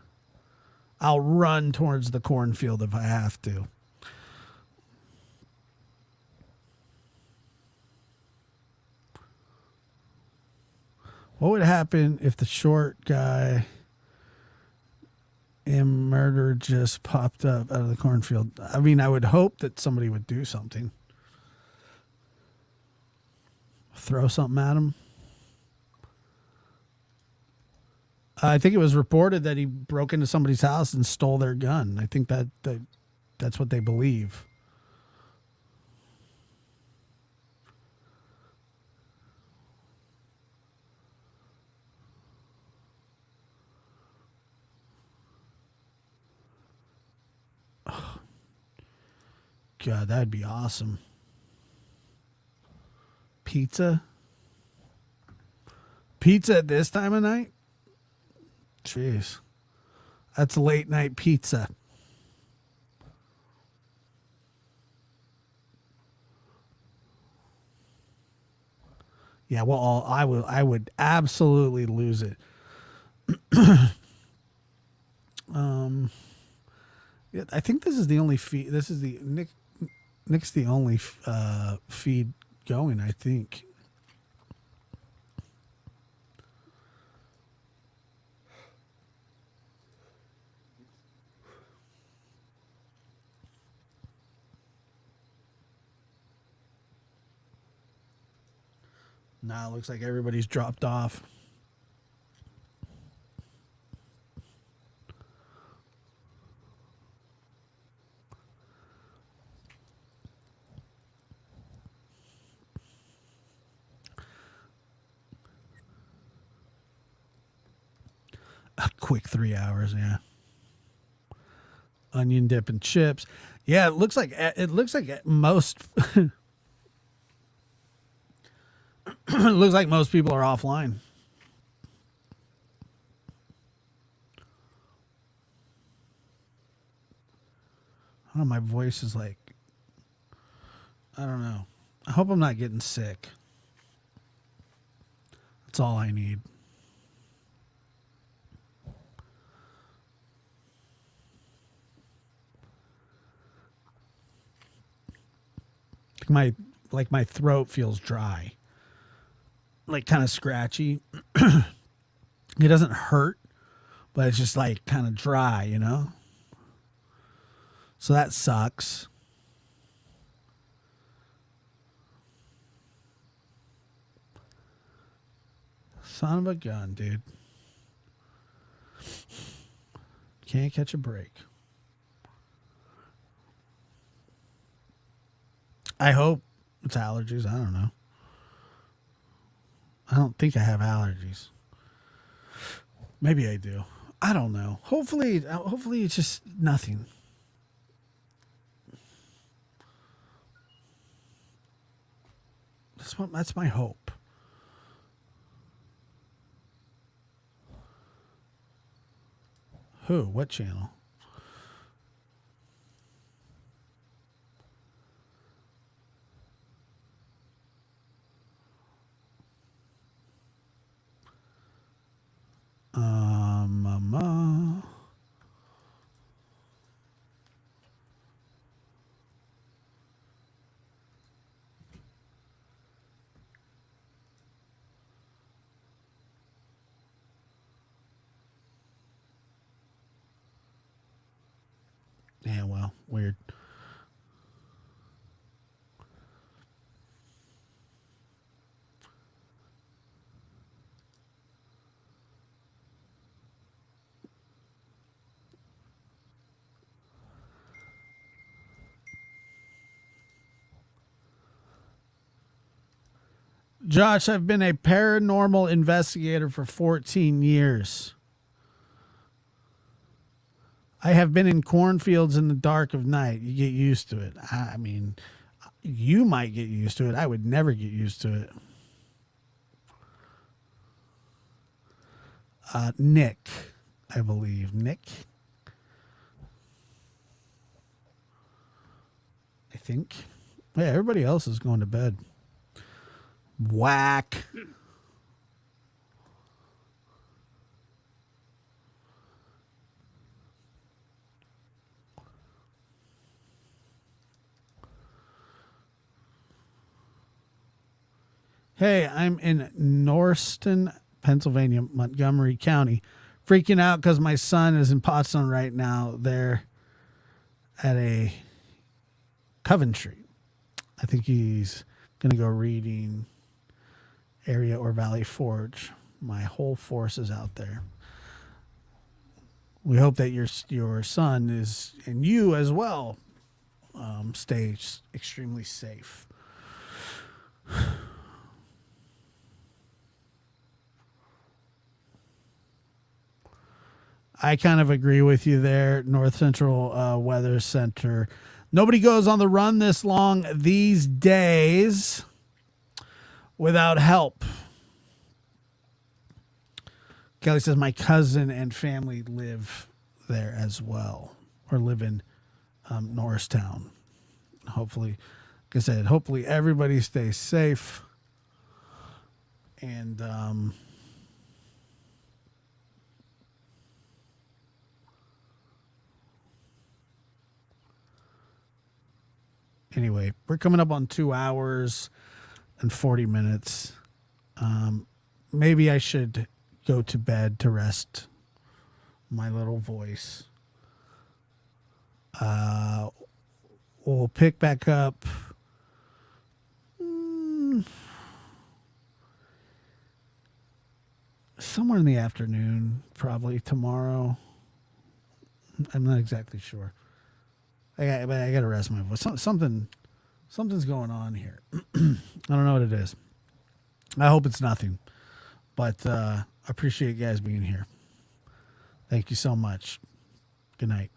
I'll run towards the cornfield if I have to. What would happen if the short guy and murder just popped up out of the cornfield? I mean, I would hope that somebody would do something. Throw something at him. I think it was reported that he broke into somebody's house and stole their gun. I think that's what they believe. God, that'd be awesome. Pizza? Pizza at this time of night? Jeez. That's late night pizza. Yeah, well, I would absolutely lose it. Yeah, I think this is the only feed. This is the Nick's the only feed going, I think. Nah, it looks like everybody's dropped off. A quick 3 hours, yeah. Onion dip and chips. Yeah, it looks like most it looks like most people are offline. Oh, my voice is like, I don't know. I hope I'm not getting sick. That's all I need. my throat feels dry, like kind of scratchy. It doesn't hurt, but it's just like kind of dry, you know? So that sucks. Son of a gun, dude. Can't catch a break. I hope it's allergies. I don't know. I don't think I have allergies. Maybe I do. I don't know. Hopefully it's just nothing. That's my hope. Who? What channel? Mama. Yeah, well, weird. Josh, I've been a paranormal investigator for 14 years. I have been in cornfields in the dark of night. You get used to it. I mean, you might get used to it. I would never get used to it. Nick, I believe. Nick? I think. Yeah, everybody else is going to bed. Whack. Hey, I'm in Norriston, Pennsylvania, Montgomery County, freaking out because my son is in Potsdam right now. They're at a Coventry. I think he's going to go reading area or Valley Forge. My whole force is out there. We hope that your son is, and you as well, stay extremely safe. I kind of agree with you there, North Central Weather Center. Nobody goes on the run this long these days without help. Kelly says, my cousin and family live there as well, or live in Norristown. Hopefully, like I said, hopefully everybody stays safe. And anyway, we're coming up on 2 hours and 40 minutes. Maybe I should go to bed to rest my little voice. We'll pick back up somewhere in the afternoon, probably tomorrow. I'm not exactly sure. I got to rest my voice. Something's going on here. I don't know what it is. I hope it's nothing. But I appreciate you guys being here. Thank you so much. Good night.